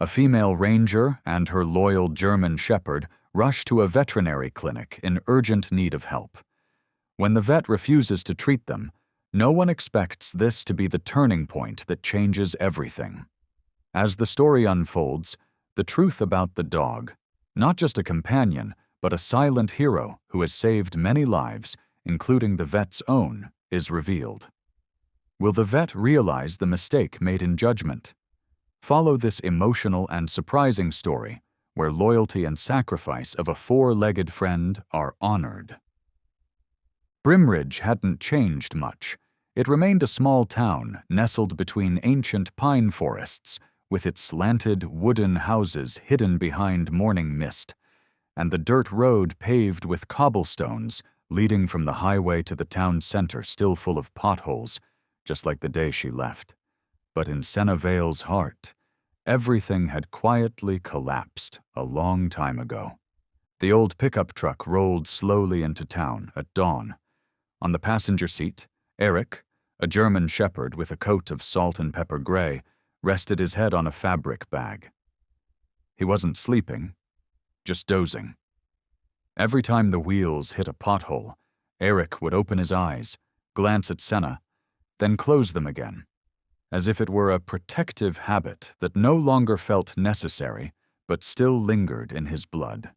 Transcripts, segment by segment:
A female ranger and her loyal German shepherd rush to a veterinary clinic in urgent need of help. When the vet refuses to treat them, no one expects this to be the turning point that changes everything. As the story unfolds, the truth about the dog, not just a companion, but a silent hero who has saved many lives, including the vet's own, is revealed. Will the vet realize the mistake made in judgment? Follow this emotional and surprising story, where loyalty and sacrifice of a four-legged friend are honored. Brimridge hadn't changed much. It remained a small town nestled between ancient pine forests, with its slanted wooden houses hidden behind morning mist, and the dirt road paved with cobblestones leading from the highway to the town center still full of potholes, just like the day she left. But in Senna Vale's heart, everything had quietly collapsed a long time ago. The old pickup truck rolled slowly into town at dawn. On the passenger seat, Eric, a German shepherd with a coat of salt and pepper gray, rested his head on a fabric bag. He wasn't sleeping, just dozing. Every time the wheels hit a pothole, Eric would open his eyes, glance at Senna, then close them again, as if it were a protective habit that no longer felt necessary but still lingered in his blood.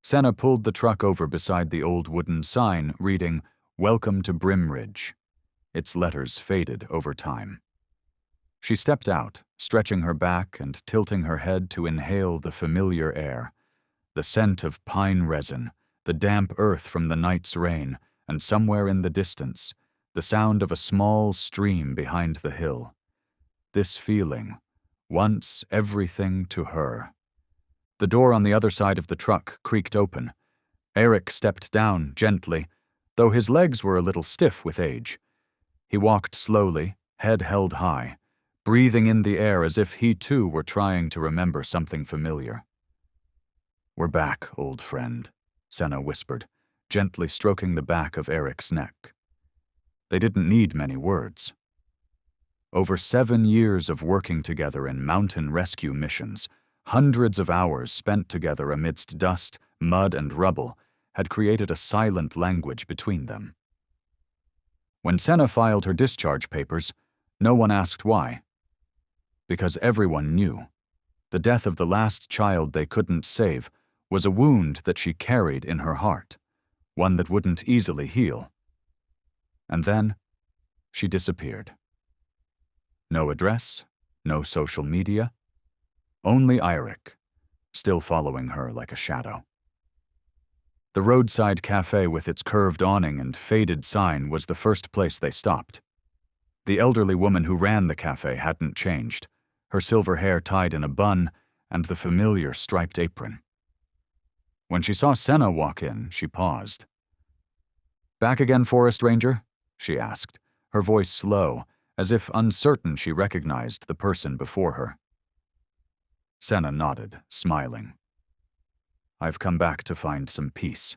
Senna pulled the truck over beside the old wooden sign reading, "Welcome to Brimridge." Its letters faded over time. She stepped out, stretching her back and tilting her head to inhale the familiar air, the scent of pine resin, the damp earth from the night's rain, and somewhere in the distance, the sound of a small stream behind the hill. This feeling, once everything to her. The door on the other side of the truck creaked open. Eric stepped down gently, though his legs were a little stiff with age. He walked slowly, head held high, breathing in the air as if he too were trying to remember something familiar. "We're back, old friend," Senna whispered, gently stroking the back of Eric's neck. They didn't need many words. Over 7 years of working together in mountain rescue missions, hundreds of hours spent together amidst dust, mud, and rubble, had created a silent language between them. When Senna filed her discharge papers, no one asked why. Because everyone knew. The death of the last child they couldn't save was a wound that she carried in her heart, one that wouldn't easily heal. And then, she disappeared. No address, no social media, only Eirik, still following her like a shadow. The roadside cafe with its curved awning and faded sign was the first place they stopped. The elderly woman who ran the cafe hadn't changed, her silver hair tied in a bun and the familiar striped apron. When she saw Senna walk in, she paused. "Back again, Forest Ranger?" she asked, her voice slow, as if uncertain she recognized the person before her. Senna nodded, smiling. "I've come back to find some peace."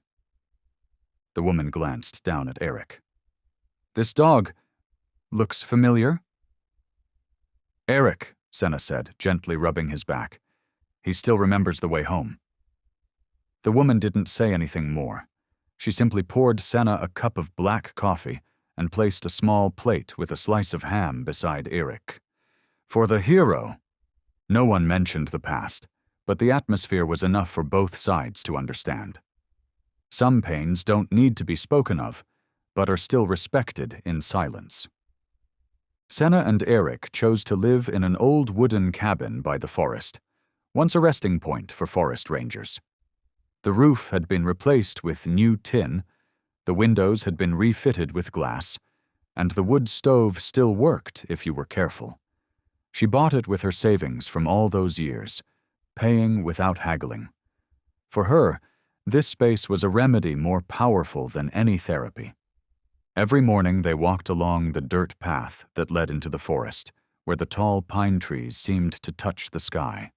The woman glanced down at Eric. "This dog looks familiar?" "Eric," Senna said, gently rubbing his back. "He still remembers the way home." The woman didn't say anything more. She simply poured Senna a cup of black coffee and placed a small plate with a slice of ham beside Eric. For the hero, no one mentioned the past, but the atmosphere was enough for both sides to understand. Some pains don't need to be spoken of, but are still respected in silence. Senna and Eric chose to live in an old wooden cabin by the forest, once a resting point for forest rangers. The roof had been replaced with new tin, the windows had been refitted with glass, and the wood stove still worked if you were careful. She bought it with her savings from all those years, paying without haggling. For her, this space was a remedy more powerful than any therapy. Every morning they walked along the dirt path that led into the forest, where the tall pine trees seemed to touch the sky.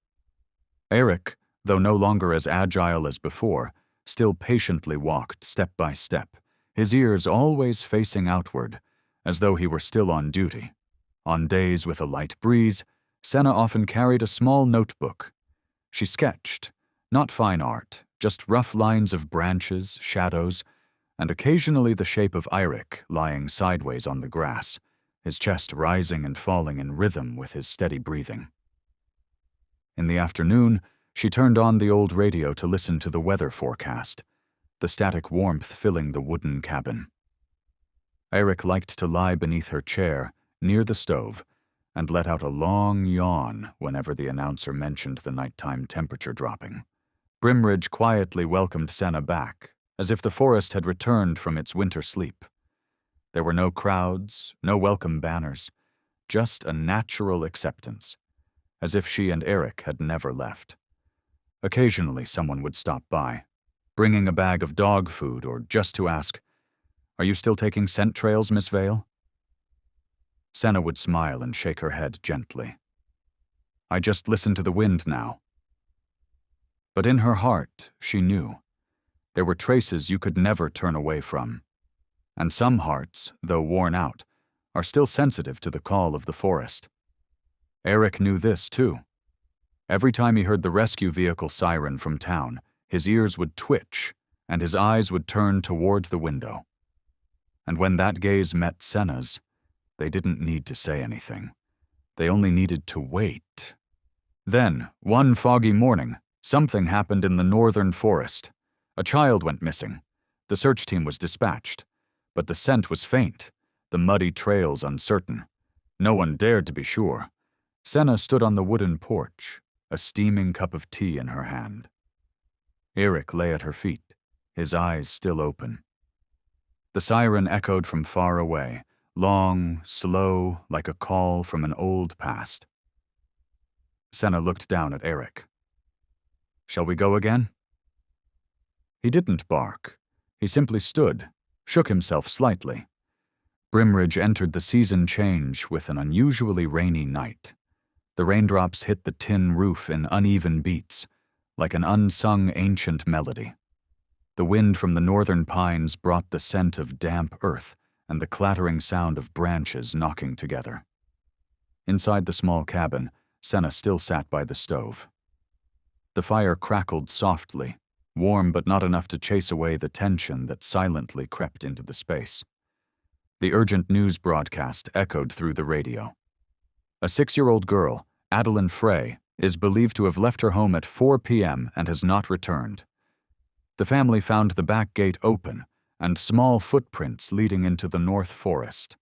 Eric, though no longer as agile as before, still patiently walked step by step, his ears always facing outward, as though he were still on duty. On days with a light breeze, Senna often carried a small notebook. She sketched, not fine art, just rough lines of branches, shadows, and occasionally the shape of Eirik lying sideways on the grass, his chest rising and falling in rhythm with his steady breathing. In the afternoon, she turned on the old radio to listen to the weather forecast, the static warmth filling the wooden cabin. Eirik liked to lie beneath her chair, near the stove, and let out a long yawn whenever the announcer mentioned the nighttime temperature dropping. Brimridge quietly welcomed Senna back, as if the forest had returned from its winter sleep. There were no crowds, no welcome banners, just a natural acceptance, as if she and Eirik had never left. Occasionally someone would stop by, bringing a bag of dog food or just to ask, "Are you still taking scent trails, Miss Vale?" Senna would smile and shake her head gently. "I just listen to the wind now." But in her heart, she knew. There were traces you could never turn away from. And some hearts, though worn out, are still sensitive to the call of the forest. Eirik knew this too. Every time he heard the rescue vehicle siren from town, his ears would twitch and his eyes would turn toward the window. And when that gaze met Senna's, they didn't need to say anything. They only needed to wait. Then, one foggy morning, something happened in the northern forest. A child went missing. The search team was dispatched. But the scent was faint, the muddy trails uncertain. No one dared to be sure. Senna stood on the wooden porch, a steaming cup of tea in her hand. Eirik lay at her feet, his eyes still open. The siren echoed from far away, long, slow, like a call from an old past. Senna looked down at Eirik. "Shall we go again?" He didn't bark. He simply stood, shook himself slightly. Brimridge entered the season change with an unusually rainy night. The raindrops hit the tin roof in uneven beats, like an unsung ancient melody. The wind from the northern pines brought the scent of damp earth and the clattering sound of branches knocking together. Inside the small cabin, Senna still sat by the stove. The fire crackled softly, warm but not enough to chase away the tension that silently crept into the space. The urgent news broadcast echoed through the radio. A 6-year-old girl, Adeline Frey, is believed to have left her home at 4 p.m. and has not returned. The family found the back gate open and small footprints leading into the North Forest.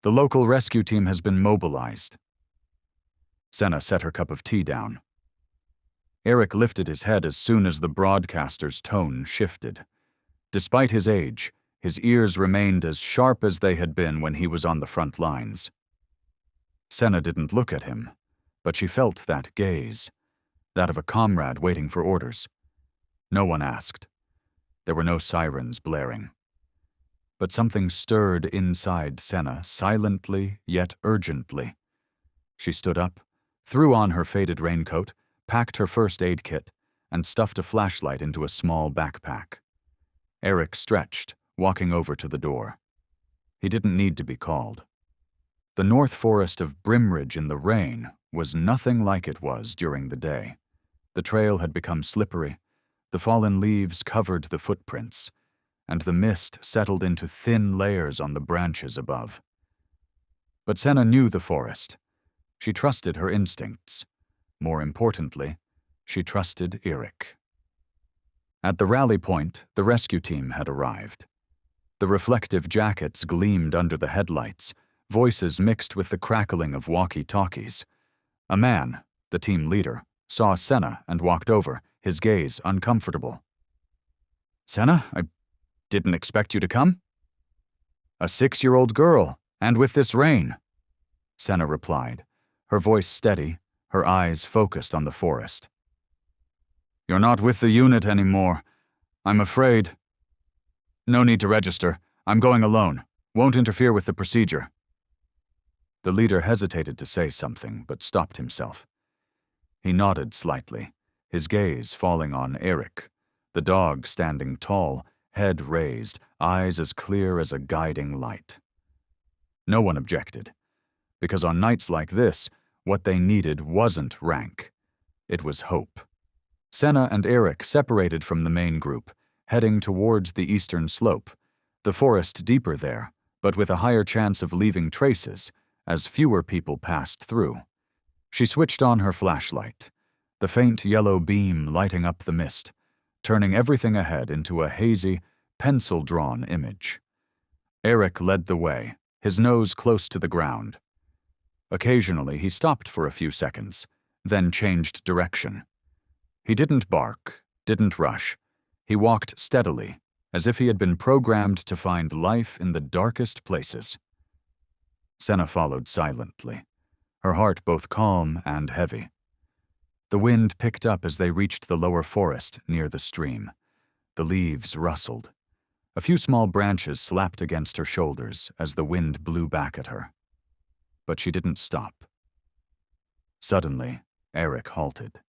The local rescue team has been mobilized. Senna set her cup of tea down. Eirik lifted his head as soon as the broadcaster's tone shifted. Despite his age, his ears remained as sharp as they had been when he was on the front lines. Senna didn't look at him, but she felt that gaze, that of a comrade waiting for orders. No one asked. There were no sirens blaring. But something stirred inside Senna, silently yet urgently. She stood up, threw on her faded raincoat, packed her first aid kit, and stuffed a flashlight into a small backpack. Eirik stretched, walking over to the door. He didn't need to be called. The North Forest of Brimridge in the rain was nothing like it was during the day. The trail had become slippery, the fallen leaves covered the footprints, and the mist settled into thin layers on the branches above. But Senna knew the forest. She trusted her instincts. More importantly, she trusted Eirik. At the rally point, the rescue team had arrived. The reflective jackets gleamed under the headlights, voices mixed with the crackling of walkie-talkies. A man, the team leader, saw Senna and walked over, his gaze uncomfortable. "Senna, I didn't expect you to come." "A 6-year-old girl, and with this rain," Senna replied, her voice steady, her eyes focused on the forest. "You're not with the unit anymore. I'm afraid." "No need to register. I'm going alone. Won't interfere with the procedure." The leader hesitated to say something, but stopped himself. He nodded slightly, his gaze falling on Eirik, the dog standing tall, head raised, eyes as clear as a guiding light. No one objected, because on nights like this, What they needed wasn't rank. It was hope. Senna and Eric separated from the main group, heading towards the eastern slope, the forest deeper there, but with a higher chance of leaving traces, as fewer people passed through. She switched on her flashlight, the faint yellow beam lighting up the mist, turning everything ahead into a hazy, pencil-drawn image. Eric led the way, his nose close to the ground. Occasionally, he stopped for a few seconds, then changed direction. He didn't bark, didn't rush. He walked steadily, as if he had been programmed to find life in the darkest places. Senna followed silently, her heart both calm and heavy. The wind picked up as they reached the lower forest near the stream. The leaves rustled. A few small branches slapped against her shoulders as the wind blew back at her. But she didn't stop. Suddenly, Eric halted,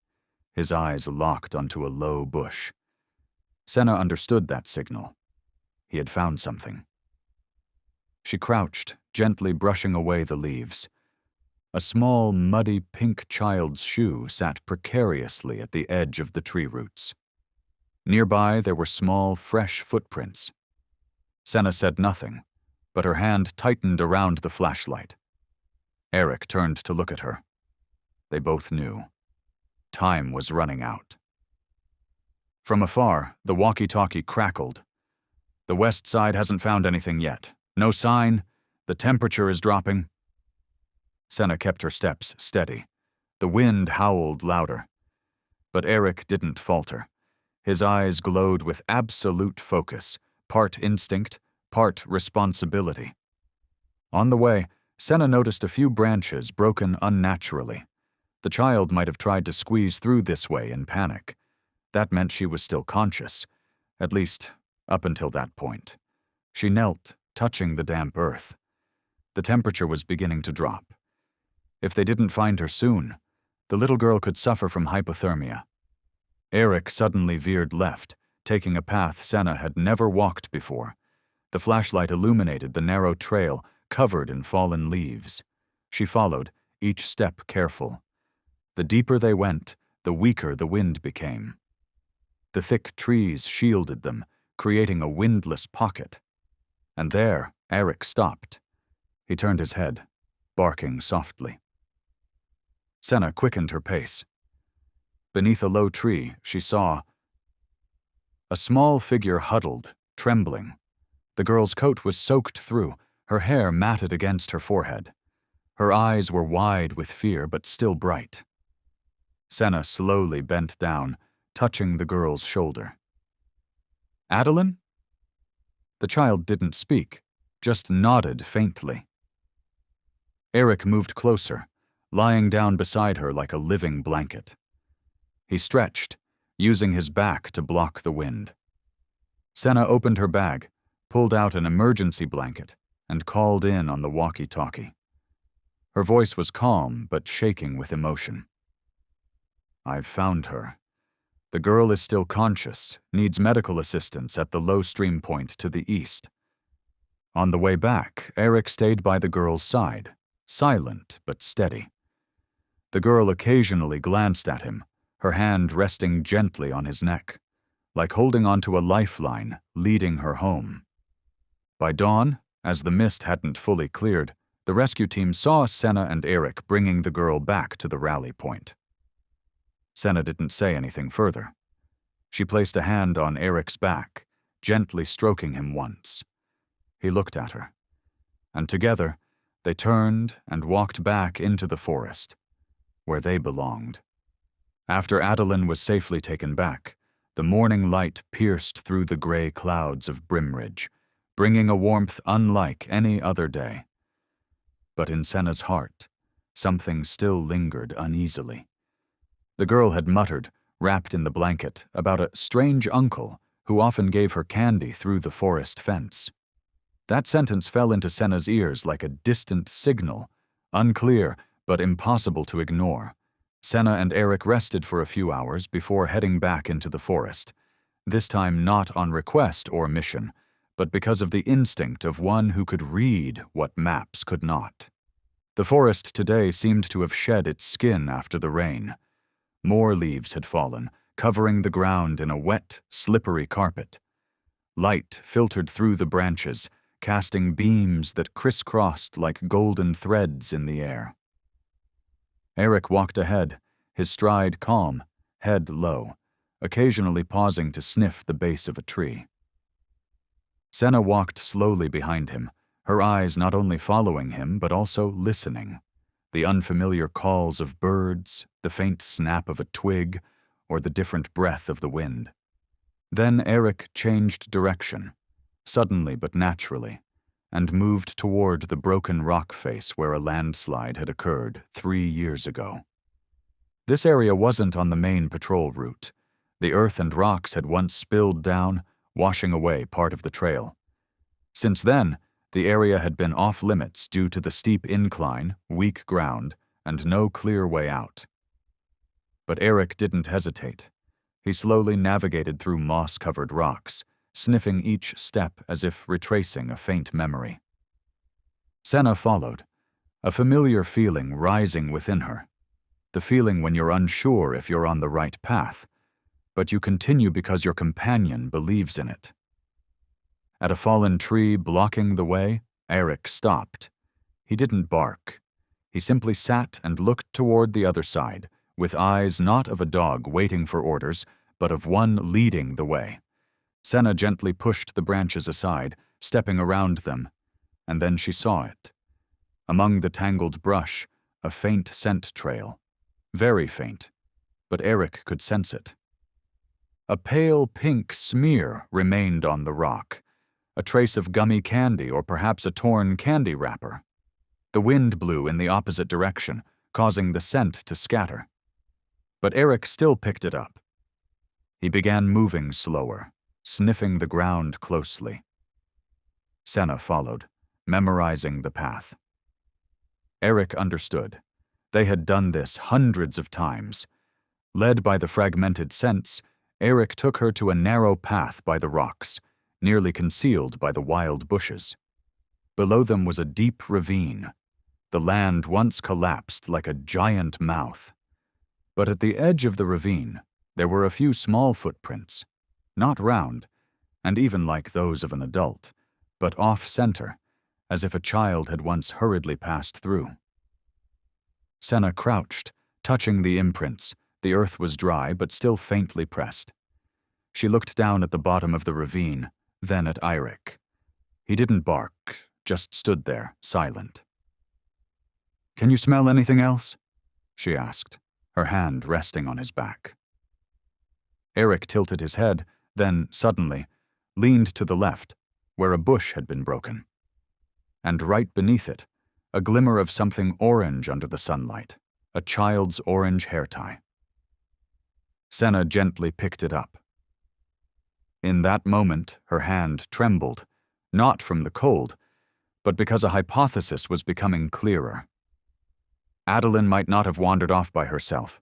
his eyes locked onto a low bush. Senna understood that signal. He had found something. She crouched, gently brushing away the leaves. A small, muddy pink child's shoe sat precariously at the edge of the tree roots. Nearby, there were small, fresh footprints. Senna said nothing, but her hand tightened around the flashlight. Eric turned to look at her. They both knew. Time was running out. From afar, the walkie-talkie crackled. "The west side hasn't found anything yet. No sign. The temperature is dropping." Senna kept her steps steady. The wind howled louder. But Eric didn't falter. His eyes glowed with absolute focus, part instinct, part responsibility. On the way, Senna noticed a few branches broken unnaturally. The child might have tried to squeeze through this way in panic. That meant she was still conscious, at least up until that point. She knelt, touching the damp earth. The temperature was beginning to drop. If they didn't find her soon, the little girl could suffer from hypothermia. Eric suddenly veered left, taking a path Senna had never walked before. The flashlight illuminated the narrow trail covered in fallen leaves. She followed, each step careful. The deeper they went, the weaker the wind became. The thick trees shielded them, creating a windless pocket. And there, Eric stopped. He turned his head, barking softly. Senna quickened her pace. Beneath a low tree, she saw a small figure huddled, trembling. The girl's coat was soaked through, her hair matted against her forehead. Her eyes were wide with fear, but still bright. Senna slowly bent down, touching the girl's shoulder. "Adeline?" The child didn't speak, just nodded faintly. Eric moved closer, lying down beside her like a living blanket. He stretched, using his back to block the wind. Senna opened her bag, pulled out an emergency blanket, and called in on the walkie-talkie. Her voice was calm but shaking with emotion. "I've found her. The girl is still conscious, needs medical assistance at the low stream point to the east." On the way back, Eric stayed by the girl's side, silent but steady. The girl occasionally glanced at him, her hand resting gently on his neck, like holding onto a lifeline leading her home. By dawn, as the mist hadn't fully cleared, the rescue team saw Senna and Eric bringing the girl back to the rally point. Senna didn't say anything further. She placed a hand on Eric's back, gently stroking him once. He looked at her, and together they turned and walked back into the forest, where they belonged. After Adeline was safely taken back, the morning light pierced through the gray clouds of Brimridge, bringing a warmth unlike any other day. But in Senna's heart, something still lingered uneasily. The girl had muttered, wrapped in the blanket, about a strange uncle who often gave her candy through the forest fence. That sentence fell into Senna's ears like a distant signal, unclear but impossible to ignore. Senna and Eric rested for a few hours before heading back into the forest, this time not on request or mission, but because of the instinct of one who could read what maps could not. The forest today seemed to have shed its skin after the rain. More leaves had fallen, covering the ground in a wet, slippery carpet. Light filtered through the branches, casting beams that crisscrossed like golden threads in the air. Eric walked ahead, his stride calm, head low, occasionally pausing to sniff the base of a tree. Senna walked slowly behind him, her eyes not only following him but also listening. The unfamiliar calls of birds, the faint snap of a twig, or the different breath of the wind. Then Eric changed direction, suddenly but naturally, and moved toward the broken rock face where a landslide had occurred 3 years ago. This area wasn't on the main patrol route. The earth and rocks had once spilled down, washing away part of the trail. Since then, the area had been off-limits due to the steep incline, weak ground, and no clear way out. But Eric didn't hesitate. He slowly navigated through moss-covered rocks, sniffing each step as if retracing a faint memory. Senna followed, a familiar feeling rising within her. The feeling when you're unsure if you're on the right path, but you continue because your companion believes in it. At a fallen tree blocking the way, Eric stopped. He didn't bark. He simply sat and looked toward the other side, with eyes not of a dog waiting for orders, but of one leading the way. Senna gently pushed the branches aside, stepping around them, and then she saw it. Among the tangled brush, a faint scent trail. Very faint, but Eric could sense it. A pale pink smear remained on the rock, a trace of gummy candy or perhaps a torn candy wrapper. The wind blew in the opposite direction, causing the scent to scatter. But Eric still picked it up. He began moving slower, sniffing the ground closely. Senna followed, memorizing the path. Eric understood. They had done this hundreds of times. Led by the fragmented scents, Eric took her to a narrow path by the rocks, nearly concealed by the wild bushes. Below them was a deep ravine. The land once collapsed like a giant mouth. But at the edge of the ravine, there were a few small footprints, not round, and even like those of an adult, but off-center, as if a child had once hurriedly passed through. Senna crouched, touching the imprints. The earth was dry but still faintly pressed. She looked down at the bottom of the ravine, then at Eric. He didn't bark, just stood there, silent. "Can you smell anything else?" she asked, her hand resting on his back. Eric tilted his head, then, suddenly, leaned to the left, where a bush had been broken. And right beneath it, a glimmer of something orange under the sunlight, a child's orange hair tie. Senna gently picked it up. In that moment, her hand trembled, not from the cold, but because a hypothesis was becoming clearer. Adeline might not have wandered off by herself,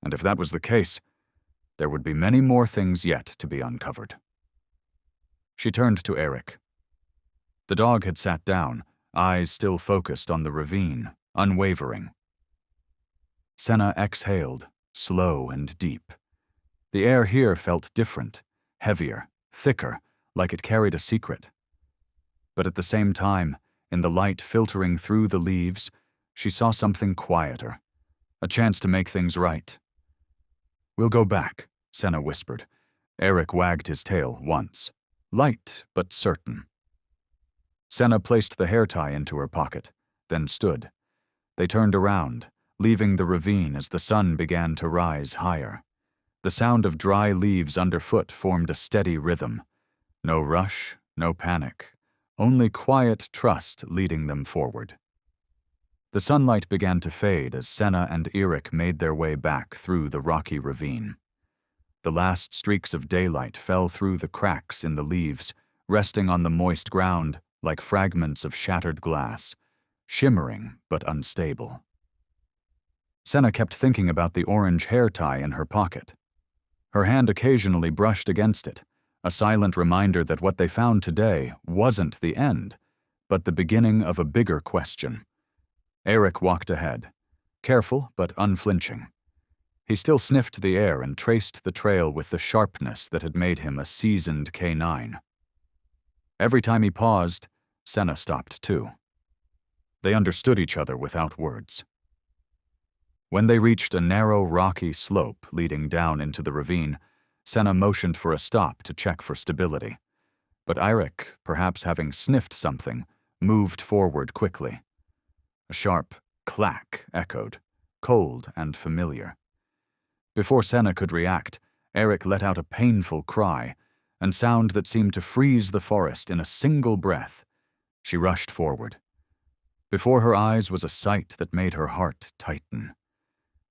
and if that was the case, there would be many more things yet to be uncovered. She turned to Eric. The dog had sat down, eyes still focused on the ravine, unwavering. Senna exhaled, slow and deep. The air here felt different, heavier, thicker, like it carried a secret. But at the same time, in the light filtering through the leaves, she saw something quieter, a chance to make things right. "We'll go back," Senna whispered. Eric wagged his tail once, light but certain. Senna placed the hair tie into her pocket, then stood. They turned around, leaving the ravine as the sun began to rise higher. The sound of dry leaves underfoot formed a steady rhythm. No rush, no panic, only quiet trust leading them forward. The sunlight began to fade as Senna and Eric made their way back through the rocky ravine. The last streaks of daylight fell through the cracks in the leaves, resting on the moist ground like fragments of shattered glass, shimmering but unstable. Senna kept thinking about the orange hair tie in her pocket. Her hand occasionally brushed against it, a silent reminder that what they found today wasn't the end, but the beginning of a bigger question. Eric walked ahead, careful but unflinching. He still sniffed the air and traced the trail with the sharpness that had made him a seasoned canine. Every time he paused, Senna stopped too. They understood each other without words. When they reached a narrow, rocky slope leading down into the ravine, Senna motioned for a stop to check for stability. But Eirik, perhaps having sniffed something, moved forward quickly. A sharp clack echoed, cold and familiar. Before Senna could react, Eirik let out a painful cry, and sound that seemed to freeze the forest in a single breath. She rushed forward. Before her eyes was a sight that made her heart tighten.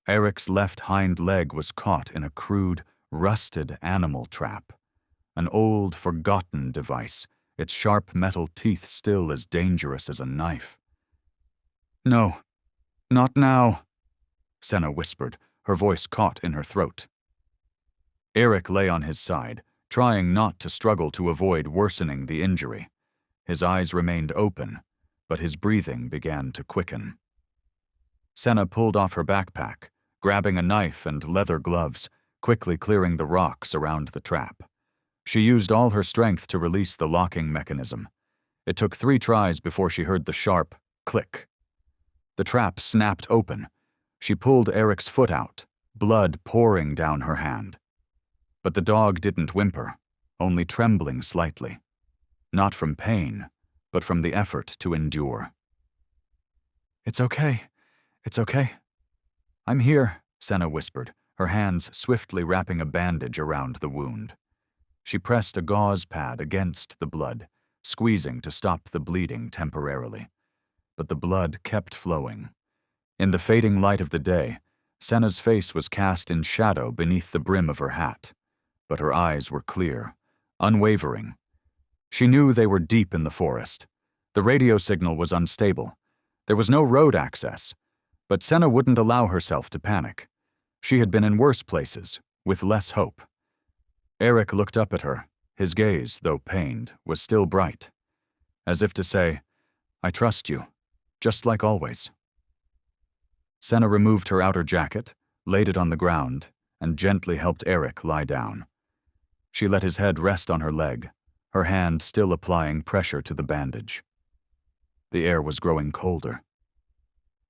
Eric's left hind leg was caught in a crude, rusted animal trap. An old, forgotten device, its sharp metal teeth still as dangerous as a knife. "No, not now," Senna whispered, her voice caught in her throat. Eric lay on his side, trying not to struggle to avoid worsening the injury. His eyes remained open, but his breathing began to quicken. Senna pulled off her backpack, grabbing a knife and leather gloves, quickly clearing the rocks around the trap. She used all her strength to release the locking mechanism. It took 3 tries before she heard the sharp click. The trap snapped open. She pulled Eric's foot out, blood pouring down her hand. But the dog didn't whimper, only trembling slightly. Not from pain, but from the effort to endure. "It's okay. It's okay." "I'm here," Senna whispered, her hands swiftly wrapping a bandage around the wound. She pressed a gauze pad against the blood, squeezing to stop the bleeding temporarily. But the blood kept flowing. In the fading light of the day, Senna's face was cast in shadow beneath the brim of her hat, but her eyes were clear, unwavering. She knew they were deep in the forest. The radio signal was unstable. There was no road access, but Senna wouldn't allow herself to panic. She had been in worse places, with less hope. Eric looked up at her. His gaze, though pained, was still bright, as if to say, "I trust you, just like always." Senna removed her outer jacket, laid it on the ground, and gently helped Eric lie down. She let his head rest on her leg, her hand still applying pressure to the bandage. The air was growing colder.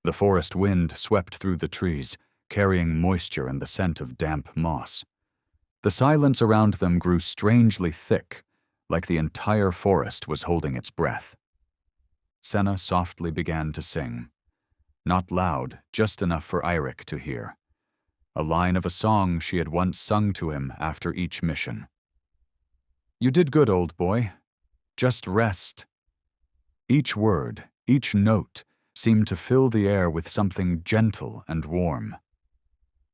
The forest wind swept through the trees, carrying moisture and the scent of damp moss. The silence around them grew strangely thick, like the entire forest was holding its breath. Senna softly began to sing. Not loud, just enough for Eirik to hear. A line of a song she had once sung to him after each mission. "You did good, old boy. Just rest." Each word, each note, seemed to fill the air with something gentle and warm.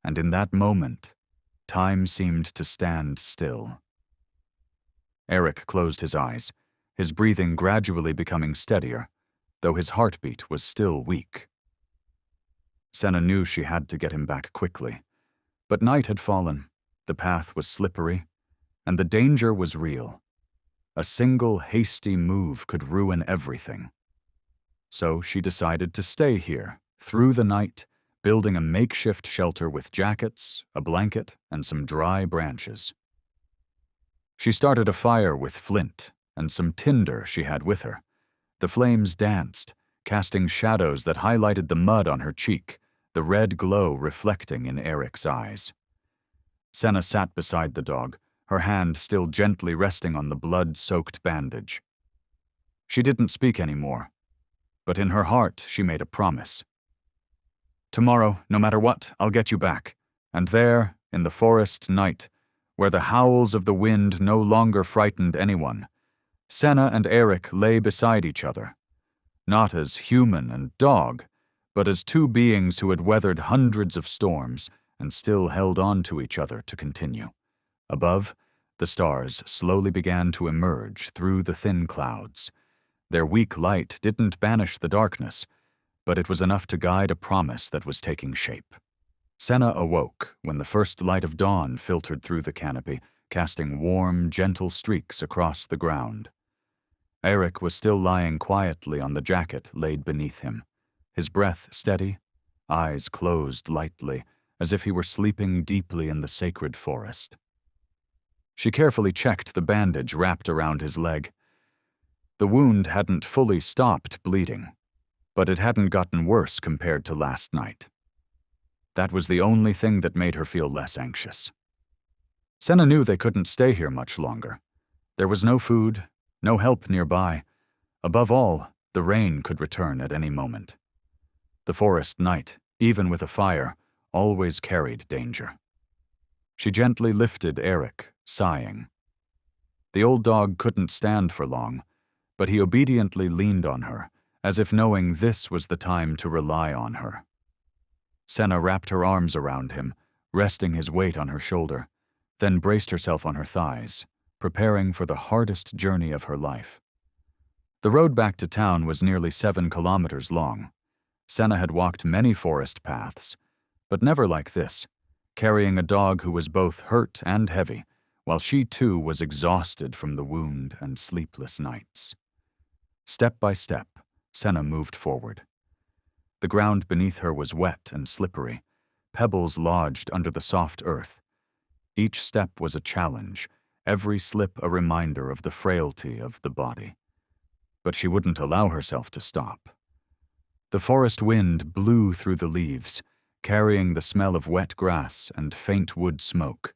And in that moment, time seemed to stand still. Eric closed his eyes, his breathing gradually becoming steadier, though his heartbeat was still weak. Senna knew she had to get him back quickly. But night had fallen, the path was slippery, and the danger was real. A single hasty move could ruin everything. So she decided to stay here, through the night, building a makeshift shelter with jackets, a blanket, and some dry branches. She started a fire with flint and some tinder she had with her. The flames danced, casting shadows that highlighted the mud on her cheek, the red glow reflecting in Eric's eyes. Senna sat beside the dog, her hand still gently resting on the blood-soaked bandage. She didn't speak anymore, but in her heart she made a promise. "Tomorrow, no matter what, I'll get you back." And there, in the forest night, where the howls of the wind no longer frightened anyone, Senna and Eric lay beside each other, not as human and dog, but as 2 beings who had weathered hundreds of storms and still held on to each other to continue. Above, the stars slowly began to emerge through the thin clouds. Their weak light didn't banish the darkness, but it was enough to guide a promise that was taking shape. Senna awoke when the first light of dawn filtered through the canopy, casting warm, gentle streaks across the ground. Eric was still lying quietly on the jacket laid beneath him, his breath steady, eyes closed lightly, as if he were sleeping deeply in the sacred forest. She carefully checked the bandage wrapped around his leg. The wound hadn't fully stopped bleeding, but it hadn't gotten worse compared to last night. That was the only thing that made her feel less anxious. Senna knew they couldn't stay here much longer. There was no food, no help nearby. Above all, the rain could return at any moment. The forest night, even with a fire, always carried danger. She gently lifted Eric, sighing. The old dog couldn't stand for long, but he obediently leaned on her, as if knowing this was the time to rely on her. Senna wrapped her arms around him, resting his weight on her shoulder, then braced herself on her thighs, preparing for the hardest journey of her life. The road back to town was nearly 7 kilometers long. Senna had walked many forest paths, but never like this, carrying a dog who was both hurt and heavy, while she too was exhausted from the wound and sleepless nights. Step by step, Senna moved forward. The ground beneath her was wet and slippery, pebbles lodged under the soft earth. Each step was a challenge, every slip a reminder of the frailty of the body. But she wouldn't allow herself to stop. The forest wind blew through the leaves, carrying the smell of wet grass and faint wood smoke,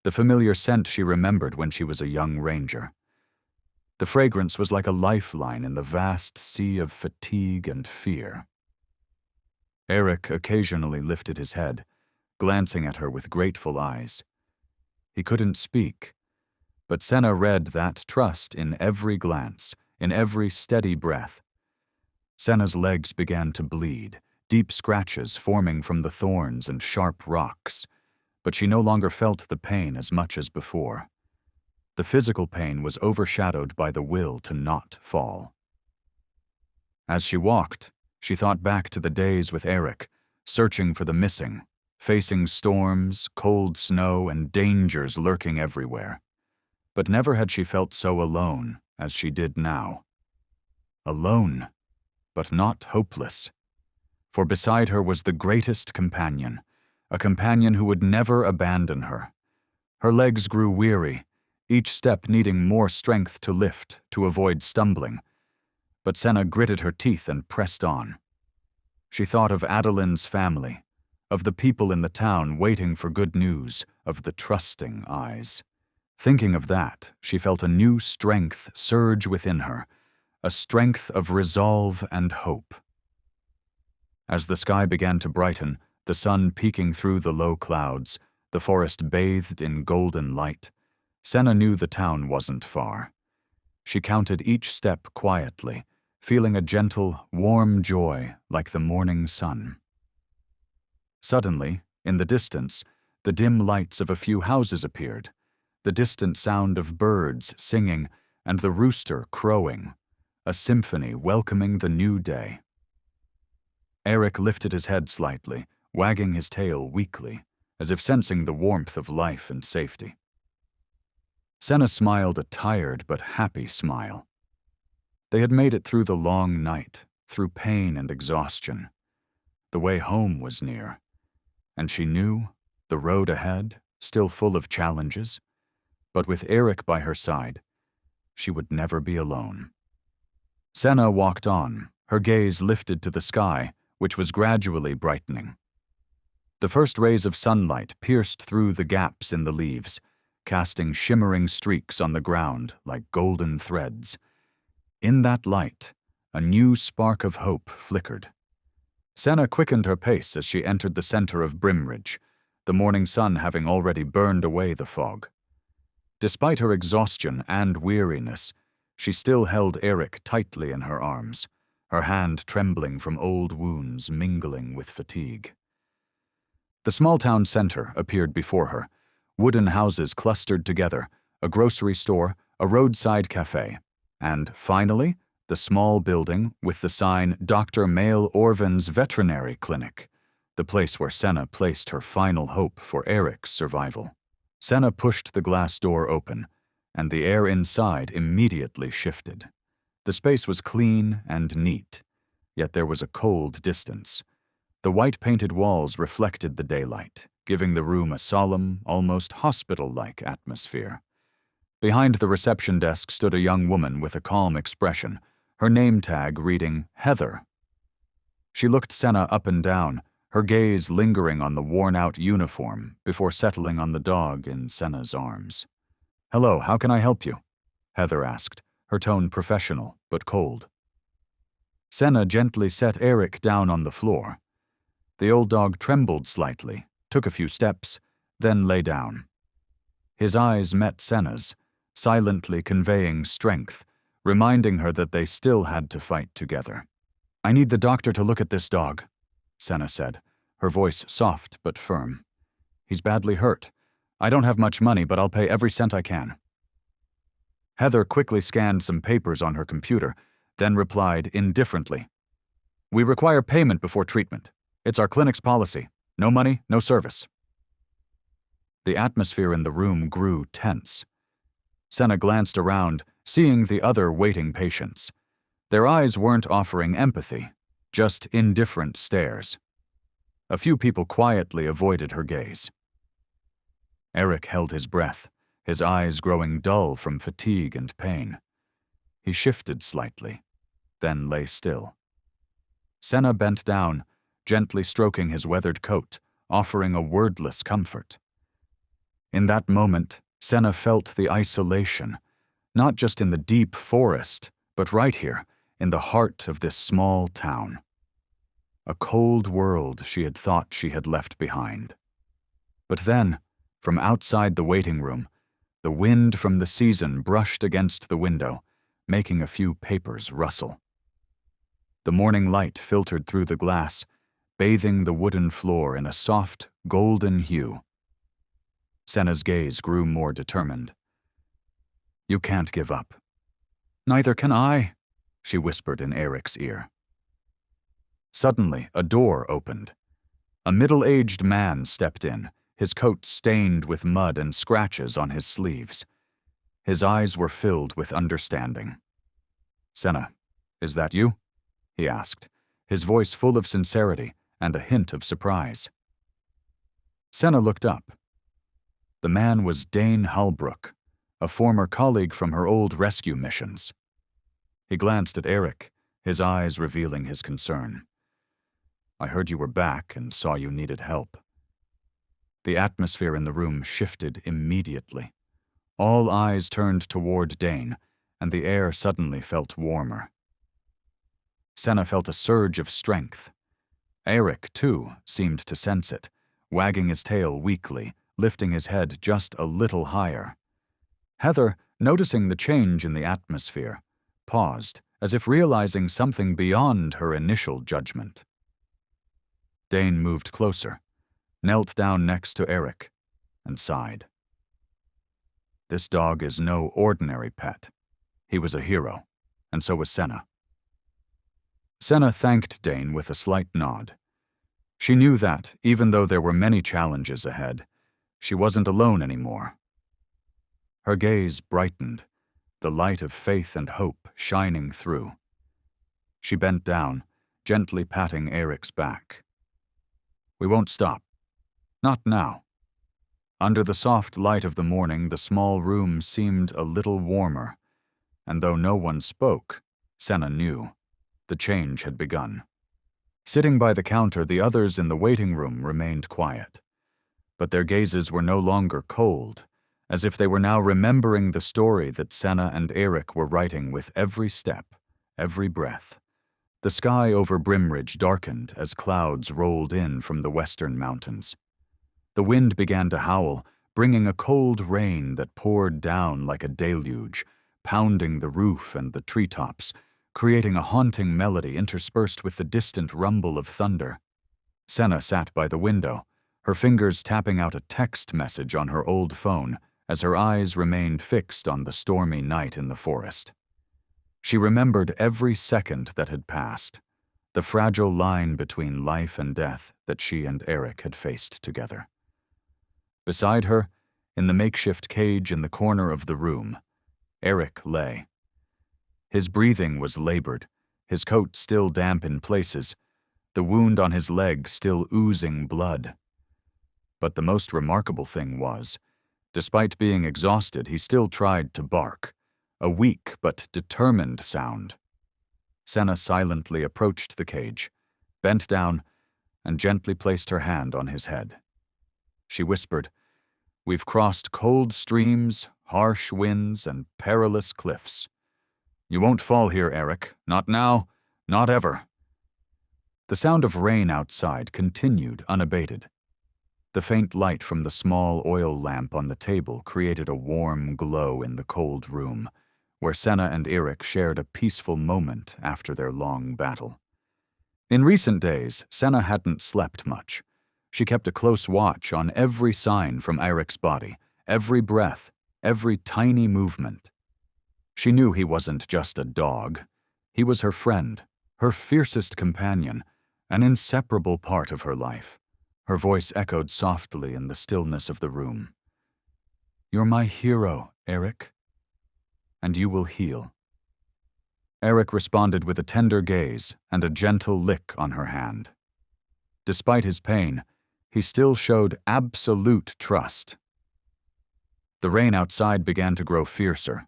the familiar scent she remembered when she was a young ranger. The fragrance was like a lifeline in the vast sea of fatigue and fear. Eric occasionally lifted his head, glancing at her with grateful eyes. He couldn't speak, but Senna read that trust in every glance, in every steady breath. Senna's legs began to bleed, deep scratches forming from the thorns and sharp rocks, but she no longer felt the pain as much as before. The physical pain was overshadowed by the will to not fall. As she walked, she thought back to the days with Eric, searching for the missing, facing storms, cold snow, and dangers lurking everywhere. But never had she felt so alone as she did now. Alone, but not hopeless. For beside her was the greatest companion, a companion who would never abandon her. Her legs grew weary, each step needing more strength to lift, to avoid stumbling. But Senna gritted her teeth and pressed on. She thought of Adeline's family, of the people in the town waiting for good news, of the trusting eyes. Thinking of that, she felt a new strength surge within her, a strength of resolve and hope. As the sky began to brighten, the sun peeking through the low clouds, the forest bathed in golden light, Senna knew the town wasn't far. She counted each step quietly, feeling a gentle, warm joy like the morning sun. Suddenly, in the distance, the dim lights of a few houses appeared, the distant sound of birds singing and the rooster crowing, a symphony welcoming the new day. Eric lifted his head slightly, wagging his tail weakly, as if sensing the warmth of life and safety. Senna smiled a tired but happy smile. They had made it through the long night, through pain and exhaustion. The way home was near, and she knew the road ahead, still full of challenges, but with Eric by her side, she would never be alone. Senna walked on, her gaze lifted to the sky, which was gradually brightening. The first rays of sunlight pierced through the gaps in the leaves, casting shimmering streaks on the ground like golden threads. In that light, a new spark of hope flickered. Senna quickened her pace as she entered the center of Brimridge, the morning sun having already burned away the fog. Despite her exhaustion and weariness, she still held Eric tightly in her arms, her hand trembling from old wounds mingling with fatigue. The small town center appeared before her, wooden houses clustered together, a grocery store, a roadside cafe, and, finally, the small building with the sign Dr. Mael Orvan's Veterinary Clinic, the place where Senna placed her final hope for Eric's survival. Senna pushed the glass door open, and the air inside immediately shifted. The space was clean and neat, yet there was a cold distance. The white-painted walls reflected the daylight, giving the room a solemn, almost hospital-like atmosphere. Behind the reception desk stood a young woman with a calm expression, her name tag reading Heather. She looked Senna up and down, her gaze lingering on the worn-out uniform before settling on the dog in Senna's arms. "Hello, how can I help you?" Heather asked, her tone professional but cold. Senna gently set Eric down on the floor. The old dog trembled slightly, took a few steps, then lay down. His eyes met Senna's, silently conveying strength, reminding her that they still had to fight together. "I need the doctor to look at this dog," Senna said, her voice soft but firm. "He's badly hurt. I don't have much money, but I'll pay every cent I can." Heather quickly scanned some papers on her computer, then replied indifferently, "We require payment before treatment. It's our clinic's policy. No money, no service." The atmosphere in the room grew tense. Senna glanced around, seeing the other waiting patients. Their eyes weren't offering empathy, just indifferent stares. A few people quietly avoided her gaze. Eric held his breath, his eyes growing dull from fatigue and pain. He shifted slightly, then lay still. Senna bent down, gently stroking his weathered coat, offering a wordless comfort. In that moment, Senna felt the isolation, not just in the deep forest, but right here, in the heart of this small town. A cold world she had thought she had left behind. But then, from outside the waiting room, the wind from the season brushed against the window, making a few papers rustle. The morning light filtered through the glass, bathing the wooden floor in a soft, golden hue. Senna's gaze grew more determined. "You can't give up." "Neither can I," she whispered in Eric's ear. Suddenly, a door opened. A middle-aged man stepped in, his coat stained with mud and scratches on his sleeves. His eyes were filled with understanding. "Senna, is that you?" he asked, his voice full of sincerity and a hint of surprise. Senna looked up. The man was Dane Halbrook, a former colleague from her old rescue missions. He glanced at Eric, his eyes revealing his concern. "I heard you were back and saw you needed help." The atmosphere in the room shifted immediately. All eyes turned toward Dane, and the air suddenly felt warmer. Senna felt a surge of strength. Eric, too, seemed to sense it, wagging his tail weakly, lifting his head just a little higher. Heather, noticing the change in the atmosphere, paused, as if realizing something beyond her initial judgment. Dane moved closer, knelt down next to Eric, and sighed. "This dog is no ordinary pet. He was a hero, and so was Senna." Senna thanked Dane with a slight nod. She knew that, even though there were many challenges ahead, she wasn't alone anymore. Her gaze brightened, the light of faith and hope shining through. She bent down, gently patting Eric's back. "We won't stop. Not now." Under the soft light of the morning, the small room seemed a little warmer, and though no one spoke, Senna knew. The change had begun. Sitting by the counter, the others in the waiting room remained quiet. But their gazes were no longer cold, as if they were now remembering the story that Senna and Eric were writing with every step, every breath. The sky over Brimridge darkened as clouds rolled in from the western mountains. The wind began to howl, bringing a cold rain that poured down like a deluge, pounding the roof and the treetops, creating a haunting melody interspersed with the distant rumble of thunder. Senna sat by the window, her fingers tapping out a text message on her old phone as her eyes remained fixed on the stormy night in the forest. She remembered every second that had passed, the fragile line between life and death that she and Eric had faced together. Beside her, in the makeshift cage in the corner of the room, Eric lay. His breathing was labored, his coat still damp in places, the wound on his leg still oozing blood. But the most remarkable thing was, despite being exhausted, he still tried to bark, a weak but determined sound. Senna silently approached the cage, bent down, and gently placed her hand on his head. She whispered, "We've crossed cold streams, harsh winds, and perilous cliffs. You won't fall here, Eric. Not now, not ever." The sound of rain outside continued unabated. The faint light from the small oil lamp on the table created a warm glow in the cold room, where Senna and Eric shared a peaceful moment after their long battle. In recent days, Senna hadn't slept much. She kept a close watch on every sign from Eric's body, every breath, every tiny movement. She knew he wasn't just a dog. He was her friend, her fiercest companion, an inseparable part of her life. Her voice echoed softly in the stillness of the room. "You're my hero, Eric, and you will heal." Eric responded with a tender gaze and a gentle lick on her hand. Despite his pain, he still showed absolute trust. The rain outside began to grow fiercer.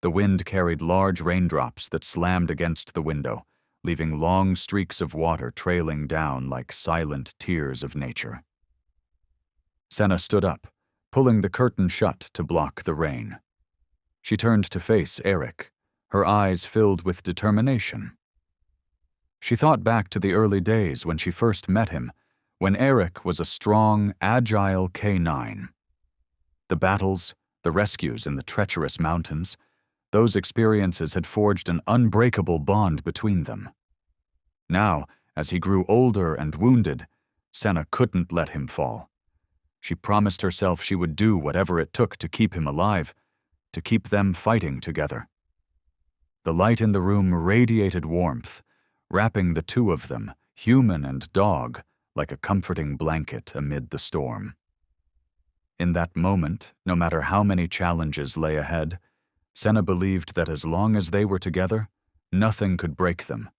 The wind carried large raindrops that slammed against the window, leaving long streaks of water trailing down like silent tears of nature. Senna stood up, pulling the curtain shut to block the rain. She turned to face Eric, her eyes filled with determination. She thought back to the early days when she first met him, when Eric was a strong, agile K9. The battles, the rescues in the treacherous mountains, those experiences had forged an unbreakable bond between them. Now, as he grew older and wounded, Senna couldn't let him fall. She promised herself she would do whatever it took to keep him alive, to keep them fighting together. The light in the room radiated warmth, wrapping the two of them, human and dog, like a comforting blanket amid the storm. In that moment, no matter how many challenges lay ahead, Senna believed that as long as they were together, nothing could break them.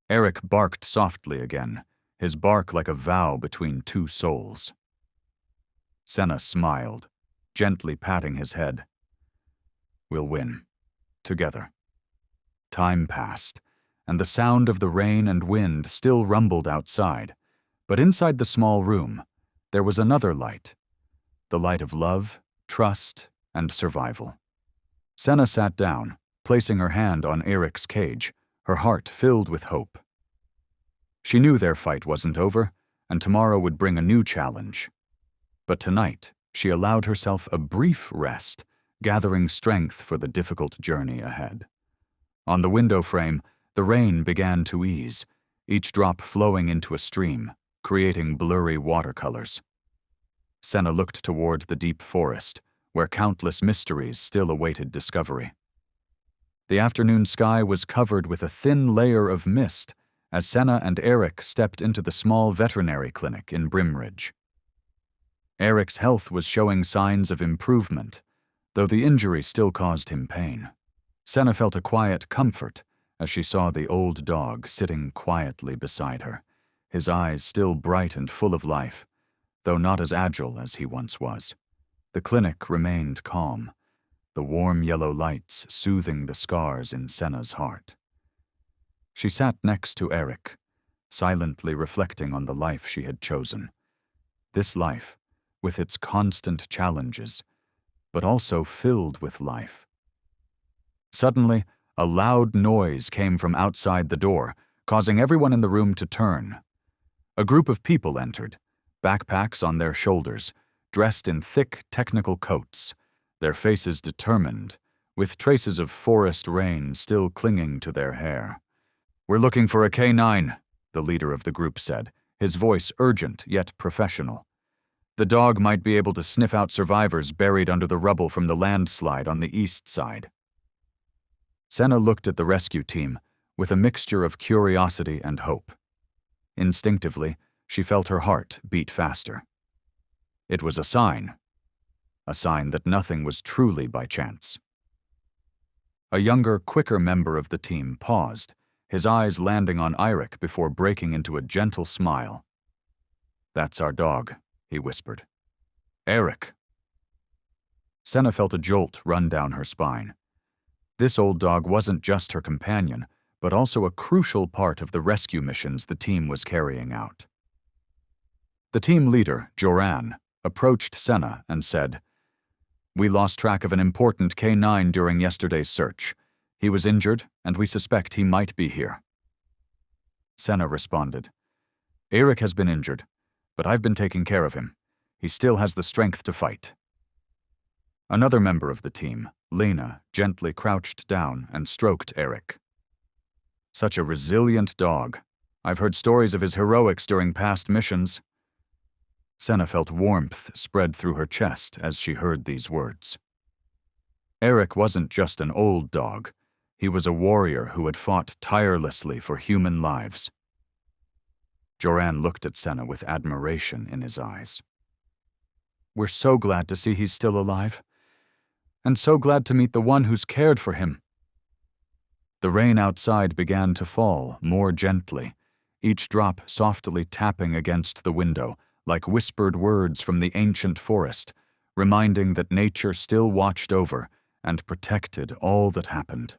Eric barked softly again, his bark like a vow between two souls. Senna smiled, gently patting his head. "We'll win. Together." Time passed, and the sound of the rain and wind still rumbled outside, but inside the small room, there was another light, the light of love, trust, and survival. Senna sat down, placing her hand on Eric's cage, her heart filled with hope. She knew their fight wasn't over, and tomorrow would bring a new challenge. But tonight, she allowed herself a brief rest, gathering strength for the difficult journey ahead. On the window frame, the rain began to ease, each drop flowing into a stream, creating blurry watercolors. Senna looked toward the deep forest, where countless mysteries still awaited discovery. The afternoon sky was covered with a thin layer of mist as Senna and Eric stepped into the small veterinary clinic in Brimridge. Eric's health was showing signs of improvement, though the injury still caused him pain. Senna felt a quiet comfort as she saw the old dog sitting quietly beside her, his eyes still bright and full of life, though not as agile as he once was. The clinic remained calm, the warm yellow lights soothing the scars in Senna's heart. She sat next to Eric, silently reflecting on the life she had chosen. This life, with its constant challenges, but also filled with life. Suddenly, a loud noise came from outside the door, causing everyone in the room to turn. A group of people entered, backpacks on their shoulders, dressed in thick technical coats, their faces determined, with traces of forest rain still clinging to their hair. "We're looking for a K9, the leader of the group said, his voice urgent yet professional. "The dog might be able to sniff out survivors buried under the rubble from the landslide on the east side." Senna looked at the rescue team with a mixture of curiosity and hope. Instinctively, she felt her heart beat faster. It was a sign that nothing was truly by chance. A younger, quicker member of the team paused, his eyes landing on Eirik before breaking into a gentle smile. "That's our dog," he whispered. "Eirik." Senna felt a jolt run down her spine. This old dog wasn't just her companion, but also a crucial part of the rescue missions the team was carrying out. The team leader, Joran, approached Senna and said, "We lost track of an important K9 during yesterday's search. He was injured, and we suspect he might be here." Senna responded, "Eirik has been injured, but I've been taking care of him. He still has the strength to fight." Another member of the team, Lena, gently crouched down and stroked Eirik. "Such a resilient dog. I've heard stories of his heroics during past missions." Senna felt warmth spread through her chest as she heard these words. Eirik wasn't just an old dog. He was a warrior who had fought tirelessly for human lives. Joran looked at Senna with admiration in his eyes. "We're so glad to see he's still alive, and so glad to meet the one who's cared for him." The rain outside began to fall more gently, each drop softly tapping against the window, like whispered words from the ancient forest, reminding that nature still watched over and protected all that happened.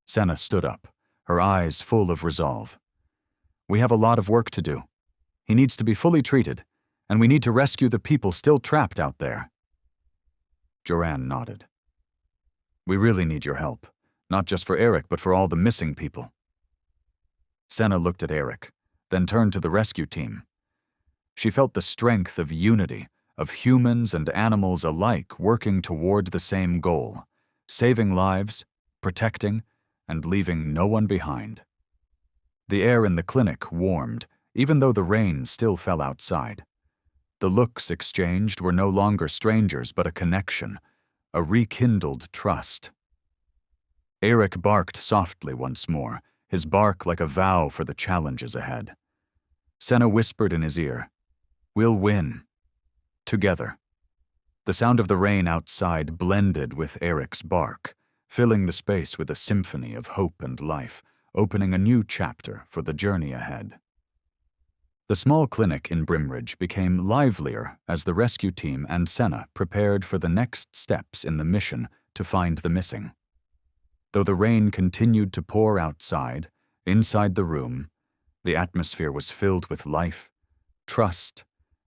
Senna stood up, her eyes full of resolve. "We have a lot of work to do. He needs to be fully treated, and we need to rescue the people still trapped out there." Joran nodded. "We really need your help, not just for Eirik, but for all the missing people." Senna looked at Eirik, then turned to the rescue team. She felt the strength of unity, of humans and animals alike working toward the same goal, saving lives, protecting, and leaving no one behind. The air in the clinic warmed, even though the rain still fell outside. The looks exchanged were no longer strangers, but a connection, a rekindled trust. Eirik barked softly once more, his bark like a vow for the challenges ahead. Senna whispered in his ear, "We'll win. Together." The sound of the rain outside blended with Eirik's bark, filling the space with a symphony of hope and life, opening a new chapter for the journey ahead. The small clinic in Brimridge became livelier as the rescue team and Senna prepared for the next steps in the mission to find the missing. Though the rain continued to pour outside, inside the room, the atmosphere was filled with life, trust,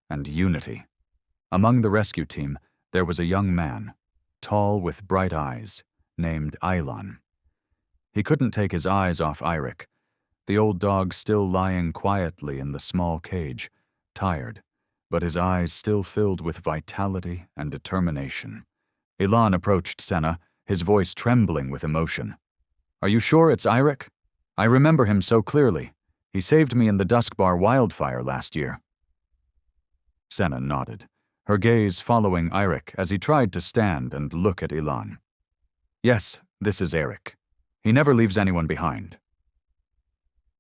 and unity. Among the rescue team, there was a young man, tall with bright eyes, named Ilan. He couldn't take his eyes off Eirik, the old dog still lying quietly in the small cage, tired, but his eyes still filled with vitality and determination. Ilan approached Senna, his voice trembling with emotion. "Are you sure it's Eirik? I remember him so clearly. He saved me in the Duskbar wildfire last year." Senna nodded, her gaze following Eirik as he tried to stand and look at Ilan. "Yes, this is Eirik. He never leaves anyone behind."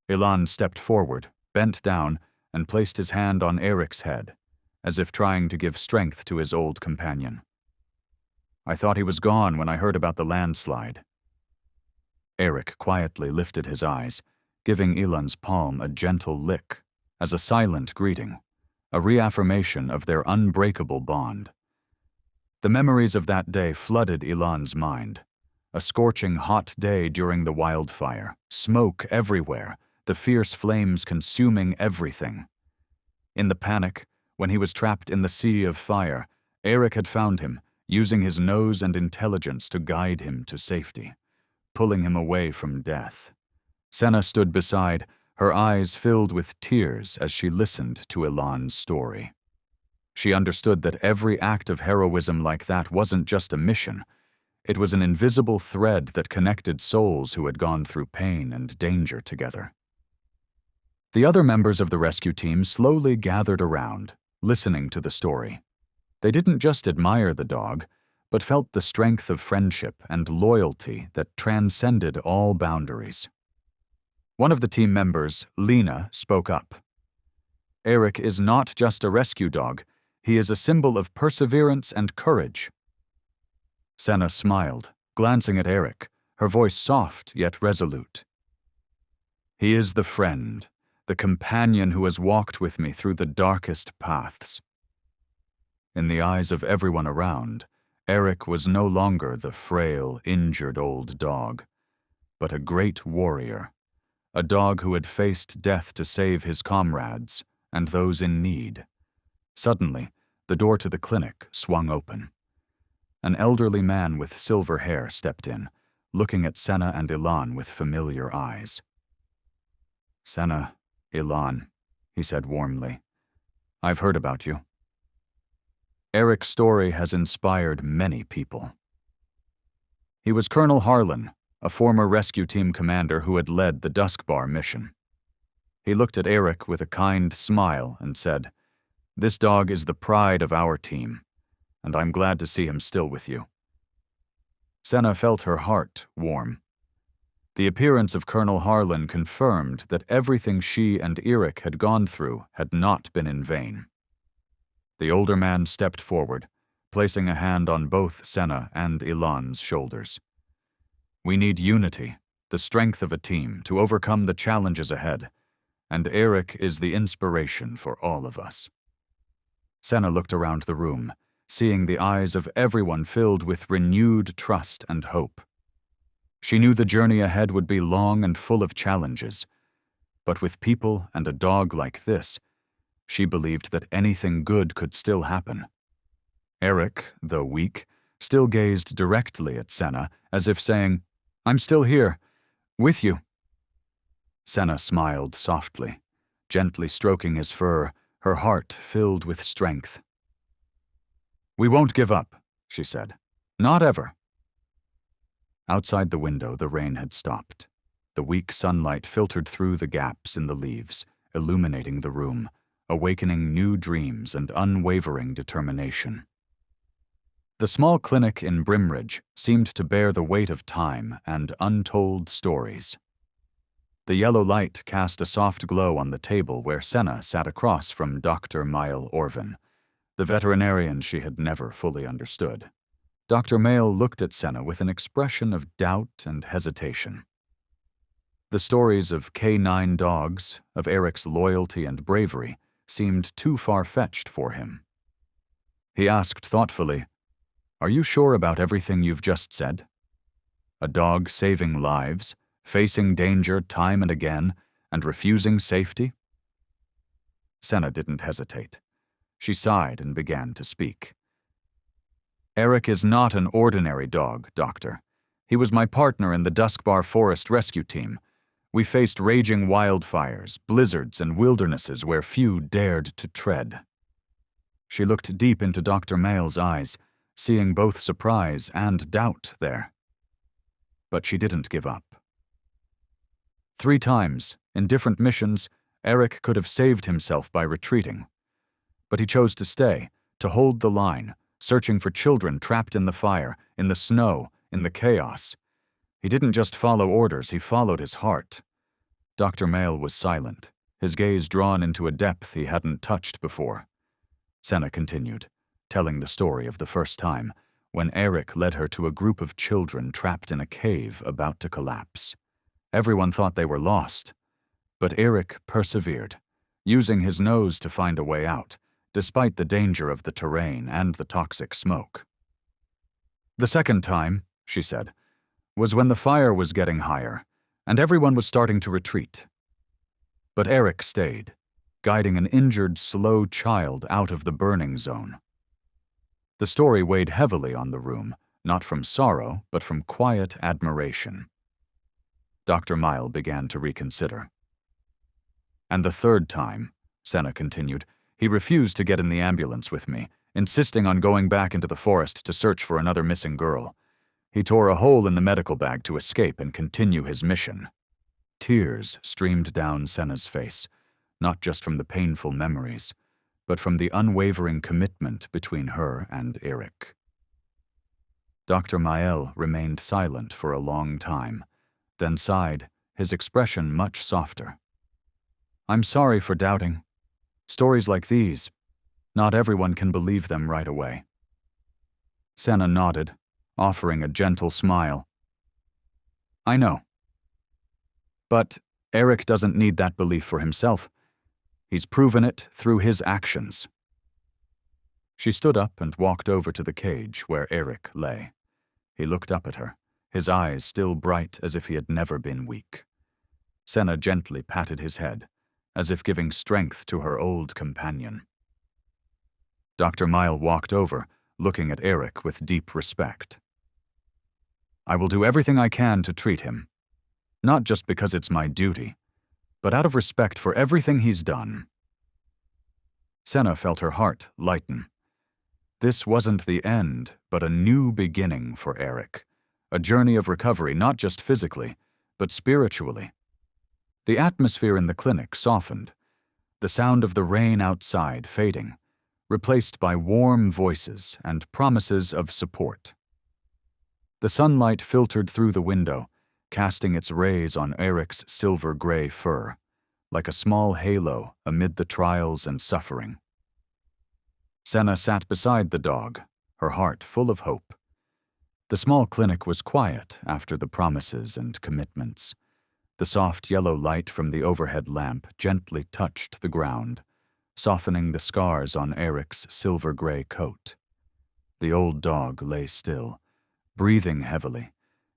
Ilan stepped forward, bent down, and placed his hand on Eirik's head, as if trying to give strength to his old companion. "I thought he was gone when I heard about the landslide." Eirik quietly lifted his eyes, giving Ilan's palm a gentle lick, as a silent greeting, a reaffirmation of their unbreakable bond. The memories of that day flooded Ilan's mind. A scorching hot day during the wildfire, smoke everywhere, the fierce flames consuming everything. In the panic, when he was trapped in the sea of fire, Eirik had found him, using his nose and intelligence to guide him to safety, pulling him away from death. Senna stood beside, her eyes filled with tears as she listened to Ilan's story. She understood that every act of heroism like that wasn't just a mission. It was an invisible thread that connected souls who had gone through pain and danger together. The other members of the rescue team slowly gathered around, listening to the story. They didn't just admire the dog, but felt the strength of friendship and loyalty that transcended all boundaries. One of the team members, Lena, spoke up. "Eirik is not just a rescue dog. He is a symbol of perseverance and courage." Senna smiled, glancing at Eirik, her voice soft yet resolute. He is the friend, the companion who has walked with me through the darkest paths. In the eyes of everyone around, Eric was no longer the frail, injured old dog, but a great warrior, a dog who had faced death to save his comrades and those in need. Suddenly, the door to the clinic swung open. An elderly man with silver hair stepped in, looking at Senna and Ilan with familiar eyes. "Senna, Ilan," he said warmly, "I've heard about you. Eric's story has inspired many people." He was Colonel Harlan, a former rescue team commander who had led the Dusk Bar mission. He looked at Eric with a kind smile and said, "This dog is the pride of our team, and I'm glad to see him still with you." Senna felt her heart warm. The appearance of Colonel Harlan confirmed that everything she and Eric had gone through had not been in vain. The older man stepped forward, placing a hand on both Senna and Ilan's shoulders. "We need unity, the strength of a team, to overcome the challenges ahead, and Eric is the inspiration for all of us." Senna looked around the room, seeing the eyes of everyone filled with renewed trust and hope. She knew the journey ahead would be long and full of challenges, but with people and a dog like this, she believed that anything good could still happen. Eric, though weak, still gazed directly at Senna, as if saying, "I'm still here, with you." Senna smiled softly, gently stroking his fur, her heart filled with strength. "We won't give up," she said. "Not ever." Outside the window, the rain had stopped. The weak sunlight filtered through the gaps in the leaves, illuminating the room, awakening new dreams and unwavering determination. The small clinic in Brimridge seemed to bear the weight of time and untold stories. The yellow light cast a soft glow on the table where Senna sat across from Dr. Mile Orvin, the veterinarian she had never fully understood. Dr. Mayle looked at Senna with an expression of doubt and hesitation. The stories of K9 dogs, of Eric's loyalty and bravery, seemed too far-fetched for him. He asked thoughtfully, "Are you sure about everything you've just said? A dog saving lives, facing danger time and again, and refusing safety?" Senna didn't hesitate. She sighed and began to speak. "Eric is not an ordinary dog, Doctor. He was my partner in the Duskbar Forest Rescue Team. We faced raging wildfires, blizzards, and wildernesses where few dared to tread." She looked deep into Dr. Mayle's eyes, seeing both surprise and doubt there. But she didn't give up. 3 times, in different missions, Eric could have saved himself by retreating. But he chose to stay, to hold the line, searching for children trapped in the fire, in the snow, in the chaos. He didn't just follow orders, he followed his heart. Dr. Mayle was silent, his gaze drawn into a depth he hadn't touched before. Senna continued, telling the story of the first time, when Eric led her to a group of children trapped in a cave about to collapse. Everyone thought they were lost, but Eric persevered, using his nose to find a way out, despite the danger of the terrain and the toxic smoke. "The second time," she said, "was when the fire was getting higher, and everyone was starting to retreat. But Eric stayed, guiding an injured, slow child out of the burning zone." The story weighed heavily on the room, not from sorrow, but from quiet admiration. Dr. Mile began to reconsider. "And the third time," Senna continued, "he refused to get in the ambulance with me, insisting on going back into the forest to search for another missing girl. He tore a hole in the medical bag to escape and continue his mission." Tears streamed down Senna's face, not just from the painful memories, but from the unwavering commitment between her and Eric. Dr. Mael remained silent for a long time, then sighed, his expression much softer. "I'm sorry for doubting. Stories like these, not everyone can believe them right away." Senna nodded, offering a gentle smile. "I know. But Eric doesn't need that belief for himself. He's proven it through his actions. She stood up and walked over to the cage where Eric lay. He looked up at her, his eyes still bright as if he had never been weak. Senna gently patted his head, as if giving strength to her old companion. Dr. Mile walked over, looking at Eric with deep respect. I will do everything I can to treat him, not just because it's my duty, but out of respect for everything he's done. Senna felt her heart lighten. This wasn't the end, but a new beginning for Eric, a journey of recovery not just physically, but spiritually. The atmosphere in the clinic softened, the sound of the rain outside fading, replaced by warm voices and promises of support. The sunlight filtered through the window, casting its rays on Eric's silver-gray fur, like a small halo amid the trials and suffering. Senna sat beside the dog, her heart full of hope. The small clinic was quiet after the promises and commitments. The soft yellow light from the overhead lamp gently touched the ground, softening the scars on Eric's silver-gray coat. The old dog lay still, breathing heavily,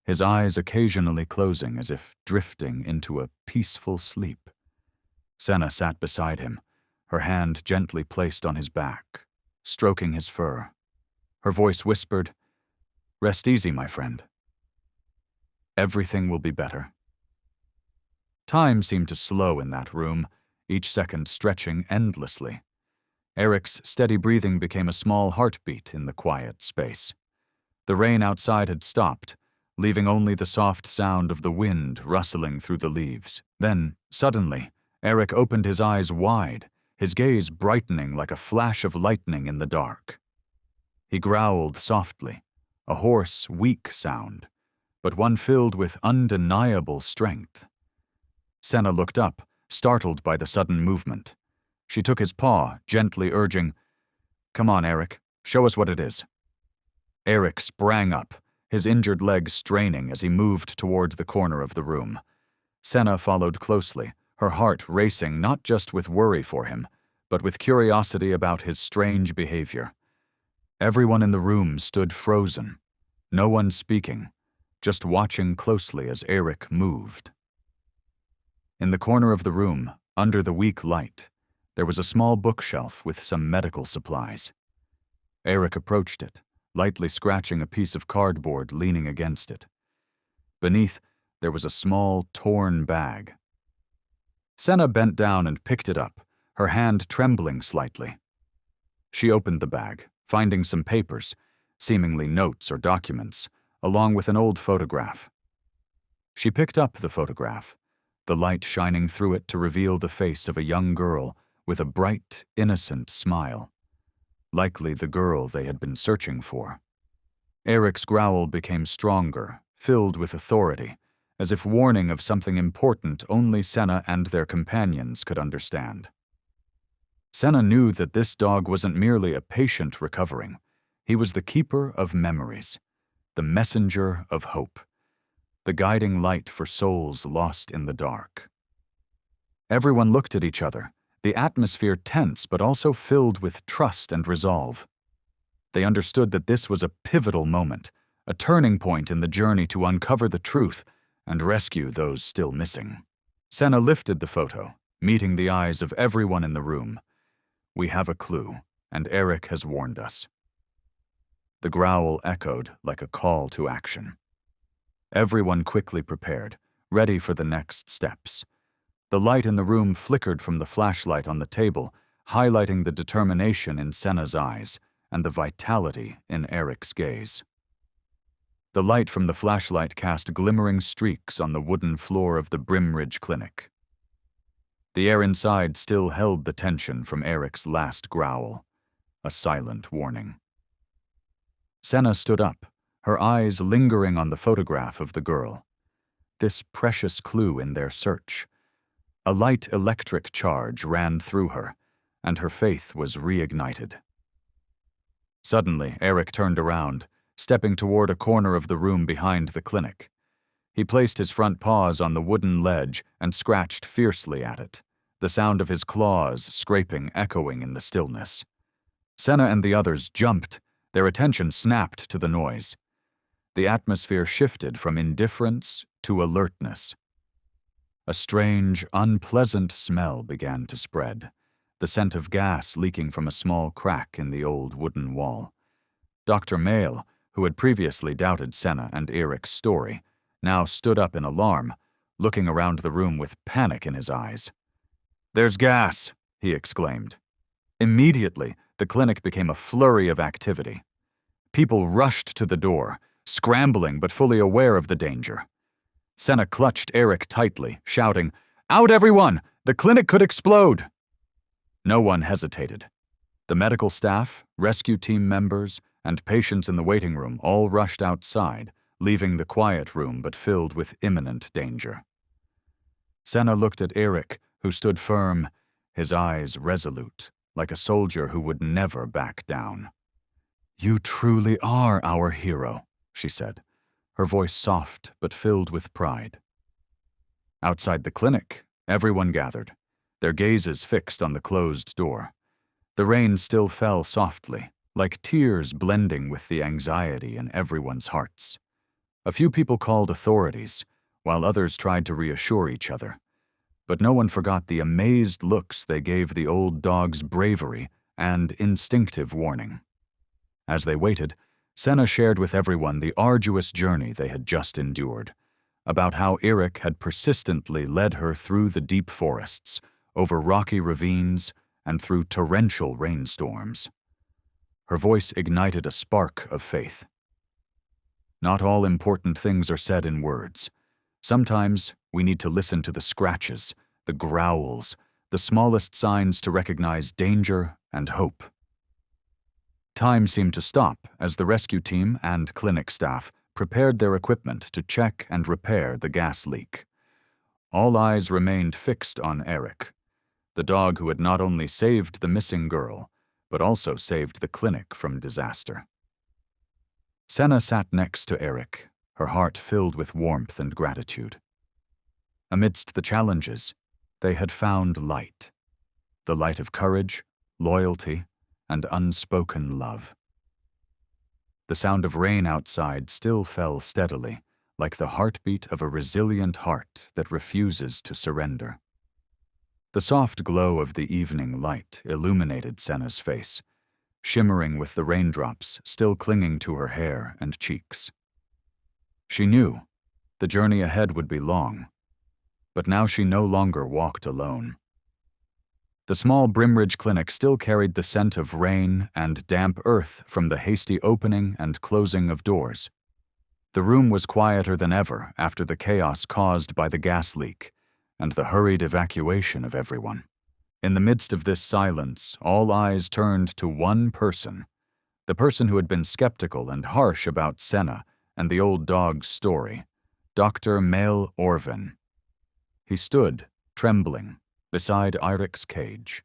his eyes occasionally closing as if drifting into a peaceful sleep. Senna sat beside him, her hand gently placed on his back, stroking his fur. Her voice whispered, "Rest easy, my friend. Everything will be better." Time seemed to slow in that room, each second stretching endlessly. Eric's steady breathing became a small heartbeat in the quiet space. The rain outside had stopped, leaving only the soft sound of the wind rustling through the leaves. Then, suddenly, Eric opened his eyes wide, his gaze brightening like a flash of lightning in the dark. He growled softly, a hoarse, weak sound, but one filled with undeniable strength. Senna looked up, startled by the sudden movement. She took his paw, gently urging, "Come on, Eric, show us what it is." Eric sprang up, his injured leg straining as he moved toward the corner of the room. Senna followed closely, her heart racing not just with worry for him, but with curiosity about his strange behavior. Everyone in the room stood frozen, no one speaking, just watching closely as Eric moved. In the corner of the room, under the weak light, there was a small bookshelf with some medical supplies. Eric approached it, lightly scratching a piece of cardboard leaning against it. Beneath, there was a small, torn bag. Senna bent down and picked it up, her hand trembling slightly. She opened the bag, finding some papers, seemingly notes or documents, along with an old photograph. She picked up the photograph, the light shining through it to reveal the face of a young girl with a bright, innocent smile. Likely the girl they had been searching for. Eric's growl became stronger, filled with authority, as if warning of something important only Senna and their companions could understand. Senna knew that this dog wasn't merely a patient recovering. He was the keeper of memories, the messenger of hope, the guiding light for souls lost in the dark. Everyone looked at each other, the atmosphere tense but also filled with trust and resolve. They understood that this was a pivotal moment, a turning point in the journey to uncover the truth and rescue those still missing. Senna lifted the photo, meeting the eyes of everyone in the room. "We have a clue, and Eric has warned us." The growl echoed like a call to action. Everyone quickly prepared, ready for the next steps. The light in the room flickered from the flashlight on the table, highlighting the determination in Senna's eyes and the vitality in Eric's gaze. The light from the flashlight cast glimmering streaks on the wooden floor of the Brimridge Clinic. The air inside still held the tension from Eric's last growl, a silent warning. Senna stood up, her eyes lingering on the photograph of the girl. This precious clue in their search. A light electric charge ran through her, and her faith was reignited. Suddenly, Eric turned around, stepping toward a corner of the room behind the clinic. He placed his front paws on the wooden ledge and scratched fiercely at it, the sound of his claws scraping echoing in the stillness. Senna and the others jumped, their attention snapped to the noise. The atmosphere shifted from indifference to alertness. A strange, unpleasant smell began to spread, the scent of gas leaking from a small crack in the old wooden wall. Dr. Mayle, who had previously doubted Senna and Eric's story, now stood up in alarm, looking around the room with panic in his eyes. "There's gas!" he exclaimed. Immediately, the clinic became a flurry of activity. People rushed to the door, scrambling but fully aware of the danger. Senna clutched Eric tightly, shouting, "Out, everyone! The clinic could explode!" No one hesitated. The medical staff, rescue team members, and patients in the waiting room all rushed outside, leaving the quiet room but filled with imminent danger. Senna looked at Eric, who stood firm, his eyes resolute, like a soldier who would never back down. "You truly are our hero," she said, her voice soft but filled with pride. Outside the clinic, everyone gathered, their gazes fixed on the closed door. The rain still fell softly, like tears blending with the anxiety in everyone's hearts. A few people called authorities, while others tried to reassure each other. But no one forgot the amazed looks they gave the old dog's bravery and instinctive warning. As they waited, Senna shared with everyone the arduous journey they had just endured, about how Eric had persistently led her through the deep forests, over rocky ravines, and through torrential rainstorms. Her voice ignited a spark of faith. Not all important things are said in words. Sometimes we need to listen to the scratches, the growls, the smallest signs to recognize danger and hope. Time seemed to stop as the rescue team and clinic staff prepared their equipment to check and repair the gas leak. All eyes remained fixed on Eric, the dog who had not only saved the missing girl, but also saved the clinic from disaster. Senna sat next to Eric, her heart filled with warmth and gratitude. Amidst the challenges, they had found light, the light of courage, loyalty, and unspoken love. The sound of rain outside still fell steadily, like the heartbeat of a resilient heart that refuses to surrender. The soft glow of the evening light illuminated Senna's face, shimmering with the raindrops still clinging to her hair and cheeks. She knew the journey ahead would be long, but now she no longer walked alone. The small Brimridge clinic still carried the scent of rain and damp earth from the hasty opening and closing of doors. The room was quieter than ever after the chaos caused by the gas leak and the hurried evacuation of everyone. In the midst of this silence, all eyes turned to one person, the person who had been skeptical and harsh about Senna and the old dog's story, Dr. Mayle Orvin. He stood, trembling, beside Eric's cage.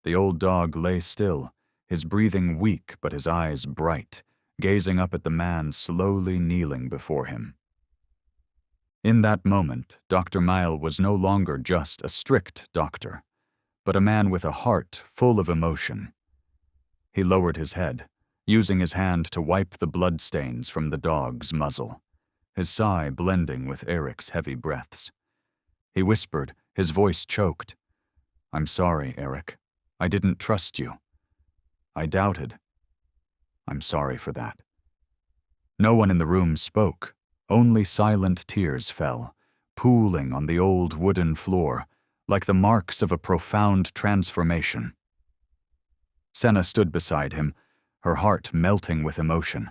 The old dog lay still, his breathing weak but his eyes bright, gazing up at the man slowly kneeling before him. In that moment, Dr. Mayle was no longer just a strict doctor, but a man with a heart full of emotion. He lowered his head, using his hand to wipe the bloodstains from the dog's muzzle, his sigh blending with Eric's heavy breaths. He whispered, his voice choked, "I'm sorry, Eric. I didn't trust you. I doubted. I'm sorry for that." No one in the room spoke. Only silent tears fell, pooling on the old wooden floor, like the marks of a profound transformation. Senna stood beside him, her heart melting with emotion.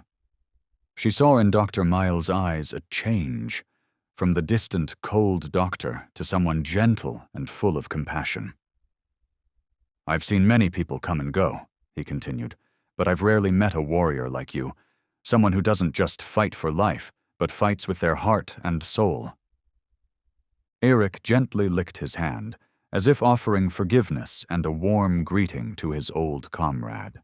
She saw in Dr. Mayle's eyes a change, from the distant, cold doctor to someone gentle and full of compassion. "I've seen many people come and go," he continued, "but I've rarely met a warrior like you, someone who doesn't just fight for life, but fights with their heart and soul." Eric gently licked his hand, as if offering forgiveness and a warm greeting to his old comrade.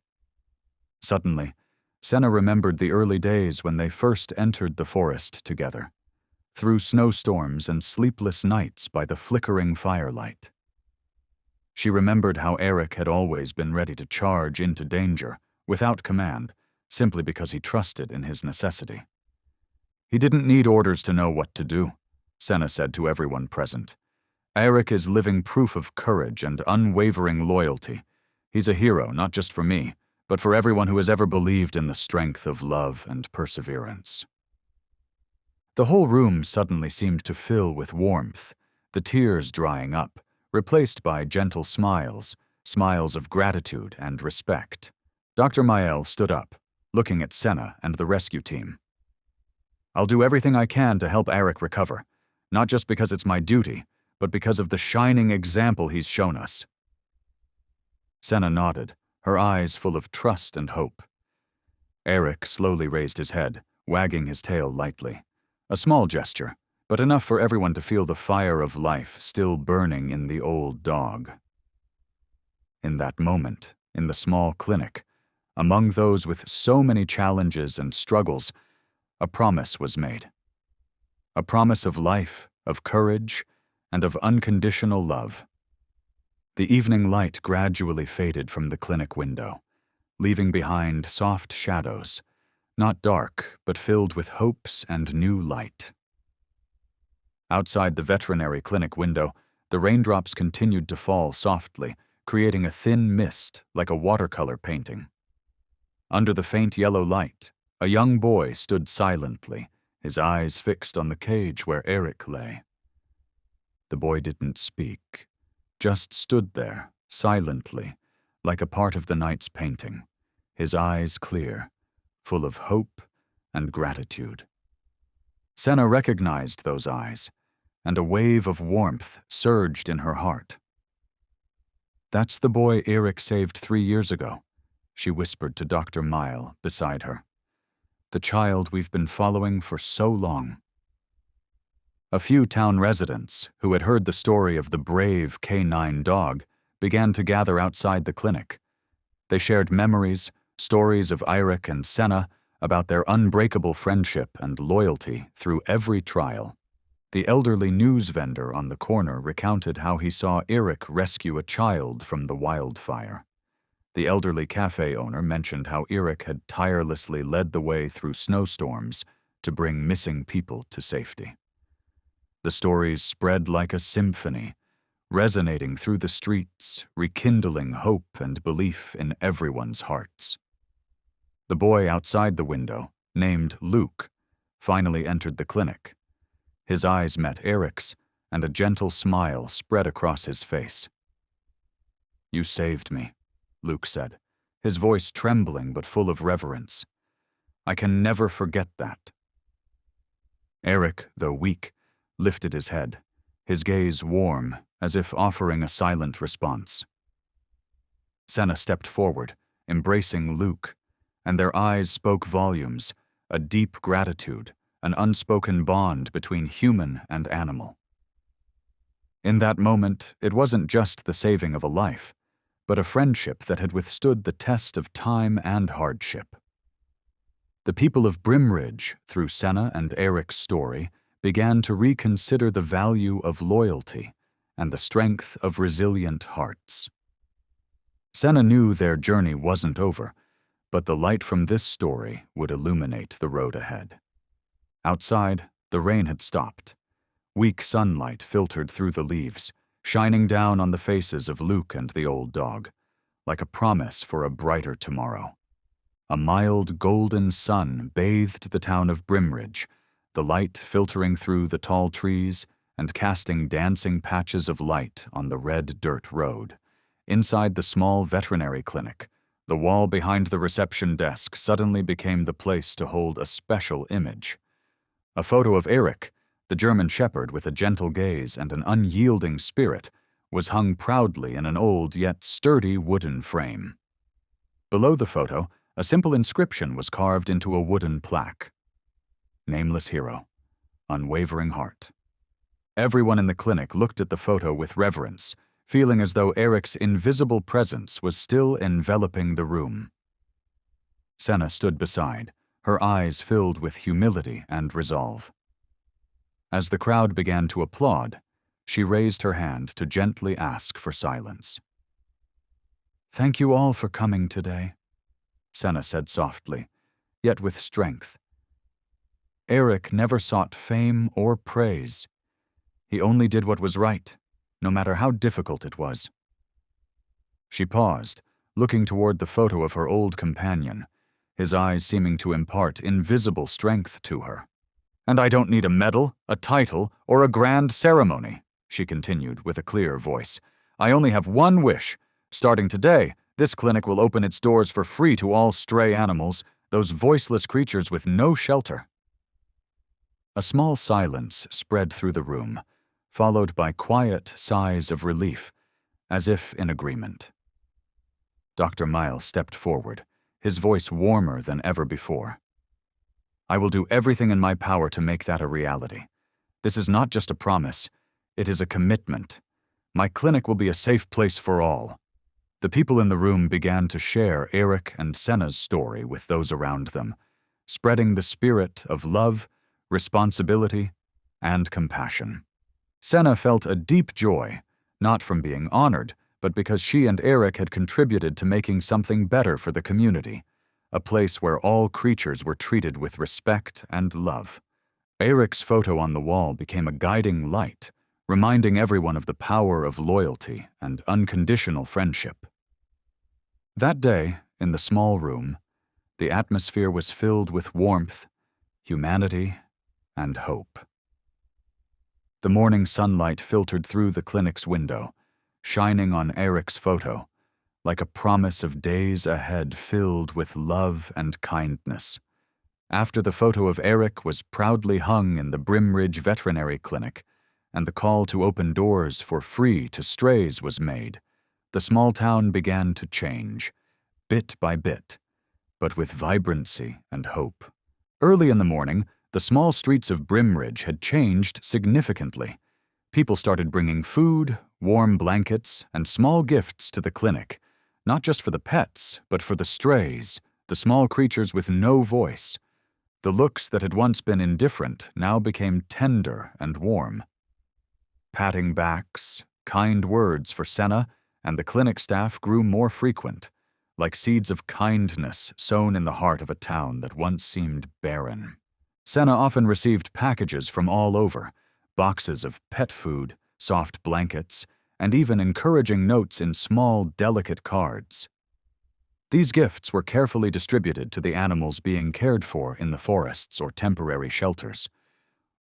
Suddenly, Senna remembered the early days when they first entered the forest together. through snowstorms and sleepless nights by the flickering firelight. She remembered how Eric had always been ready to charge into danger, without command, simply because he trusted in his necessity. He didn't need orders to know what to do, Senna said to everyone present. Eric is living proof of courage and unwavering loyalty. He's a hero, not just for me, but for everyone who has ever believed in the strength of love and perseverance. The whole room suddenly seemed to fill with warmth, the tears drying up, replaced by gentle smiles, smiles of gratitude and respect. Dr. Mael stood up, looking at Senna and the rescue team. I'll do everything I can to help Eric recover, not just because it's my duty, but because of the shining example he's shown us. Senna nodded, her eyes full of trust and hope. Eric slowly raised his head, wagging his tail lightly. A small gesture, but enough for everyone to feel the fire of life still burning in the old dog. In that moment, in the small clinic, among those with so many challenges and struggles, a promise was made. A promise of life, of courage, and of unconditional love. The evening light gradually faded from the clinic window, leaving behind soft shadows, not dark, but filled with hopes and new light. Outside the veterinary clinic window, the raindrops continued to fall softly, creating a thin mist like a watercolor painting. Under the faint yellow light, a young boy stood silently, his eyes fixed on the cage where Eric lay. The boy didn't speak, just stood there, silently, like a part of the night's painting, his eyes clear, full of hope and gratitude. Senna recognized those eyes, and a wave of warmth surged in her heart. That's the boy Eric saved 3 years ago, she whispered to Dr. Mile beside her. The child we've been following for so long. A few town residents, who had heard the story of the brave canine dog, began to gather outside the clinic. They shared memories, stories of Eric and Senna, about their unbreakable friendship and loyalty through every trial. The elderly news vendor on the corner recounted how he saw Eric rescue a child from the wildfire. The elderly cafe owner mentioned how Eric had tirelessly led the way through snowstorms to bring missing people to safety. The stories spread like a symphony, resonating through the streets, rekindling hope and belief in everyone's hearts. The boy outside the window, named Luke, finally entered the clinic. His eyes met Eric's, and a gentle smile spread across his face. "You saved me," Luke said, his voice trembling but full of reverence. "I can never forget that." Eric, though weak, lifted his head, his gaze warm, as if offering a silent response. Senna stepped forward, embracing Luke, and their eyes spoke volumes, a deep gratitude, an unspoken bond between human and animal. In that moment, it wasn't just the saving of a life, but a friendship that had withstood the test of time and hardship. The people of Brimridge, through Senna and Eric's story, began to reconsider the value of loyalty and the strength of resilient hearts. Senna knew their journey wasn't over, but the light from this story would illuminate the road ahead. Outside, the rain had stopped. Weak sunlight filtered through the leaves, shining down on the faces of Luke and the old dog, like a promise for a brighter tomorrow. A mild golden sun bathed the town of Brimridge, the light filtering through the tall trees and casting dancing patches of light on the red dirt road. Inside the small veterinary clinic, the wall behind the reception desk suddenly became the place to hold a special image. A photo of Eric, the German shepherd with a gentle gaze and an unyielding spirit, was hung proudly in an old yet sturdy wooden frame. Below the photo, a simple inscription was carved into a wooden plaque. Nameless hero, unwavering heart. Everyone in the clinic looked at the photo with reverence, feeling as though Eric's invisible presence was still enveloping the room. Senna stood beside, her eyes filled with humility and resolve. As the crowd began to applaud, she raised her hand to gently ask for silence. "Thank you all for coming today," Senna said softly, yet with strength. Eric never sought fame or praise. He only did what was right, no matter how difficult it was. She paused, looking toward the photo of her old companion, his eyes seeming to impart invisible strength to her. "And I don't need a medal, a title, or a grand ceremony," she continued with a clear voice. "I only have one wish. Starting today, this clinic will open its doors for free to all stray animals, those voiceless creatures with no shelter." A small silence spread through the room, followed by quiet sighs of relief, as if in agreement. Dr. Miles stepped forward, his voice warmer than ever before. "I will do everything in my power to make that a reality. This is not just a promise, it is a commitment. My clinic will be a safe place for all." The people in the room began to share Eric and Senna's story with those around them, spreading the spirit of love, responsibility, and compassion. Senna felt a deep joy, not from being honored, but because she and Eric had contributed to making something better for the community, a place where all creatures were treated with respect and love. Eric's photo on the wall became a guiding light, reminding everyone of the power of loyalty and unconditional friendship. That day, in the small room, the atmosphere was filled with warmth, humanity, and hope. The morning sunlight filtered through the clinic's window, shining on Eric's photo, like a promise of days ahead filled with love and kindness. After the photo of Eric was proudly hung in the Brimridge Veterinary Clinic, and the call to open doors for free to strays was made, the small town began to change, bit by bit, but with vibrancy and hope. Early in the morning, the small streets of Brimridge had changed significantly. People started bringing food, warm blankets, and small gifts to the clinic, not just for the pets, but for the strays, the small creatures with no voice. The looks that had once been indifferent now became tender and warm. Patting backs, kind words for Senna, and the clinic staff grew more frequent, like seeds of kindness sown in the heart of a town that once seemed barren. Senna often received packages from all over, boxes of pet food, soft blankets, and even encouraging notes in small, delicate cards. These gifts were carefully distributed to the animals being cared for in the forests or temporary shelters.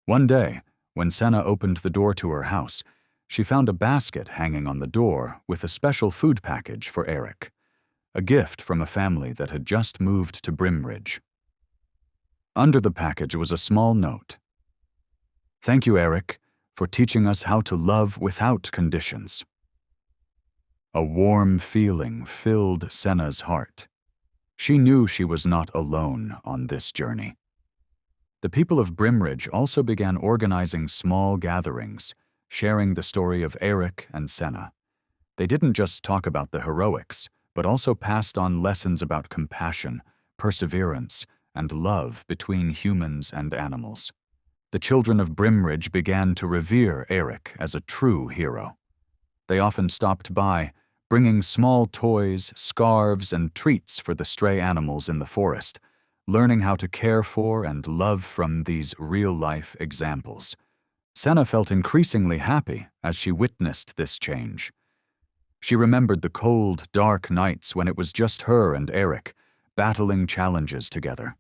One day, when Senna opened the door to her house, she found a basket hanging on the door with a special food package for Eric, a gift from a family that had just moved to Brimridge. Under the package was a small note. "Thank you, Eric, for teaching us how to love without conditions." A warm feeling filled Senna's heart. She knew she was not alone on this journey. The people of Brimridge also began organizing small gatherings, sharing the story of Eric and Senna. They didn't just talk about the heroics, but also passed on lessons about compassion, perseverance, and love between humans and animals. The children of Brimridge began to revere Eric as a true hero. They often stopped by, bringing small toys, scarves, and treats for the stray animals in the forest, learning how to care for and love from these real-life examples. Senna felt increasingly happy as she witnessed this change. She remembered the cold, dark nights when it was just her and Eric, battling challenges together.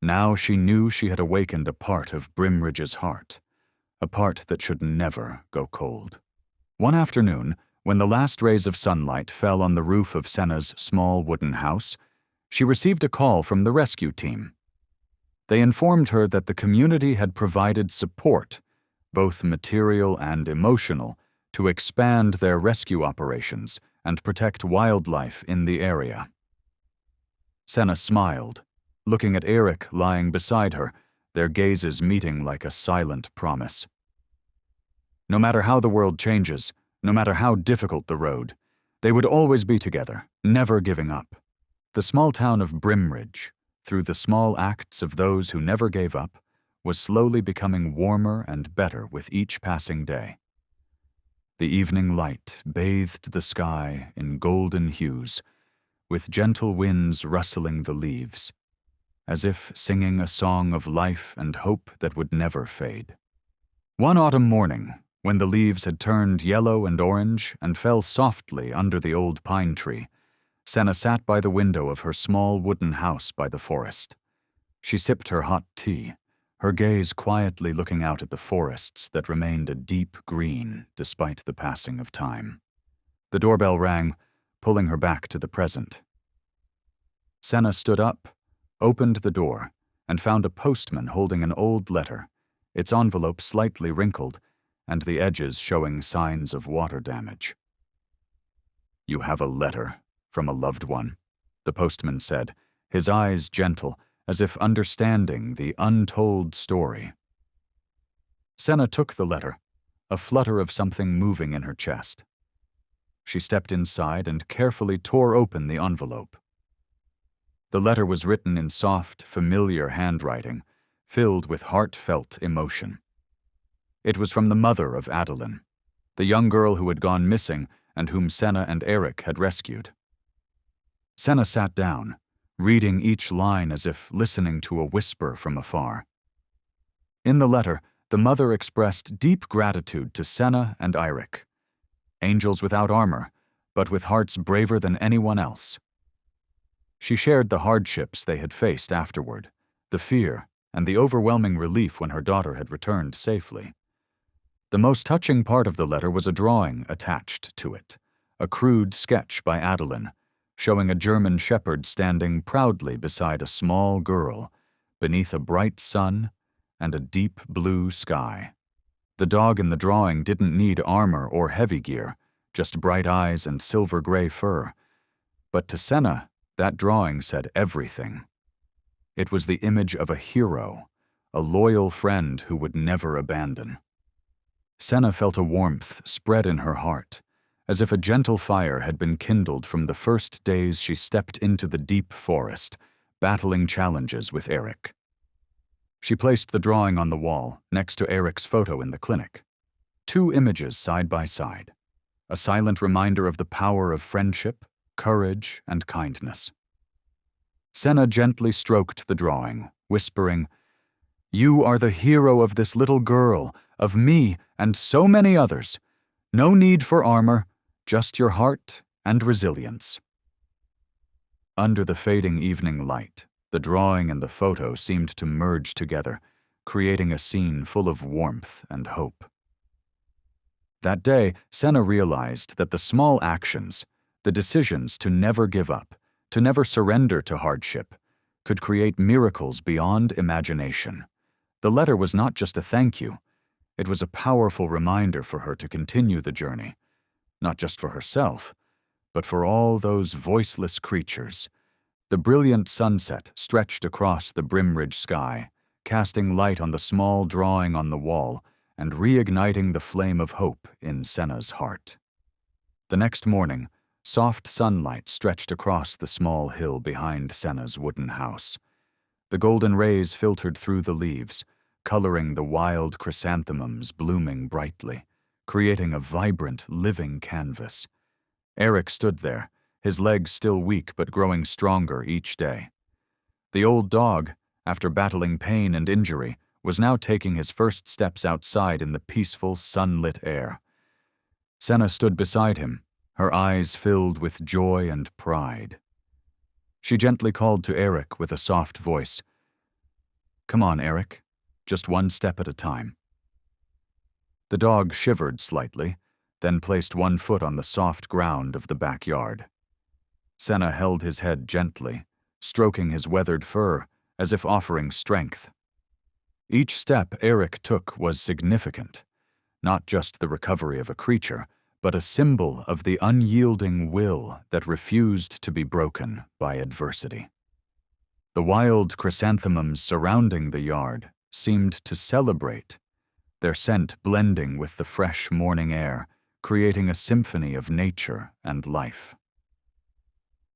Now she knew she had awakened a part of Brimridge's heart, a part that should never go cold. One afternoon, when the last rays of sunlight fell on the roof of Senna's small wooden house, she received a call from the rescue team. They informed her that the community had provided support, both material and emotional, to expand their rescue operations and protect wildlife in the area. Senna smiled, looking at Eric lying beside her, their gazes meeting like a silent promise. No matter how the world changes, no matter how difficult the road, they would always be together, never giving up. The small town of Brimridge, through the small acts of those who never gave up, was slowly becoming warmer and better with each passing day. The evening light bathed the sky in golden hues, with gentle winds rustling the leaves, as if singing a song of life and hope that would never fade. One autumn morning, when the leaves had turned yellow and orange and fell softly under the old pine tree, Senna sat by the window of her small wooden house by the forest. She sipped her hot tea, her gaze quietly looking out at the forests that remained a deep green despite the passing of time. The doorbell rang, pulling her back to the present. Senna stood up, opened the door, and found a postman holding an old letter, its envelope slightly wrinkled and the edges showing signs of water damage. "You have a letter from a loved one," the postman said, his eyes gentle, as if understanding the untold story. Senna took the letter, a flutter of something moving in her chest. She stepped inside and carefully tore open the envelope. The letter was written in soft, familiar handwriting, filled with heartfelt emotion. It was from the mother of Adeline, the young girl who had gone missing and whom Senna and Eric had rescued. Senna sat down, reading each line as if listening to a whisper from afar. In the letter, the mother expressed deep gratitude to Senna and Eric, angels without armor, but with hearts braver than anyone else. She shared the hardships they had faced afterward, the fear, and the overwhelming relief when her daughter had returned safely. The most touching part of the letter was a drawing attached to it, a crude sketch by Adeline, showing a German shepherd standing proudly beside a small girl, beneath a bright sun and a deep blue sky. The dog in the drawing didn't need armor or heavy gear, just bright eyes and silver-gray fur. But to Senna, that drawing said everything. It was the image of a hero, a loyal friend who would never abandon. Senna felt a warmth spread in her heart, as if a gentle fire had been kindled from the first days she stepped into the deep forest, battling challenges with Eric. She placed the drawing on the wall, next to Eric's photo in the clinic. 2 images side by side, a silent reminder of the power of friendship, courage, and kindness. Senna gently stroked the drawing, whispering, "You are the hero of this little girl, of me, and so many others. No need for armor, just your heart and resilience." Under the fading evening light, the drawing and the photo seemed to merge together, creating a scene full of warmth and hope. That day, Senna realized that the small actions, the decisions to never give up, to never surrender to hardship, could create miracles beyond imagination. The letter was not just a thank you. It was a powerful reminder for her to continue the journey, not just for herself, but for all those voiceless creatures. The brilliant sunset stretched across the Brimridge sky, casting light on the small drawing on the wall and reigniting the flame of hope in Senna's heart. The next morning, soft sunlight stretched across the small hill behind Senna's wooden house. The golden rays filtered through the leaves, coloring the wild chrysanthemums blooming brightly, creating a vibrant, living canvas. Eric stood there, his legs still weak but growing stronger each day. The old dog, after battling pain and injury, was now taking his first steps outside in the peaceful, sunlit air. Senna stood beside him, her eyes filled with joy and pride. She gently called to Eric with a soft voice, "Come on, Eric, just one step at a time." The dog shivered slightly, then placed one foot on the soft ground of the backyard. Senna held his head gently, stroking his weathered fur as if offering strength. Each step Eric took was significant, not just the recovery of a creature, but a symbol of the unyielding will that refused to be broken by adversity. The wild chrysanthemums surrounding the yard seemed to celebrate, their scent blending with the fresh morning air, creating a symphony of nature and life.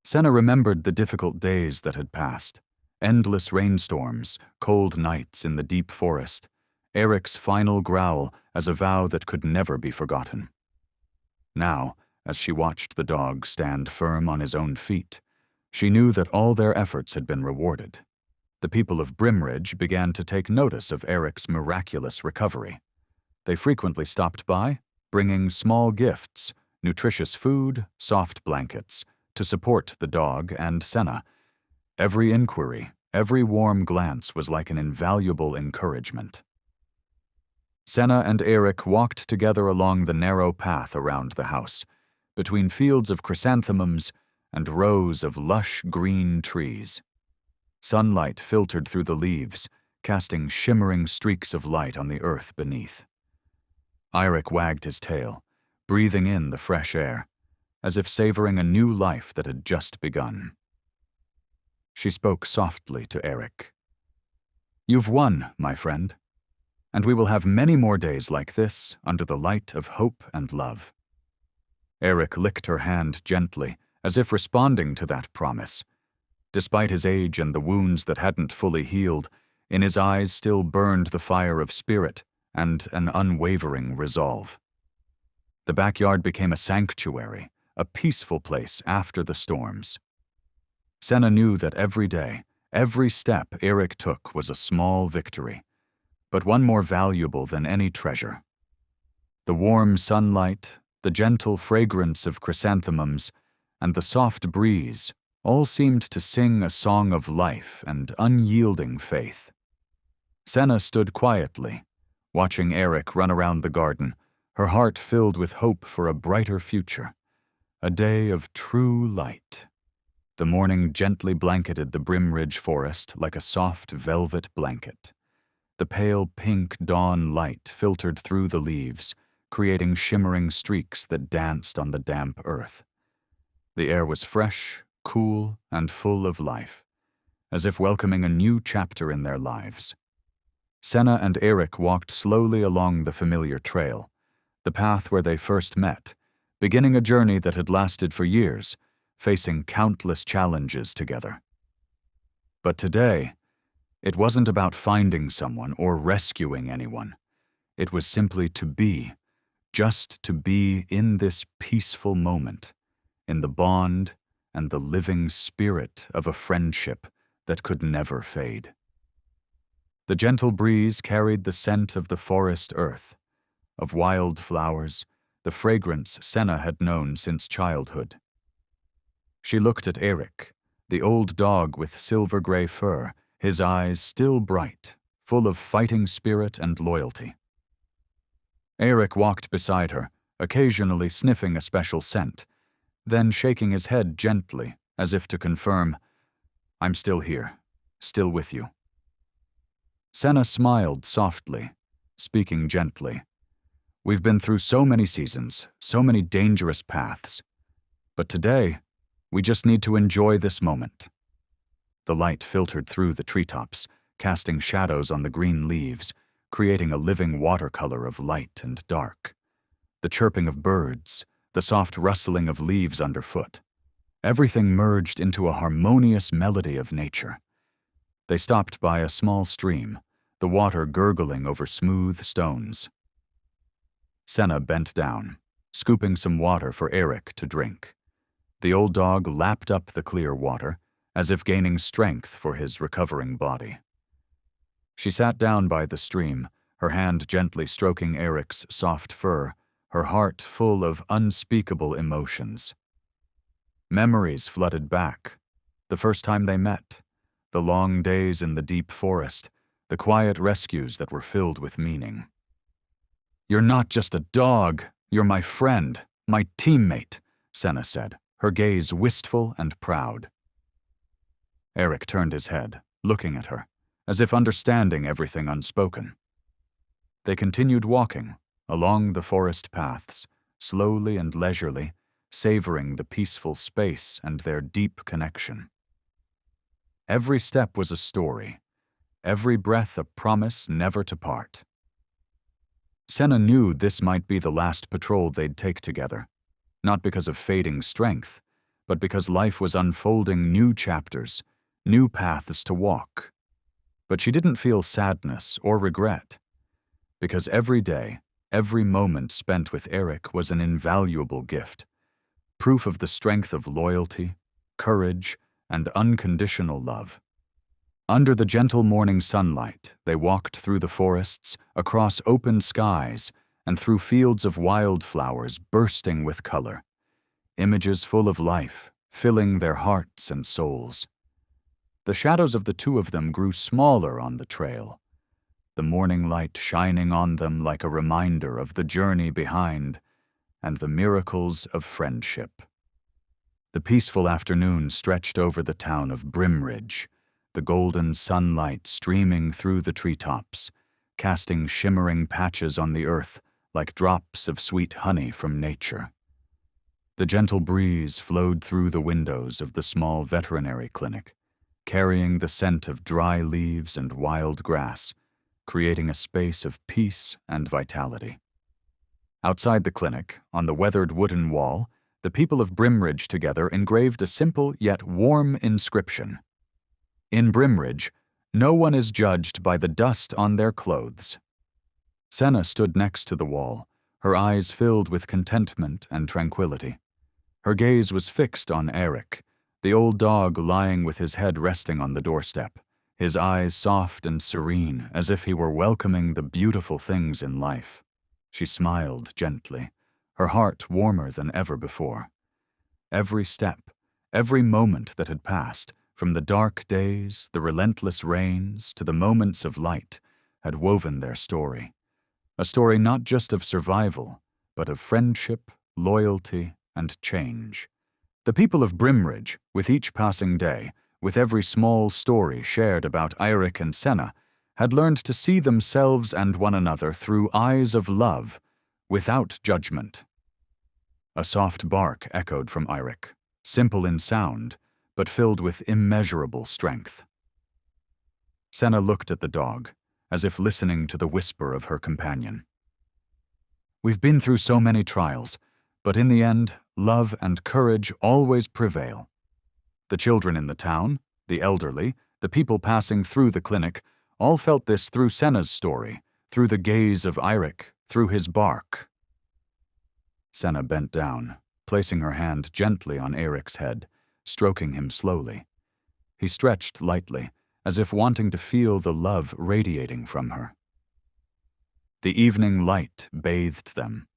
Senna remembered the difficult days that had passed, Endless rainstorms, cold nights in the deep forest, Eric's final growl as a vow that could never be forgotten. Now, as she watched the dog stand firm on his own feet, she knew that all their efforts had been rewarded. The people of Brimridge began to take notice of Eric's miraculous recovery. They frequently stopped by, bringing small gifts, nutritious food, soft blankets, to support the dog and Senna. Every inquiry, every warm glance was like an invaluable encouragement. Senna and Eric walked together along the narrow path around the house, between fields of chrysanthemums and rows of lush green trees. Sunlight filtered through the leaves, casting shimmering streaks of light on the earth beneath. Eric wagged his tail, breathing in the fresh air, as if savoring a new life that had just begun. She spoke softly to Eric. "You've won, my friend, and we will have many more days like this under the light of hope and love." Eric licked her hand gently, as if responding to that promise. Despite his age and the wounds that hadn't fully healed, in his eyes still burned the fire of spirit and an unwavering resolve. The backyard became a sanctuary, a peaceful place after the storms. Senna knew that every day, every step Eric took was a small victory, but one more valuable than any treasure. The warm sunlight, the gentle fragrance of chrysanthemums, and the soft breeze all seemed to sing a song of life and unyielding faith. Senna stood quietly, watching Eric run around the garden, her heart filled with hope for a brighter future, a day of true light. The morning gently blanketed the Brimridge forest like a soft velvet blanket. The pale pink dawn light filtered through the leaves, creating shimmering streaks that danced on the damp earth. The air was fresh, cool, and full of life, as if welcoming a new chapter in their lives. Senna and Eric walked slowly along the familiar trail, the path where they first met, beginning a journey that had lasted for years, facing countless challenges together. But today, it wasn't about finding someone or rescuing anyone. It was simply to be, just to be in this peaceful moment, in the bond and the living spirit of a friendship that could never fade. The gentle breeze carried the scent of the forest earth, of wild flowers, the fragrance Senna had known since childhood. She looked at Eric, the old dog with silver-gray fur, his eyes still bright, full of fighting spirit and loyalty. Eric walked beside her, occasionally sniffing a special scent, then shaking his head gently, as if to confirm, "I'm still here, still with you." Senna smiled softly, speaking gently. "We've been through so many seasons, so many dangerous paths. But today, we just need to enjoy this moment." The light filtered through the treetops, casting shadows on the green leaves, creating a living watercolor of light and dark. The chirping of birds, the soft rustling of leaves underfoot. Everything merged into a harmonious melody of nature. They stopped by a small stream, the water gurgling over smooth stones. Senna bent down, scooping some water for Eric to drink. The old dog lapped up the clear water, as if gaining strength for his recovering body. She sat down by the stream, her hand gently stroking Eric's soft fur, her heart full of unspeakable emotions. Memories flooded back, the first time they met, the long days in the deep forest, the quiet rescues that were filled with meaning. "You're not just a dog, you're my friend, my teammate," Senna said, her gaze wistful and proud. Eric turned his head, looking at her, as if understanding everything unspoken. They continued walking, along the forest paths, slowly and leisurely, savoring the peaceful space and their deep connection. Every step was a story, every breath a promise never to part. Senna knew this might be the last patrol they'd take together, not because of fading strength, but because life was unfolding new chapters, new paths to walk. But she didn't feel sadness or regret, because every day, every moment spent with Eric was an invaluable gift, proof of the strength of loyalty, courage, and unconditional love. Under the gentle morning sunlight, they walked through the forests, across open skies, and through fields of wildflowers bursting with color, images full of life, filling their hearts and souls. The shadows of the two of them grew smaller on the trail, the morning light shining on them like a reminder of the journey behind and the miracles of friendship. The peaceful afternoon stretched over the town of Brimridge, the golden sunlight streaming through the treetops, casting shimmering patches on the earth like drops of sweet honey from nature. The gentle breeze flowed through the windows of the small veterinary clinic, carrying the scent of dry leaves and wild grass, creating a space of peace and vitality. Outside the clinic, on the weathered wooden wall, the people of Brimridge together engraved a simple yet warm inscription. In Brimridge, no one is judged by the dust on their clothes. Senna stood next to the wall, her eyes filled with contentment and tranquility. Her gaze was fixed on Eric, the old dog lying with his head resting on the doorstep, his eyes soft and serene as if he were welcoming the beautiful things in life. She smiled gently, her heart warmer than ever before. Every step, every moment that had passed, from the dark days, the relentless rains, to the moments of light, had woven their story. A story not just of survival, but of friendship, loyalty, and change. The people of Brimridge, with each passing day, with every small story shared about Eirik and Senna, had learned to see themselves and one another through eyes of love, without judgment. A soft bark echoed from Eirik, simple in sound, but filled with immeasurable strength. Senna looked at the dog, as if listening to the whisper of her companion. "We've been through so many trials, but in the end, love and courage always prevail." The children in the town, the elderly, the people passing through the clinic, all felt this through Senna's story, through the gaze of Eirik, through his bark. Senna bent down, placing her hand gently on Eric's head, stroking him slowly. He stretched lightly, as if wanting to feel the love radiating from her. The evening light bathed them,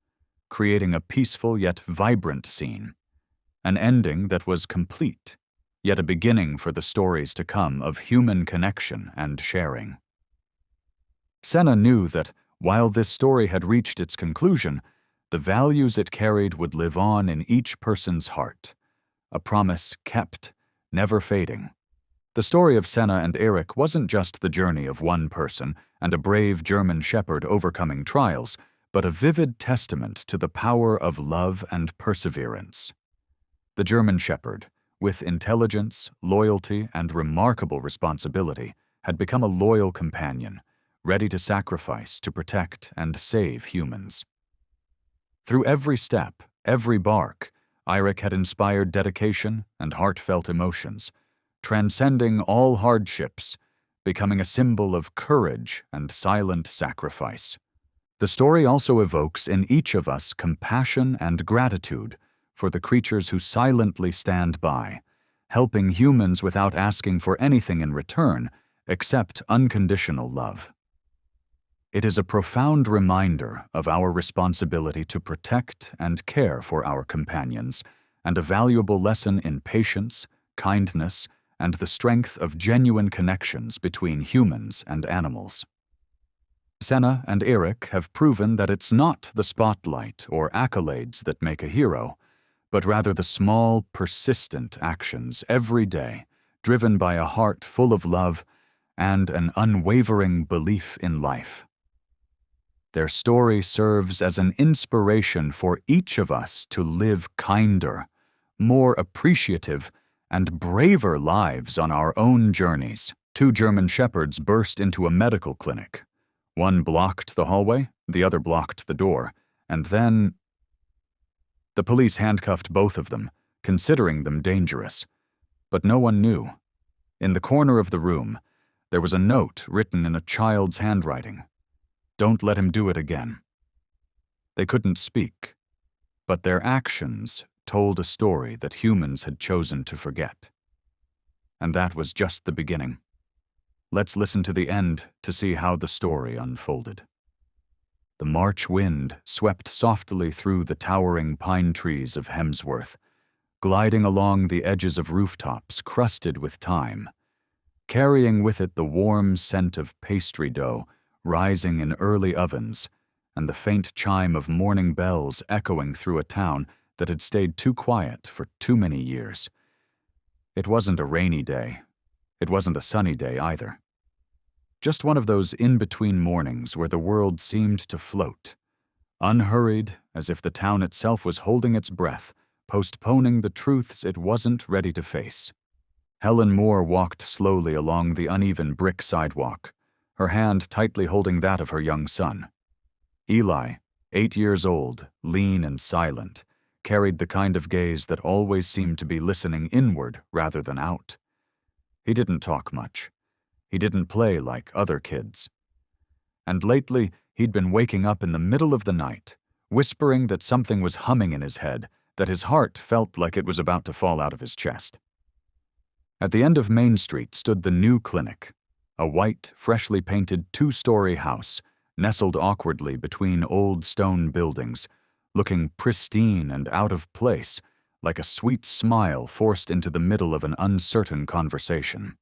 creating a peaceful yet vibrant scene, an ending that was complete, yet a beginning for the stories to come of human connection and sharing. Senna knew that, while this story had reached its conclusion, the values it carried would live on in each person's heart, a promise kept, never fading. The story of Senna and Eric wasn't just the journey of one person and a brave German shepherd overcoming trials, but a vivid testament to the power of love and perseverance. The German shepherd, with intelligence, loyalty, and remarkable responsibility, had become a loyal companion, ready to sacrifice to protect and save humans. Through every step, every bark, Eirik had inspired dedication and heartfelt emotions, transcending all hardships, becoming a symbol of courage and silent sacrifice. The story also evokes in each of us compassion and gratitude for the creatures who silently stand by, helping humans without asking for anything in return except unconditional love. It is a profound reminder of our responsibility to protect and care for our companions, and a valuable lesson in patience, kindness, and the strength of genuine connections between humans and animals. Senna and Eric have proven that it's not the spotlight or accolades that make a hero, but rather the small, persistent actions every day, driven by a heart full of love and an unwavering belief in life. Their story serves as an inspiration for each of us to live kinder, more appreciative, and braver lives on our own journeys. 2 German shepherds burst into a medical clinic. One blocked the hallway, the other blocked the door, and then the police handcuffed both of them, considering them dangerous. But no one knew. In the corner of the room, there was a note written in a child's handwriting. "Don't let him do it again." They couldn't speak, but their actions told a story that humans had chosen to forget. And that was just the beginning. Let's listen to the end to see how the story unfolded. The March wind swept softly through the towering pine trees of Hemsworth, gliding along the edges of rooftops crusted with time, carrying with it the warm scent of pastry dough rising in early ovens and the faint chime of morning bells echoing through a town that had stayed too quiet for too many years. It wasn't a rainy day. It wasn't a sunny day either. Just one of those in-between mornings where the world seemed to float, unhurried, as if the town itself was holding its breath, postponing the truths it wasn't ready to face. Helen Moore walked slowly along the uneven brick sidewalk, her hand tightly holding that of her young son. Eli, 8 years old, lean and silent, carried the kind of gaze that always seemed to be listening inward rather than out. He didn't talk much. He didn't play like other kids. And lately, he'd been waking up in the middle of the night, whispering that something was humming in his head, that his heart felt like it was about to fall out of his chest. At the end of Main Street stood the new clinic, a white, freshly painted 2-story house nestled awkwardly between old stone buildings, looking pristine and out of place, like a sweet smile forced into the middle of an uncertain conversation.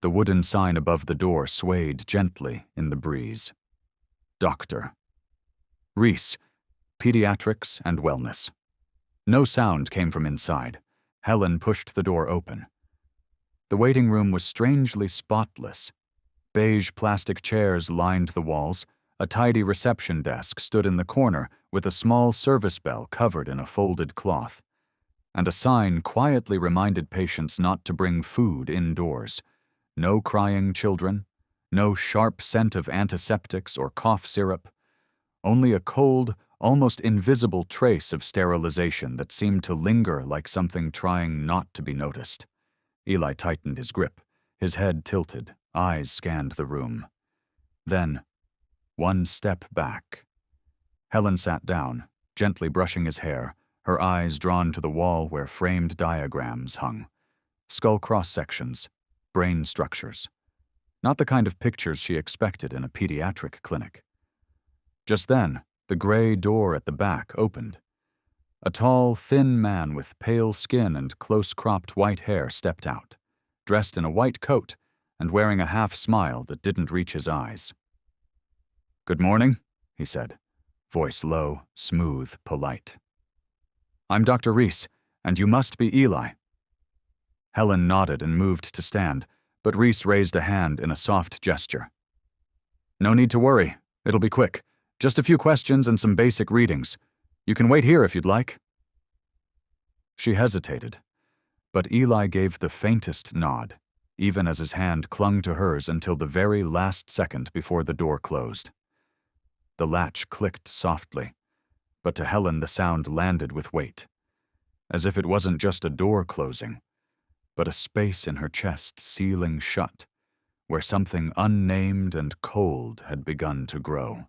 The wooden sign above the door swayed gently in the breeze. Doctor. Reese, Pediatrics and Wellness. No sound came from inside. Helen pushed the door open. The waiting room was strangely spotless. Beige plastic chairs lined the walls. A tidy reception desk stood in the corner with a small service bell covered in a folded cloth. And a sign quietly reminded patients not to bring food indoors. No crying children, no sharp scent of antiseptics or cough syrup, only a cold, almost invisible trace of sterilization that seemed to linger like something trying not to be noticed. Eli tightened his grip, his head tilted, eyes scanned the room. Then, one step back. Helen sat down, gently brushing his hair, her eyes drawn to the wall where framed diagrams hung. Skull cross-sections, brain structures. Not the kind of pictures she expected in a pediatric clinic. Just then, the gray door at the back opened. A tall, thin man with pale skin and close-cropped white hair stepped out, dressed in a white coat and wearing a half-smile that didn't reach his eyes. "Good morning," he said, voice low, smooth, polite. "I'm Dr. Reese, and you must be Eli." Helen nodded and moved to stand, but Reese raised a hand in a soft gesture. "No need to worry. It'll be quick. Just a few questions and some basic readings. You can wait here if you'd like." She hesitated, but Eli gave the faintest nod, even as his hand clung to hers until the very last second before the door closed. The latch clicked softly, but to Helen the sound landed with weight, as if it wasn't just a door closing, but a space in her chest sealing shut, where something unnamed and cold had begun to grow.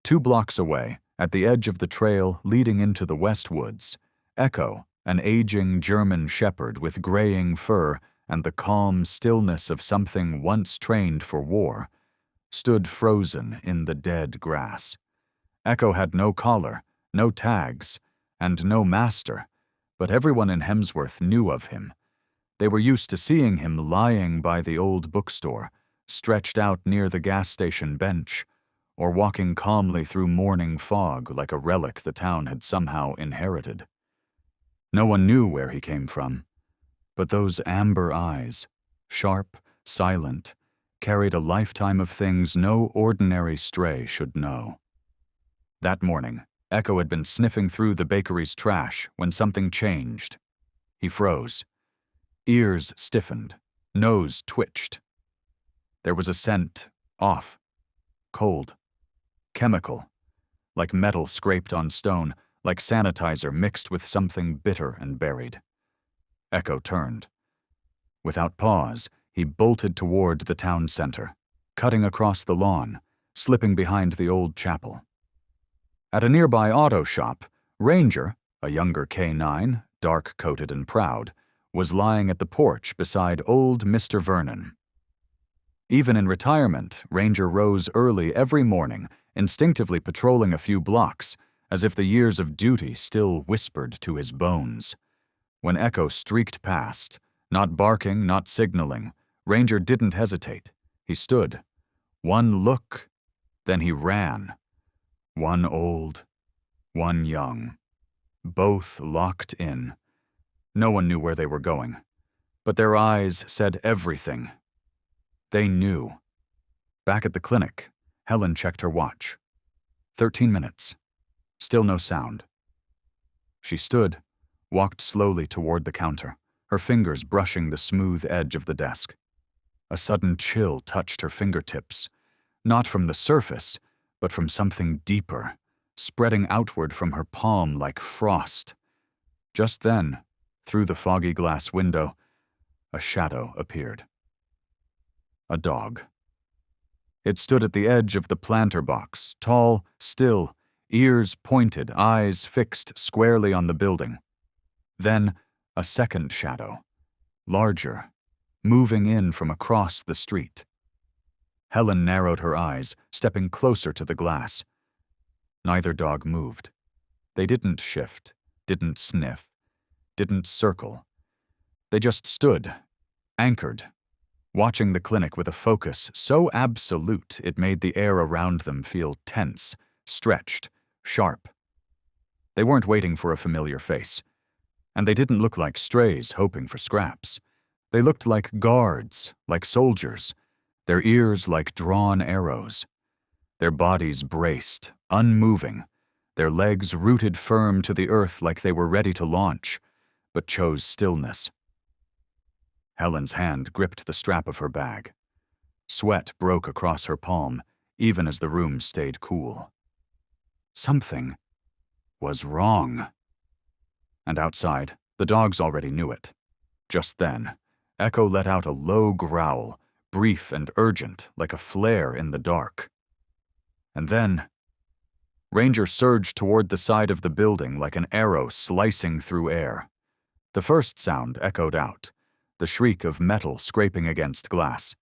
2 blocks away, at the edge of the trail leading into the West Woods, Echo, an aging German shepherd with graying fur and the calm stillness of something once trained for war, stood frozen in the dead grass. Echo had no collar, no tags, and no master, but everyone in Hemsworth knew of him. They were used to seeing him lying by the old bookstore, stretched out near the gas station bench, or walking calmly through morning fog like a relic the town had somehow inherited. No one knew where he came from, but those amber eyes, sharp, silent, carried a lifetime of things no ordinary stray should know. That morning, Echo had been sniffing through the bakery's trash when something changed. He froze. Ears stiffened, nose twitched. There was a scent, off, cold, chemical, like metal scraped on stone, like sanitizer mixed with something bitter and buried. Echo turned. Without pause, he bolted toward the town center, cutting across the lawn, slipping behind the old chapel. At a nearby auto shop, Ranger, a younger K9, dark-coated and proud, was lying at the porch beside old Mr. Vernon. Even in retirement, Ranger rose early every morning, instinctively patrolling a few blocks, as if the years of duty still whispered to his bones. When Echo streaked past, not barking, not signaling, Ranger didn't hesitate. He stood. One look, then he ran. One old, one young. Both locked in. No one knew where they were going, but their eyes said everything. They knew. Back at the clinic, Helen checked her watch. 13 minutes. Still no sound. She stood, walked slowly toward the counter, her fingers brushing the smooth edge of the desk. A sudden chill touched her fingertips, not from the surface, but from something deeper, spreading outward from her palm like frost. Just then, through the foggy glass window, a shadow appeared. A dog. It stood at the edge of the planter box, tall, still, ears pointed, eyes fixed squarely on the building. Then, a second shadow, larger, moving in from across the street. Helen narrowed her eyes, stepping closer to the glass. Neither dog moved. They didn't shift, didn't sniff, didn't circle. They just stood, anchored, watching the clinic with a focus so absolute it made the air around them feel tense, stretched, sharp. They weren't waiting for a familiar face, and they didn't look like strays hoping for scraps. They looked like guards, like soldiers, their ears like drawn arrows. Their bodies braced, unmoving, their legs rooted firm to the earth like they were ready to launch, but chose stillness. Helen's hand gripped the strap of her bag. Sweat broke across her palm, even as the room stayed cool. Something was wrong. And outside, the dogs already knew it. Just then, Echo let out a low growl, brief and urgent, like a flare in the dark. And then, Ranger surged toward the side of the building like an arrow slicing through air. The first sound echoed out, the shriek of metal scraping against glass.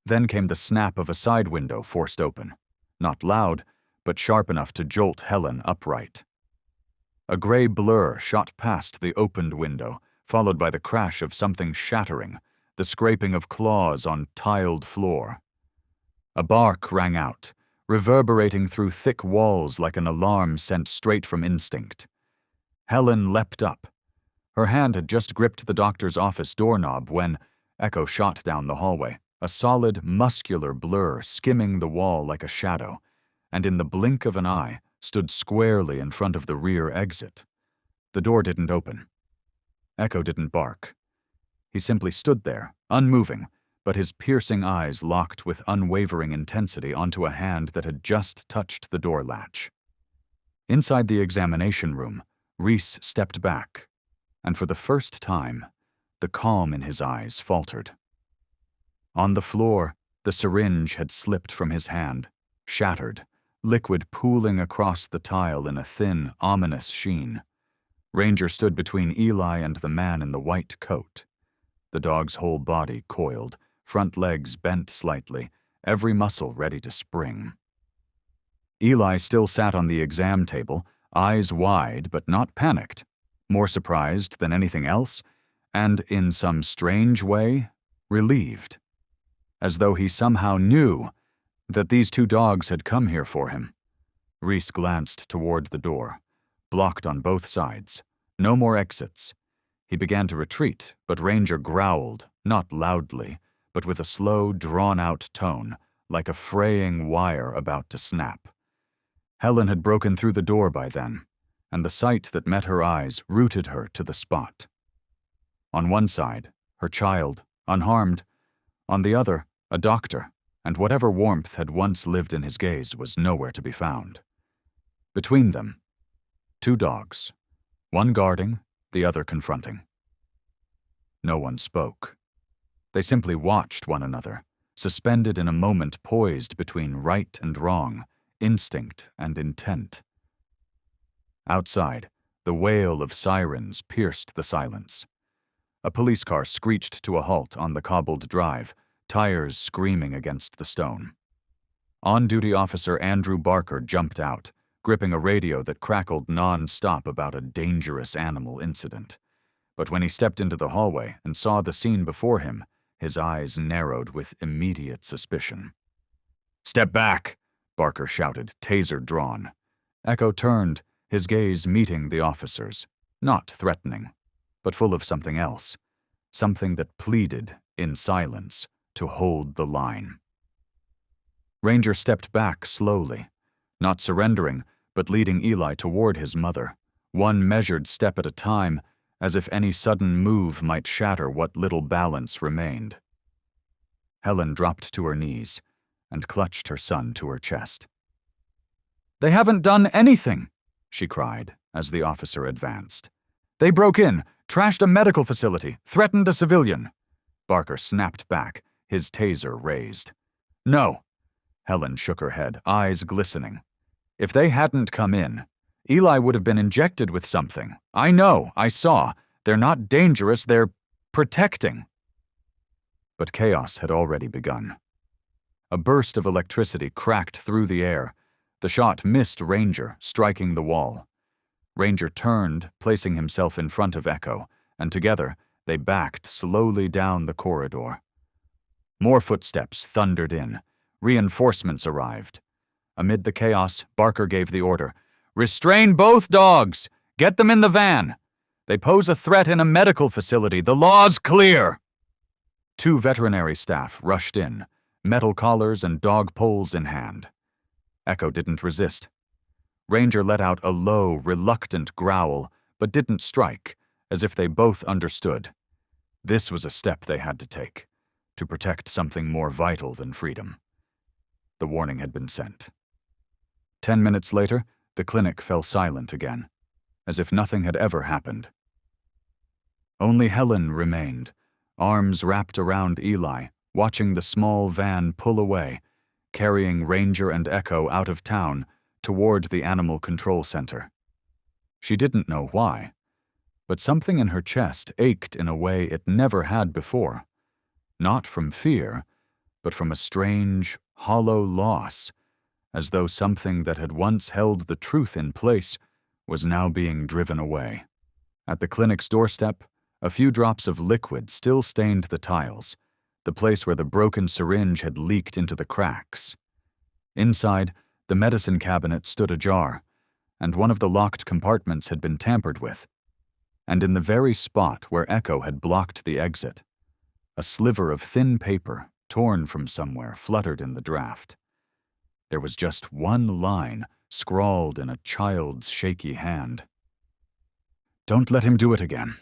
Then came the snap of a side window forced open, not loud, but sharp enough to jolt Helen upright. A gray blur shot past the opened window, followed by the crash of something shattering, the scraping of claws on tiled floor. A bark rang out, reverberating through thick walls like an alarm sent straight from instinct. Helen leapt up. Her hand had just gripped the doctor's office doorknob when Echo shot down the hallway, a solid, muscular blur skimming the wall like a shadow, and in the blink of an eye, stood squarely in front of the rear exit. The door didn't open. Echo didn't bark. He simply stood there, unmoving, but his piercing eyes locked with unwavering intensity onto a hand that had just touched the door latch. Inside the examination room, Reese stepped back, and for the first time, the calm in his eyes faltered. On the floor, the syringe had slipped from his hand, shattered, liquid pooling across the tile in a thin, ominous sheen. Ranger stood between Eli and the man in the white coat. The dog's whole body coiled, front legs bent slightly, every muscle ready to spring. Eli still sat on the exam table, eyes wide but not panicked, more surprised than anything else, and, in some strange way, relieved. As though he somehow knew that these two dogs had come here for him. Reese glanced toward the door, blocked on both sides. No more exits. He began to retreat, but Ranger growled, not loudly, but with a slow, drawn-out tone, like a fraying wire about to snap. Helen had broken through the door by then, and the sight that met her eyes rooted her to the spot. On one side, her child, unharmed. On the other, a doctor, and whatever warmth had once lived in his gaze was nowhere to be found. Between them, two dogs, one guarding, the other confronting. No one spoke. They simply watched one another, suspended in a moment poised between right and wrong, instinct and intent. Outside, the wail of sirens pierced the silence. A police car screeched to a halt on the cobbled drive, tires screaming against the stone. On-duty officer Andrew Barker jumped out, gripping a radio that crackled non-stop about a dangerous animal incident. But when he stepped into the hallway and saw the scene before him, his eyes narrowed with immediate suspicion. "Step back!" Barker shouted, taser drawn. Echo turned, his gaze meeting the officer's, not threatening, but full of something else, something that pleaded, in silence, to hold the line. Ranger stepped back slowly, not surrendering, but leading Eli toward his mother, one measured step at a time, as if any sudden move might shatter what little balance remained. Helen dropped to her knees and clutched her son to her chest. "They haven't done anything," she cried as the officer advanced. "They broke in, trashed a medical facility, threatened a civilian." Barker snapped back, his taser raised. "No." Helen shook her head, eyes glistening. "If they hadn't come in, Eli would have been injected with something. I know, I saw. They're not dangerous, they're protecting." But chaos had already begun. A burst of electricity cracked through the air. The shot missed Ranger, striking the wall. Ranger turned, placing himself in front of Echo, and together they backed slowly down the corridor. More footsteps thundered in. Reinforcements arrived. Amid the chaos, Barker gave the order, "Restrain both dogs! Get them in the van! They pose a threat in a medical facility. The law's clear!" 2 veterinary staff rushed in, metal collars and dog poles in hand. Echo didn't resist. Ranger let out a low, reluctant growl, but didn't strike, as if they both understood. This was a step they had to take, to protect something more vital than freedom. The warning had been sent. 10 minutes later, the clinic fell silent again, as if nothing had ever happened. Only Helen remained, arms wrapped around Eli, watching the small van pull away, carrying Ranger and Echo out of town toward the animal control center. She didn't know why, but something in her chest ached in a way it never had before. Not from fear, but from a strange, hollow loss, as though something that had once held the truth in place was now being driven away. At the clinic's doorstep, a few drops of liquid still stained the tiles, the place where the broken syringe had leaked into the cracks. Inside, the medicine cabinet stood ajar, and one of the locked compartments had been tampered with. And in the very spot where Echo had blocked the exit, a sliver of thin paper, torn from somewhere, fluttered in the draft. There was just one line scrawled in a child's shaky hand. "Don't let him do it again."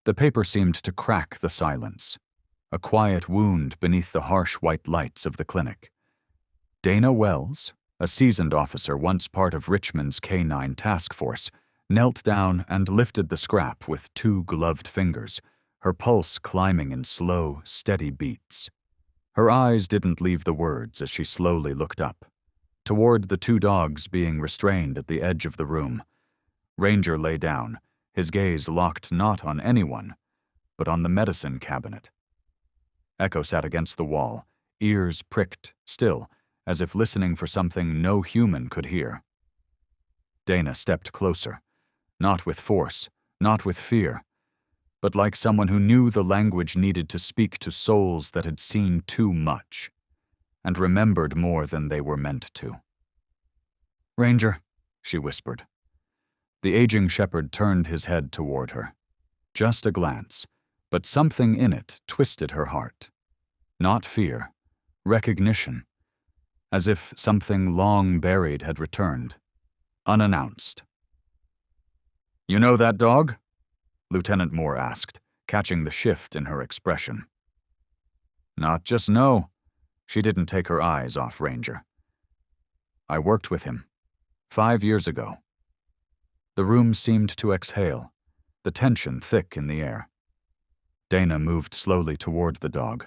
The paper seemed to crack the silence, a quiet wound beneath the harsh white lights of the clinic. Dana Wells, a seasoned officer once part of Richmond's K-9 task force, knelt down and lifted the scrap with 2 gloved fingers, her pulse climbing in slow, steady beats. Her eyes didn't leave the words as she slowly looked up, toward the 2 dogs being restrained at the edge of the room. Ranger lay down, his gaze locked not on anyone, but on the medicine cabinet. Echo sat against the wall, ears pricked, still, as if listening for something no human could hear. Dana stepped closer, not with force, not with fear, but like someone who knew the language needed to speak to souls that had seen too much, and remembered more than they were meant to. "Ranger," she whispered. The aging shepherd turned his head toward her. Just a glance, but something in it twisted her heart. Not fear, recognition, as if something long buried had returned, unannounced. "You know that dog?" Lieutenant Moore asked, catching the shift in her expression. "Not just know." She didn't take her eyes off Ranger. "I worked with him 5 years ago." The room seemed to exhale, the tension thick in the air. Dana moved slowly toward the dog.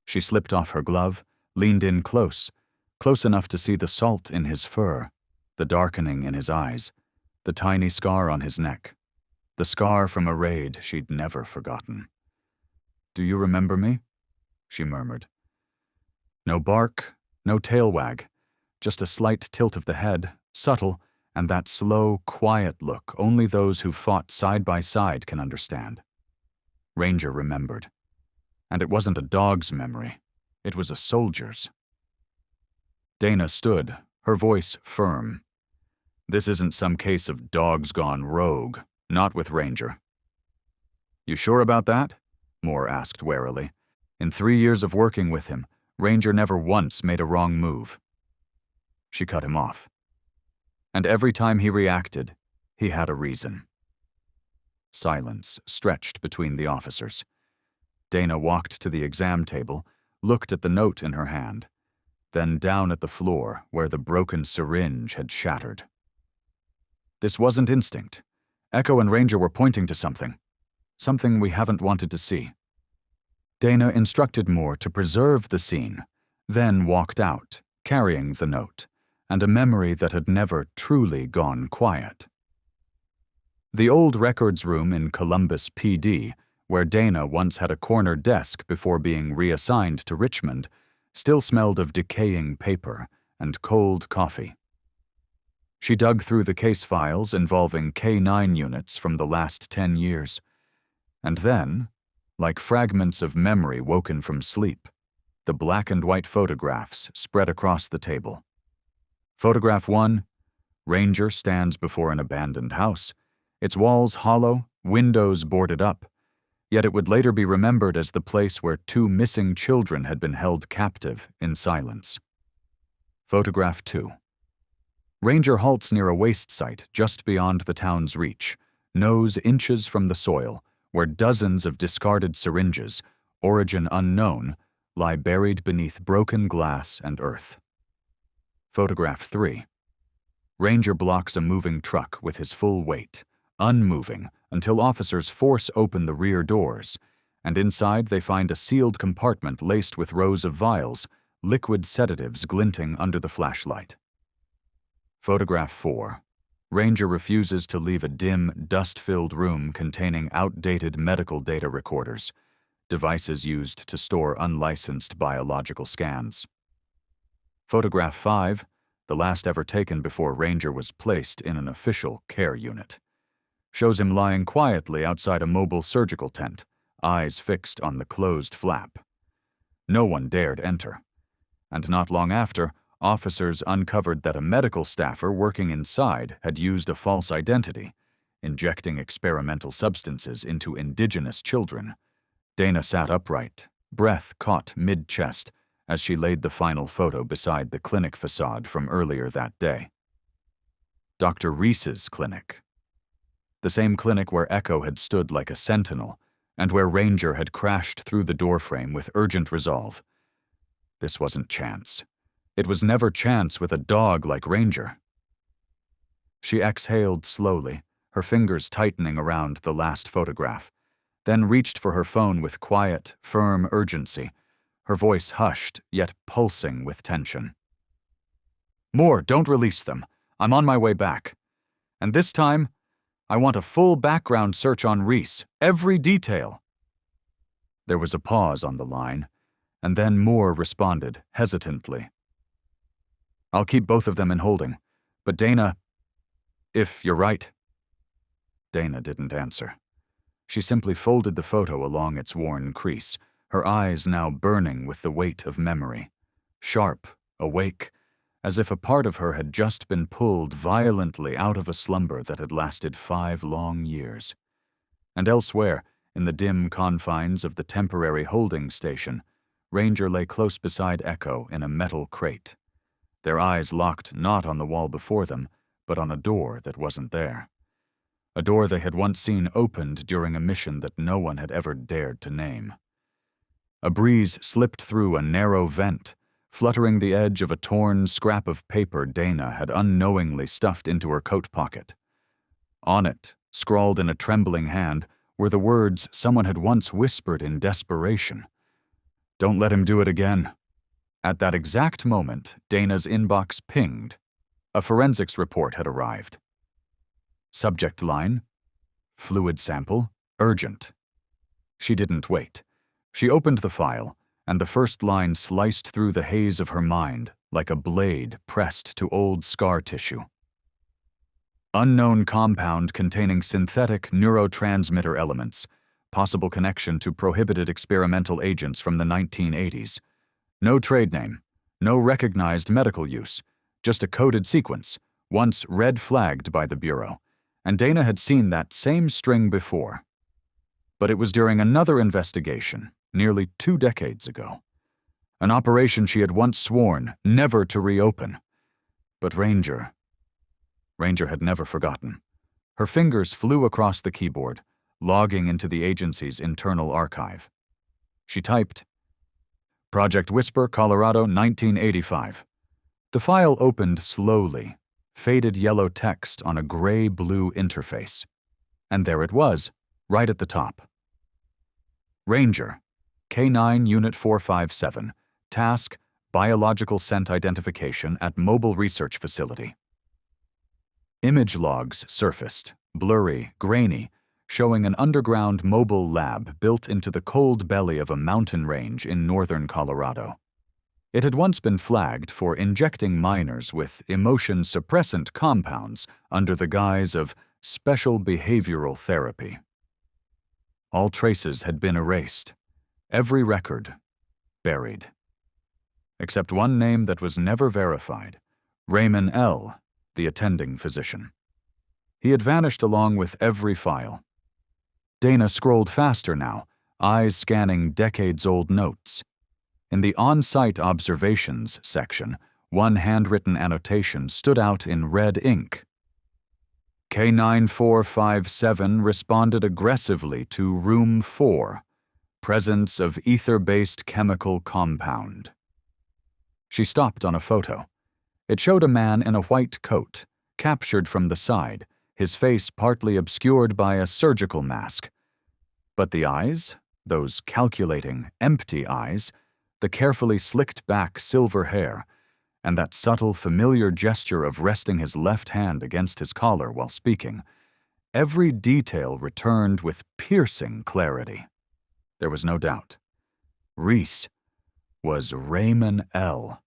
She slipped off her glove, leaned in close enough to see the salt in his fur, the darkening in his eyes, the tiny scar on his neck, the scar from a raid she'd never forgotten. "Do you remember me?" she murmured. No bark, no tail wag, just a slight tilt of the head, subtle, and that slow, quiet look only those who fought side by side can understand. Ranger remembered. And it wasn't a dog's memory, it was a soldier's. Dana stood, her voice firm. "This isn't some case of dogs gone rogue, not with Ranger." "You sure about that?" Moore asked warily. "In 3 years of working with him, Ranger never once made a wrong move." She cut him off. And every time he reacted, he had a reason. Silence stretched between the officers. Dana walked to the exam table, looked at the note in her hand, then down at the floor where the broken syringe had shattered. This wasn't instinct. Echo and Ranger were pointing to something we haven't wanted to see. Dana instructed Moore to preserve the scene, then walked out, carrying the note, and a memory that had never truly gone quiet. The old records room in Columbus PD, where Dana once had a corner desk before being reassigned to Richmond, still smelled of decaying paper and cold coffee. She dug through the case files involving K-9 units from the last 10 years. And then, like fragments of memory woken from sleep, the black and white photographs spread across the table. Photograph 1, Ranger stands before an abandoned house, its walls hollow, windows boarded up, yet it would later be remembered as the place where 2 missing children had been held captive in silence. Photograph 2. Ranger halts near a waste site just beyond the town's reach, nose inches from the soil, where dozens of discarded syringes, origin unknown, lie buried beneath broken glass and earth. Photograph 3. Ranger blocks a moving truck with his full weight, unmoving until officers force open the rear doors, and inside they find a sealed compartment laced with rows of vials, liquid sedatives glinting under the flashlight. Photograph 4. Ranger refuses to leave a dim, dust-filled room containing outdated medical data recorders, devices used to store unlicensed biological scans. Photograph 5, the last ever taken before Ranger was placed in an official care unit, shows him lying quietly outside a mobile surgical tent, eyes fixed on the closed flap. No one dared enter, and not long after, officers uncovered that a medical staffer working inside had used a false identity, injecting experimental substances into indigenous children. Dana sat upright, breath caught mid-chest, as she laid the final photo beside the clinic facade from earlier that day. Dr. Reese's clinic. The same clinic where Echo had stood like a sentinel, and where Ranger had crashed through the doorframe with urgent resolve. This wasn't chance. It was never chance with a dog like Ranger. She exhaled slowly, her fingers tightening around the last photograph, then reached for her phone with quiet, firm urgency, her voice hushed yet pulsing with tension. "Moore, don't release them. I'm on my way back. And this time, I want a full background search on Reese, every detail." There was a pause on the line, and then Moore responded, hesitantly. "I'll keep both of them in holding, but Dana, if you're right." Dana didn't answer. She simply folded the photo along its worn crease, her eyes now burning with the weight of memory, sharp, awake, as if a part of her had just been pulled violently out of a slumber that had lasted 5 long years. And elsewhere, in the dim confines of the temporary holding station, Ranger lay close beside Echo in a metal crate, their eyes locked not on the wall before them, but on a door that wasn't there. A door they had once seen opened during a mission that no one had ever dared to name. A breeze slipped through a narrow vent, fluttering the edge of a torn scrap of paper Dana had unknowingly stuffed into her coat pocket. On it, scrawled in a trembling hand, were the words someone had once whispered in desperation. "Don't let him do it again." At that exact moment, Dana's inbox pinged. A forensics report had arrived. Subject line: fluid sample, urgent. She didn't wait. She opened the file, and the first line sliced through the haze of her mind like a blade pressed to old scar tissue. Unknown compound containing synthetic neurotransmitter elements, possible connection to prohibited experimental agents from the 1980s. No trade name, no recognized medical use, just a coded sequence, once red flagged by the Bureau, and Dana had seen that same string before. But it was during another investigation, nearly 2 decades ago. An operation she had once sworn never to reopen. But Ranger had never forgotten. Her fingers flew across the keyboard, logging into the agency's internal archive. She typed, "Project Whisper, Colorado, 1985. The file opened slowly, faded yellow text on a gray-blue interface. And there it was, right at the top. Ranger, K9 Unit 457, Task, Biological Scent Identification at Mobile Research Facility. Image logs surfaced, blurry, grainy, showing an underground mobile lab built into the cold belly of a mountain range in northern Colorado. It had once been flagged for injecting miners with emotion-suppressant compounds under the guise of special behavioral therapy. All traces had been erased, every record buried. Except one name that was never verified, Raymond L., the attending physician. He had vanished along with every file. Dana scrolled faster now, eyes scanning decades-old notes. In the on-site observations section, one handwritten annotation stood out in red ink. K9457 responded aggressively to Room 4, presence of ether-based chemical compound. She stopped on a photo. It showed a man in a white coat, captured from the side, his face partly obscured by a surgical mask. But the eyes, those calculating, empty eyes, the carefully slicked-back silver hair, and that subtle, familiar gesture of resting his left hand against his collar while speaking, every detail returned with piercing clarity. There was no doubt. Reese was Raymond L.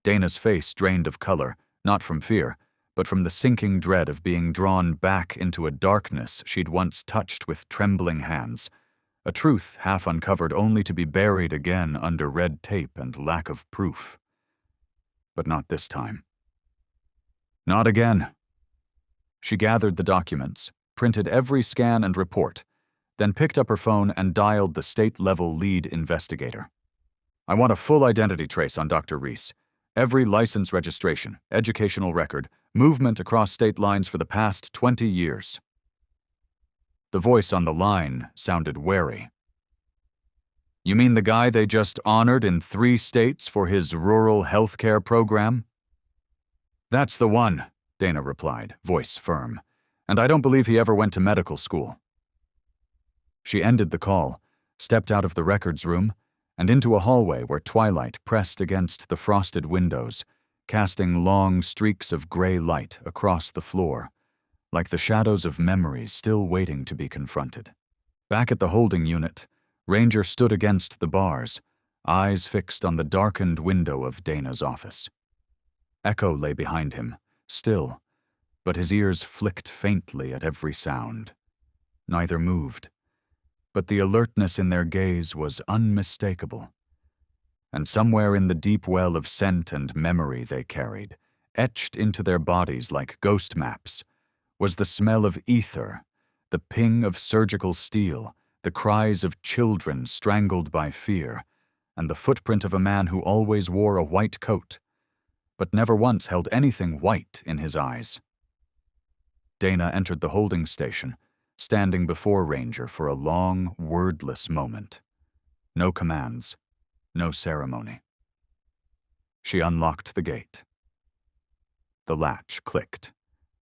Dana's face drained of color, not from fear, but from the sinking dread of being drawn back into a darkness she'd once touched with trembling hands, a truth half uncovered only to be buried again under red tape and lack of proof. But not this time. Not again. She gathered the documents, printed every scan and report, then picked up her phone and dialed the state-level lead investigator. "I want a full identity trace on Dr. Reese. Every license registration, educational record, movement across state lines for the past 20 years. The voice on the line sounded wary. "You mean the guy they just honored in 3 states for his rural health care program?" "That's the one," Dana replied, voice firm. "And I don't believe he ever went to medical school." She ended the call, stepped out of the records room, and into a hallway where twilight pressed against the frosted windows, casting long streaks of gray light across the floor, like the shadows of memories still waiting to be confronted. Back at the holding unit, Ranger stood against the bars, eyes fixed on the darkened window of Dana's office. Echo lay behind him, still, but his ears flicked faintly at every sound. Neither moved, but the alertness in their gaze was unmistakable. And somewhere in the deep well of scent and memory they carried, etched into their bodies like ghost maps, was the smell of ether, the ping of surgical steel, the cries of children strangled by fear, and the footprint of a man who always wore a white coat, but never once held anything white in his eyes. Dana entered the holding station, standing before Ranger for a long, wordless moment. No commands, no ceremony. She unlocked the gate. The latch clicked.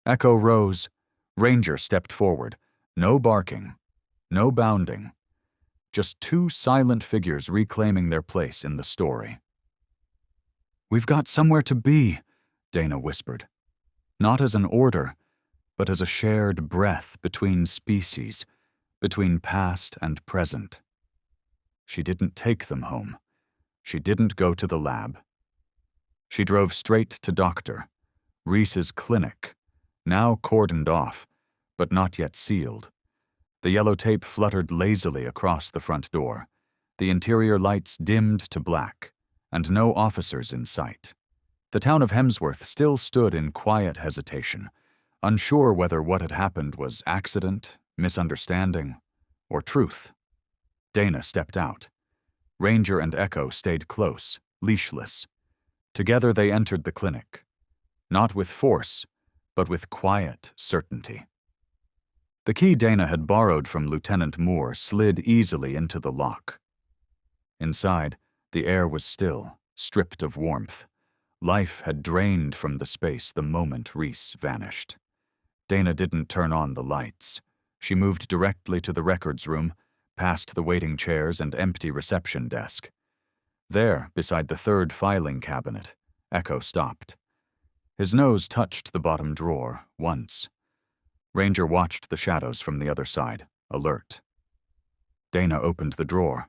Echo rose. Ranger stepped forward. No barking, No bounding. Just two silent figures reclaiming their place in the story. "We've got somewhere to be," Dana whispered. Not as an order, but as a shared breath between species, between past and present. She didn't take them home. She didn't go to the lab. She drove straight to Dr. Reese's clinic, now cordoned off, but not yet sealed. The yellow tape fluttered lazily across the front door, the interior lights dimmed to black, and no officers in sight. The town of Hemsworth still stood in quiet hesitation, unsure whether what had happened was accident, misunderstanding, or truth. Dana stepped out. Ranger and Echo stayed close, leashless. Together they entered the clinic, not with force, but with quiet certainty. The key Dana had borrowed from Lieutenant Moore slid easily into the lock. Inside, the air was still, stripped of warmth. Life had drained from the space the moment Reese vanished. Dana didn't turn on the lights. She moved directly to the records room, past the waiting chairs and empty reception desk. There, beside the third filing cabinet, Echo stopped. His nose touched the bottom drawer, once. Ranger watched the shadows from the other side, alert. Dana opened the drawer.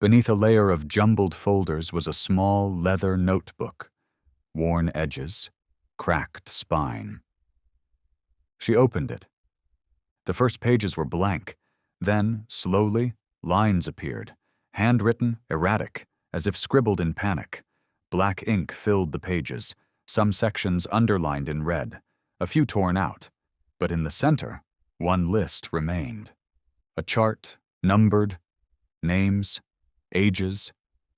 Beneath a layer of jumbled folders was a small leather notebook, worn edges, cracked spine. She opened it. The first pages were blank. Then, slowly, lines appeared, handwritten, erratic, as if scribbled in panic. Black ink filled the pages, some sections underlined in red, a few torn out. But in the center, one list remained. A chart, numbered, names, ages,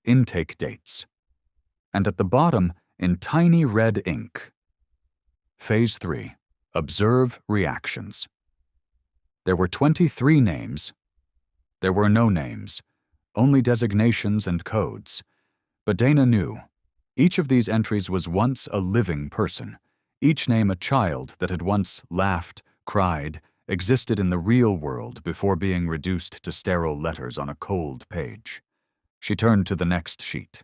intake dates. And at the bottom, in tiny red ink, Phase 3, Observe Reactions. There were 23 names. There were no names, only designations and codes. But Dana knew. Each of these entries was once a living person, each name a child that had once laughed, cried, existed in the real world before being reduced to sterile letters on a cold page. She turned to the next sheet.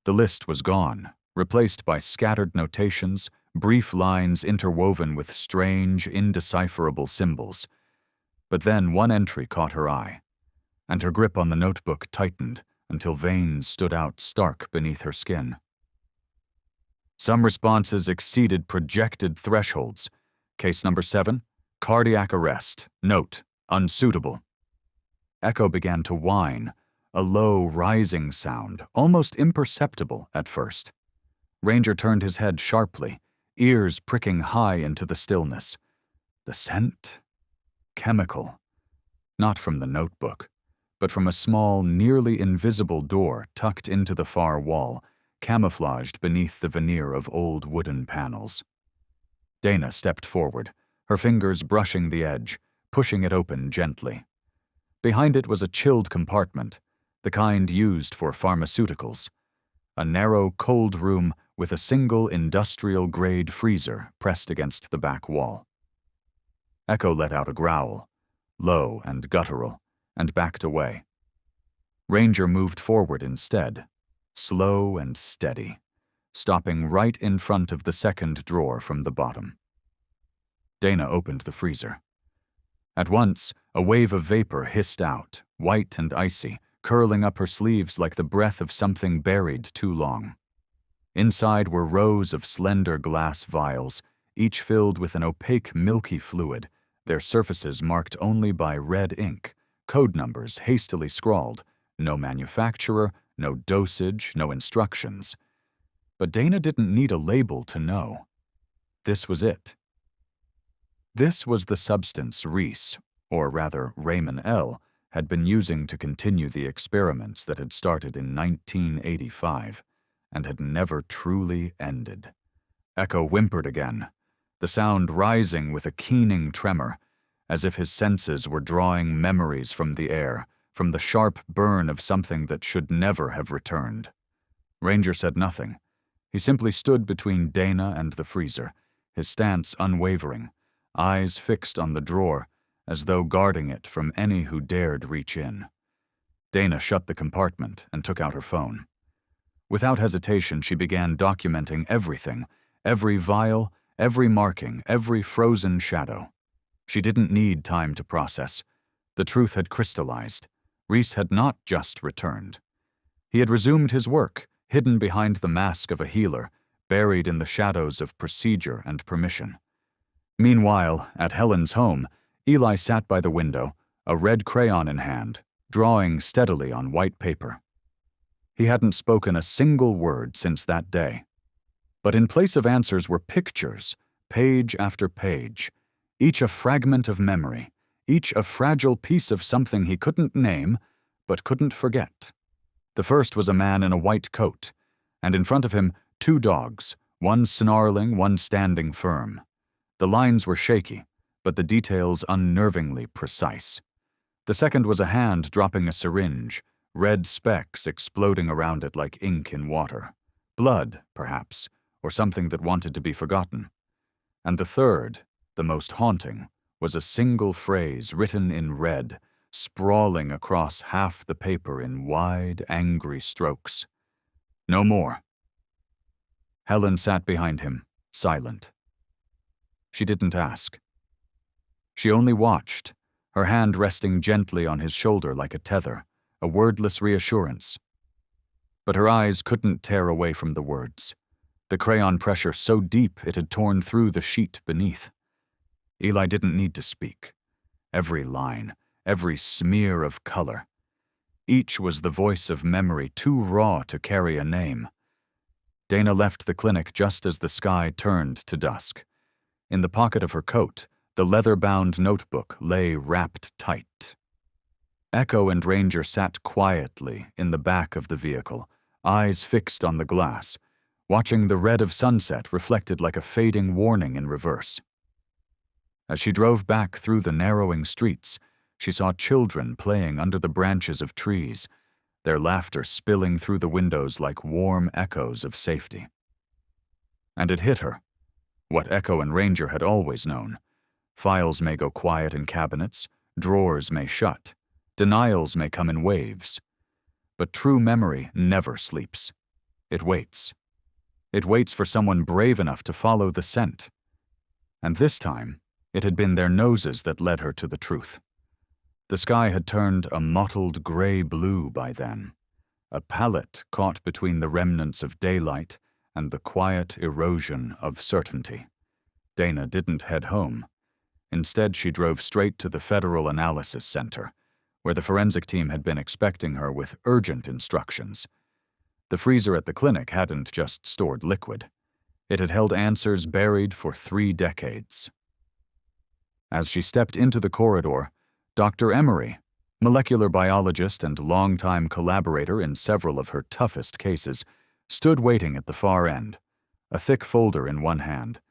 The list was gone, replaced by scattered notations, brief lines interwoven with strange, indecipherable symbols. But then one entry caught her eye, and her grip on the notebook tightened until veins stood out stark beneath her skin. Some responses exceeded projected thresholds. Case number 7, cardiac arrest. Note, unsuitable. Echo began to whine, a low, rising sound, almost imperceptible at first. Ranger turned his head sharply, ears pricking high into the stillness. The scent? Chemical. Not from the notebook, but from a small, nearly invisible door tucked into the far wall, camouflaged beneath the veneer of old wooden panels. Dana stepped forward, her fingers brushing the edge, pushing it open gently. Behind it was a chilled compartment, the kind used for pharmaceuticals. A narrow, cold room with a single industrial-grade freezer pressed against the back wall. Echo let out a growl, low and guttural, and backed away. Ranger moved forward instead, slow and steady, stopping right in front of the second drawer from the bottom. Dana opened the freezer. At once, a wave of vapor hissed out, white and icy, curling up her sleeves like the breath of something buried too long. Inside were rows of slender glass vials, each filled with an opaque milky fluid, their surfaces marked only by red ink, code numbers hastily scrawled, no manufacturer, no dosage, no instructions. But Dana didn't need a label to know. This was it. This was the substance Reese, or rather Raymond L., had been using to continue the experiments that had started in 1985 and had never truly ended. Echo whimpered again, the sound rising with a keening tremor, as if his senses were drawing memories from the air, from the sharp burn of something that should never have returned. Ranger said nothing. He simply stood between Dana and the freezer, his stance unwavering, eyes fixed on the drawer, as though guarding it from any who dared reach in. Dana shut the compartment and took out her phone. Without hesitation, she began documenting everything, every vial, every marking, every frozen shadow. She didn't need time to process. The truth had crystallized. Reese had not just returned. He had resumed his work, hidden behind the mask of a healer, buried in the shadows of procedure and permission. Meanwhile, at Helen's home, Eli sat by the window, a red crayon in hand, drawing steadily on white paper. He hadn't spoken a single word since that day. But in place of answers were pictures, page after page, each a fragment of memory, each a fragile piece of something he couldn't name, but couldn't forget. The first was a man in a white coat, and in front of him 2 dogs, one snarling, one standing firm. The lines were shaky, but the details unnervingly precise. The second was a hand dropping a syringe, red specks exploding around it like ink in water. Blood, perhaps, or something that wanted to be forgotten. And the third, the most haunting, was a single phrase written in red, sprawling across half the paper in wide, angry strokes. No more. Helen sat behind him, silent. She didn't ask. She only watched, her hand resting gently on his shoulder like a tether, a wordless reassurance. But her eyes couldn't tear away from the words, the crayon pressure so deep it had torn through the sheet beneath. Eli didn't need to speak. Every line, every smear of color. Each was the voice of memory too raw to carry a name. Dana left the clinic just as the sky turned to dusk. In the pocket of her coat, the leather-bound notebook lay wrapped tight. Echo and Ranger sat quietly in the back of the vehicle, eyes fixed on the glass, watching the red of sunset reflected like a fading warning in reverse. As she drove back through the narrowing streets, she saw children playing under the branches of trees, their laughter spilling through the windows like warm echoes of safety. And it hit her, what Echo and Ranger had always known. Files may go quiet in cabinets, drawers may shut, denials may come in waves. But true memory never sleeps. It waits. It waits for someone brave enough to follow the scent. And this time, it had been their noses that led her to the truth. The sky had turned a mottled gray-blue by then, a palette caught between the remnants of daylight and the quiet erosion of certainty. Dana didn't head home. Instead, she drove straight to the Federal Analysis Center, where the forensic team had been expecting her with urgent instructions. The freezer at the clinic hadn't just stored liquid. It had held answers buried for 3 decades. As she stepped into the corridor, Dr. Emery, molecular biologist and longtime collaborator in several of her toughest cases, stood waiting at the far end, a thick folder in one hand,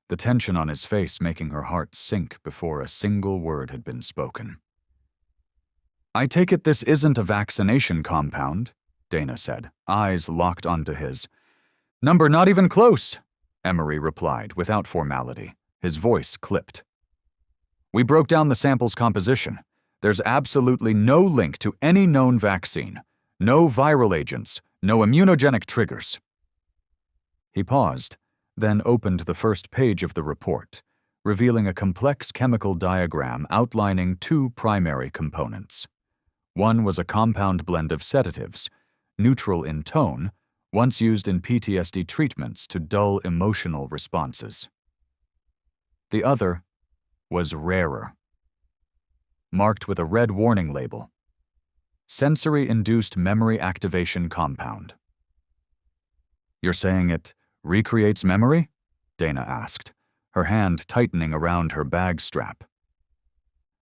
the tension on his face making her heart sink before a single word had been spoken. "I take it this isn't a vaccination compound," Dana said, eyes locked onto his. "Number not even close," Emery replied without formality, his voice clipped. "We broke down the sample's composition. There's absolutely no link to any known vaccine, no viral agents, no immunogenic triggers." He paused, then opened the first page of the report, revealing a complex chemical diagram outlining 2 primary components. One was a compound blend of sedatives, neutral in tone, once used in PTSD treatments to dull emotional responses. The other was rarer, marked with a red warning label. Sensory-induced memory activation compound. "You're saying it recreates memory?" Dana asked, her hand tightening around her bag strap.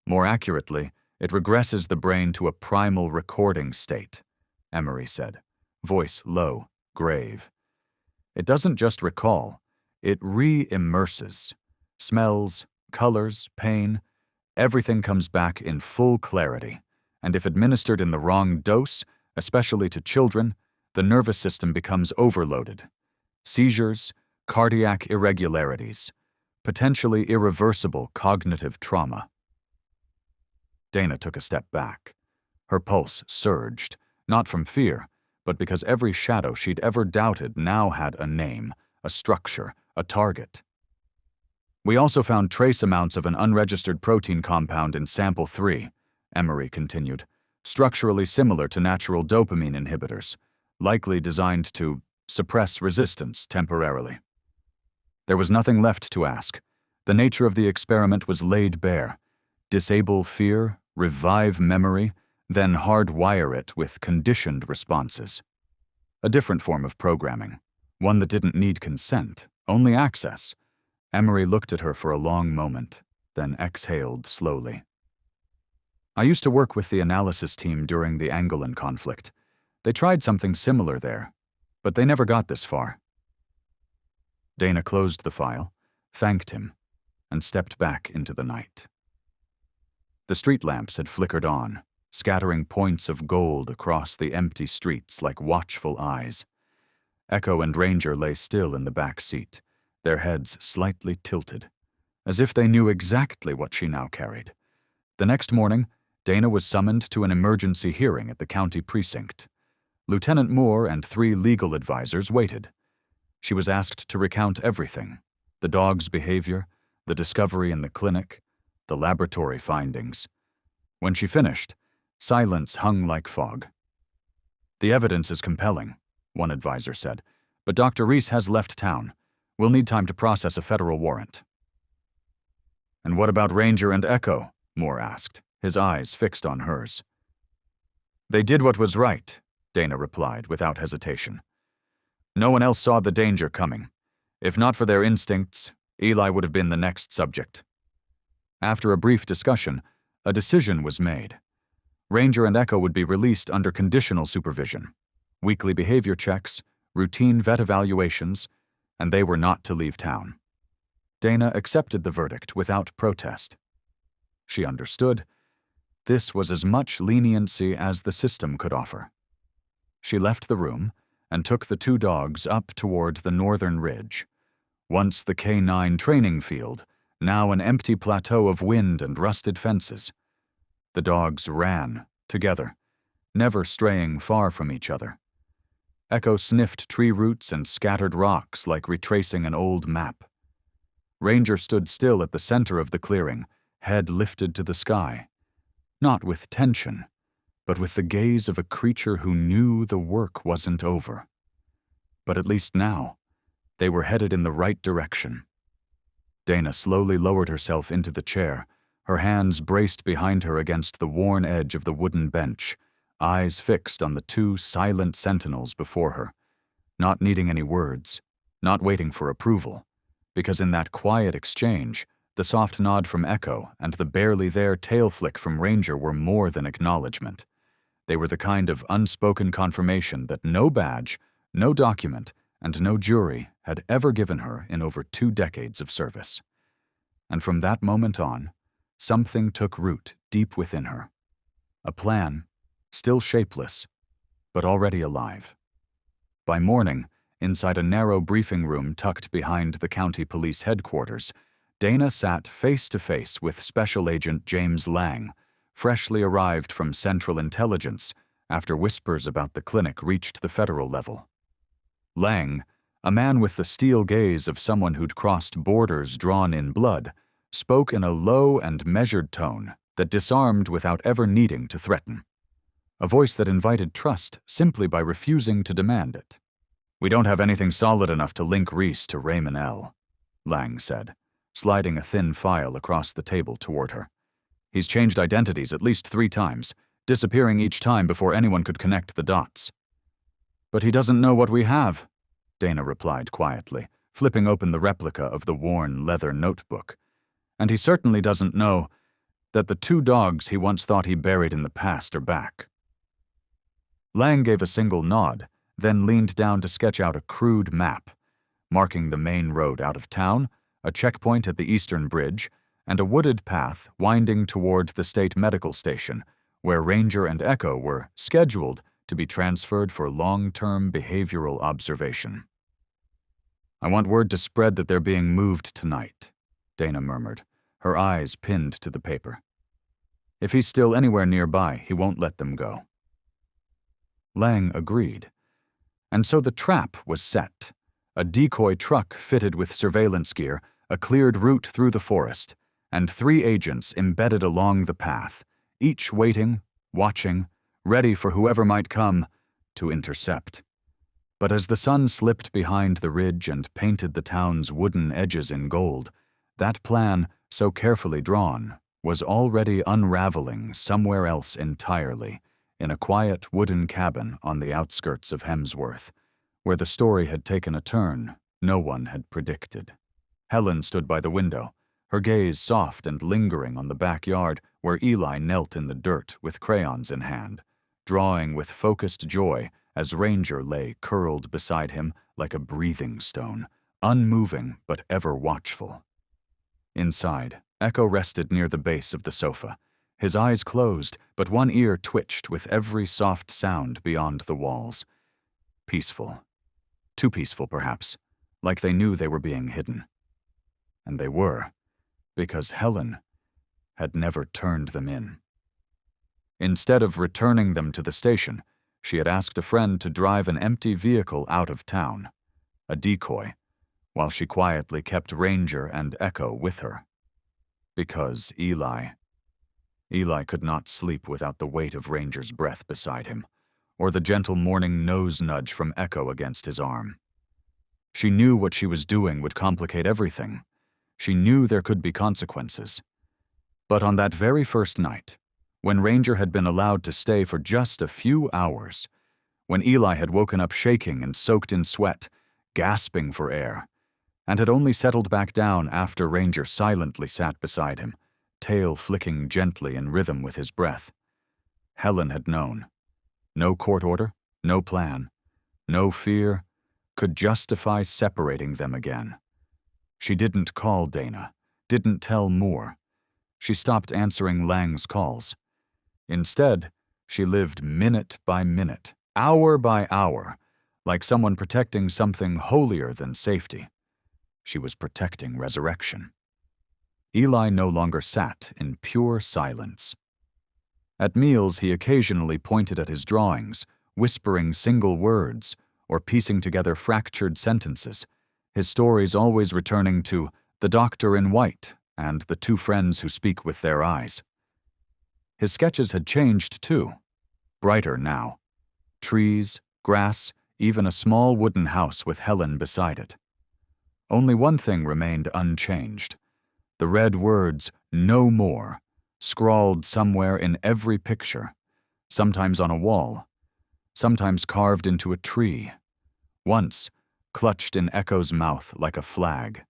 "More accurately, it regresses the brain to a primal recording state," Emery said, voice low, grave. "It doesn't just recall, it re-immerses. Smells, colors, pain, everything comes back in full clarity, and if administered in the wrong dose, especially to children, the nervous system becomes overloaded. Seizures, cardiac irregularities, potentially irreversible cognitive trauma." Dana took a step back. Her pulse surged, not from fear, but because every shadow she'd ever doubted now had a name, a structure, a target. "We also found trace amounts of an unregistered protein compound in sample 3, Emery continued, structurally similar to natural dopamine inhibitors, likely designed to suppress resistance temporarily. There was nothing left to ask. The nature of the experiment was laid bare. Disable fear, revive memory, then hardwire it with conditioned responses. A different form of programming, one that didn't need consent, only access." Emery looked at her for a long moment, then exhaled slowly. "I used to work with the analysis team during the Angolan conflict. They tried something similar there, but they never got this far." Dana closed the file, thanked him, and stepped back into the night. The street lamps had flickered on, scattering points of gold across the empty streets like watchful eyes. Echo and Ranger lay still in the back seat, their heads slightly tilted, as if they knew exactly what she now carried. The next morning, Dana was summoned to an emergency hearing at the county precinct. Lieutenant Moore and 3 legal advisors waited. She was asked to recount everything: the dog's behavior, the discovery in the clinic, the laboratory findings. When she finished, silence hung like fog. "The evidence is compelling," one advisor said, "but Dr. Reese has left town. We'll need time to process a federal warrant." "And what about Ranger and Echo?" Moore asked, his eyes fixed on hers. "They did what was right," Dana replied without hesitation. "No one else saw the danger coming. If not for their instincts, Eli would have been the next subject." After a brief discussion, a decision was made. Ranger and Echo would be released under conditional supervision, weekly behavior checks, routine vet evaluations, and they were not to leave town. Dana accepted the verdict without protest. She understood. This was as much leniency as the system could offer. She left the room and took the 2 dogs up toward the northern ridge. Once the K9 training field, now an empty plateau of wind and rusted fences. The dogs ran, together, never straying far from each other. Echo sniffed tree roots and scattered rocks like retracing an old map. Ranger stood still at the center of the clearing, head lifted to the sky. Not with tension, but with the gaze of a creature who knew the work wasn't over. But at least now, they were headed in the right direction. Dana slowly lowered herself into the chair, her hands braced behind her against the worn edge of the wooden bench, eyes fixed on the 2 silent sentinels before her, not needing any words, not waiting for approval, because in that quiet exchange, the soft nod from Echo and the barely there tail flick from Ranger were more than acknowledgement. They were the kind of unspoken confirmation that no badge, no document, and no jury had ever given her in over 2 decades of service. And from that moment on, something took root deep within her. A plan, still shapeless, but already alive. By morning, inside a narrow briefing room tucked behind the county police headquarters, Dana sat face to face with Special Agent James Lang, freshly arrived from Central Intelligence after whispers about the clinic reached the federal level. Lang, a man with the steel gaze of someone who'd crossed borders drawn in blood, spoke in a low and measured tone that disarmed without ever needing to threaten. A voice that invited trust simply by refusing to demand it. "We don't have anything solid enough to link Reese to Raymond L.," Lang said, sliding a thin file across the table toward her. "He's changed identities at least 3 times, disappearing each time before anyone could connect the dots." "But he doesn't know what we have," Dana replied quietly, flipping open the replica of the worn leather notebook. "And he certainly doesn't know that the 2 dogs he once thought he buried in the past are back." Lang gave a single nod, then leaned down to sketch out a crude map, marking the main road out of town, a checkpoint at the Eastern Bridge, and a wooded path winding toward the state medical station, where Ranger and Echo were scheduled to be transferred for long-term behavioral observation. "I want word to spread that they're being moved tonight," Dana murmured, her eyes pinned to the paper. If he's still anywhere nearby, he won't let them go. Lang agreed. And so the trap was set. A decoy truck fitted with surveillance gear, a cleared route through the forest, and 3 agents embedded along the path, each waiting, watching, ready for whoever might come to intercept. But as the sun slipped behind the ridge and painted the town's wooden edges in gold, that plan, so carefully drawn, was already unraveling somewhere else entirely, in a quiet wooden cabin on the outskirts of Hemsworth, where the story had taken a turn no one had predicted. Helen stood by the window, her gaze soft and lingering on the backyard where Eli knelt in the dirt with crayons in hand, drawing with focused joy as Ranger lay curled beside him like a breathing stone, unmoving but ever watchful. Inside, Echo rested near the base of the sofa, his eyes closed, but one ear twitched with every soft sound beyond the walls. Peaceful. Too peaceful, perhaps, like they knew they were being hidden. And they were, because Helen had never turned them in. Instead of returning them to the station, she had asked a friend to drive an empty vehicle out of town, a decoy, while she quietly kept Ranger and Echo with her. Because Eli could not sleep without the weight of Ranger's breath beside him, or the gentle morning nose nudge from Echo against his arm. She knew what she was doing would complicate everything. She knew there could be consequences. But on that very first night, when Ranger had been allowed to stay for just a few hours, when Eli had woken up shaking and soaked in sweat, gasping for air, and had only settled back down after Ranger silently sat beside him, tail flicking gently in rhythm with his breath, Helen had known. No court order, no plan, no fear could justify separating them again. She didn't call Dana, didn't tell Moore. She stopped answering Lang's calls. Instead, she lived minute by minute, hour by hour, like someone protecting something holier than safety. She was protecting resurrection. Eli no longer sat in pure silence. At meals, he occasionally pointed at his drawings, whispering single words or piecing together fractured sentences, his stories always returning to the doctor in white and the 2 friends who speak with their eyes. His sketches had changed too, brighter now. Trees, grass, even a small wooden house with Helen beside it. Only one thing remained unchanged. The red words, "No more," scrawled somewhere in every picture, sometimes on a wall, sometimes carved into a tree, once clutched in Echo's mouth like a flag.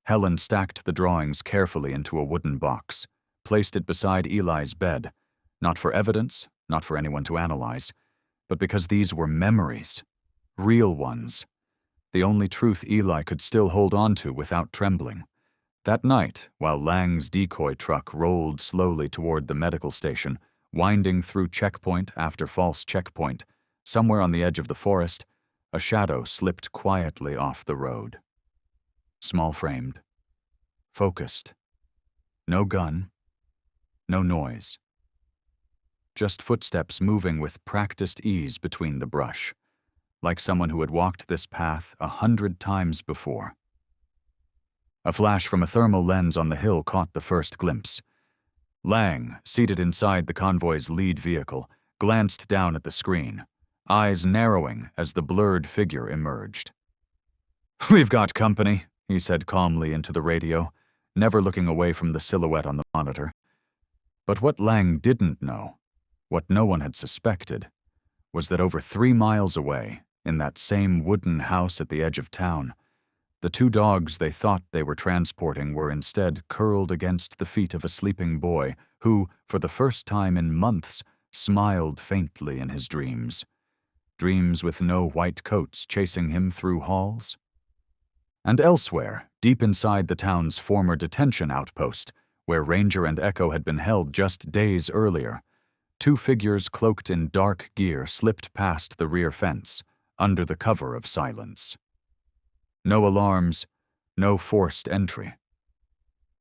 Helen stacked the drawings carefully into a wooden box, placed it beside Eli's bed, not for evidence, not for anyone to analyze, but because these were memories, real ones, the only truth Eli could still hold on to without trembling. That night, while Lang's decoy truck rolled slowly toward the medical station, winding through checkpoint after false checkpoint, somewhere on the edge of the forest, a shadow slipped quietly off the road. Small-framed, focused, no gun, no noise. Just footsteps moving with practiced ease between the brush, like someone who had walked this path 100 times before. A flash from a thermal lens on the hill caught the first glimpse. Lang, seated inside the convoy's lead vehicle, glanced down at the screen, eyes narrowing as the blurred figure emerged. "We've got company," he said calmly into the radio, never looking away from the silhouette on the monitor. But what Lang didn't know, what no one had suspected, was that over 3 miles away, in that same wooden house at the edge of town, the 2 dogs they thought they were transporting were instead curled against the feet of a sleeping boy who, for the first time in months, smiled faintly in his dreams. Dreams with no white coats chasing him through halls. And elsewhere, deep inside the town's former detention outpost, where Ranger and Echo had been held just days earlier, 2 figures cloaked in dark gear slipped past the rear fence, under the cover of silence. No alarms, no forced entry.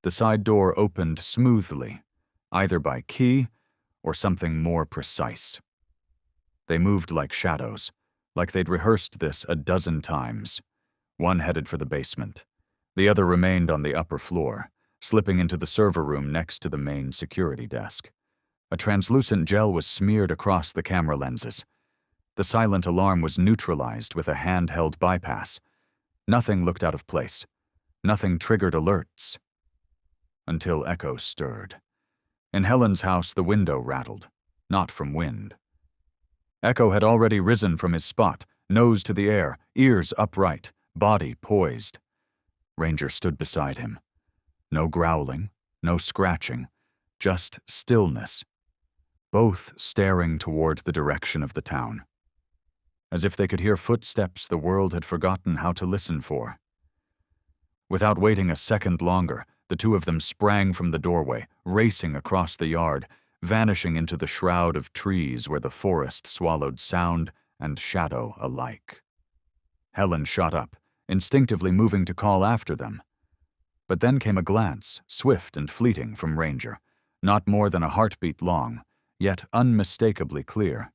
The side door opened smoothly, either by key or something more precise. They moved like shadows, like they'd rehearsed this a dozen times. One headed for the basement. The other remained on the upper floor, slipping into the server room next to the main security desk. A translucent gel was smeared across the camera lenses. The silent alarm was neutralized with a handheld bypass. Nothing looked out of place. Nothing triggered alerts. Until Echo stirred. In Helen's house, the window rattled, not from wind. Echo had already risen from his spot, nose to the air, ears upright, body poised. Ranger stood beside him. No growling, no scratching, just stillness. Both staring toward the direction of the town. As if they could hear footsteps the world had forgotten how to listen for. Without waiting a second longer, the two of them sprang from the doorway, racing across the yard, vanishing into the shroud of trees where the forest swallowed sound and shadow alike. Helen shot up, instinctively moving to call after them. But then came a glance, swift and fleeting, from Ranger, not more than a heartbeat long, yet unmistakably clear.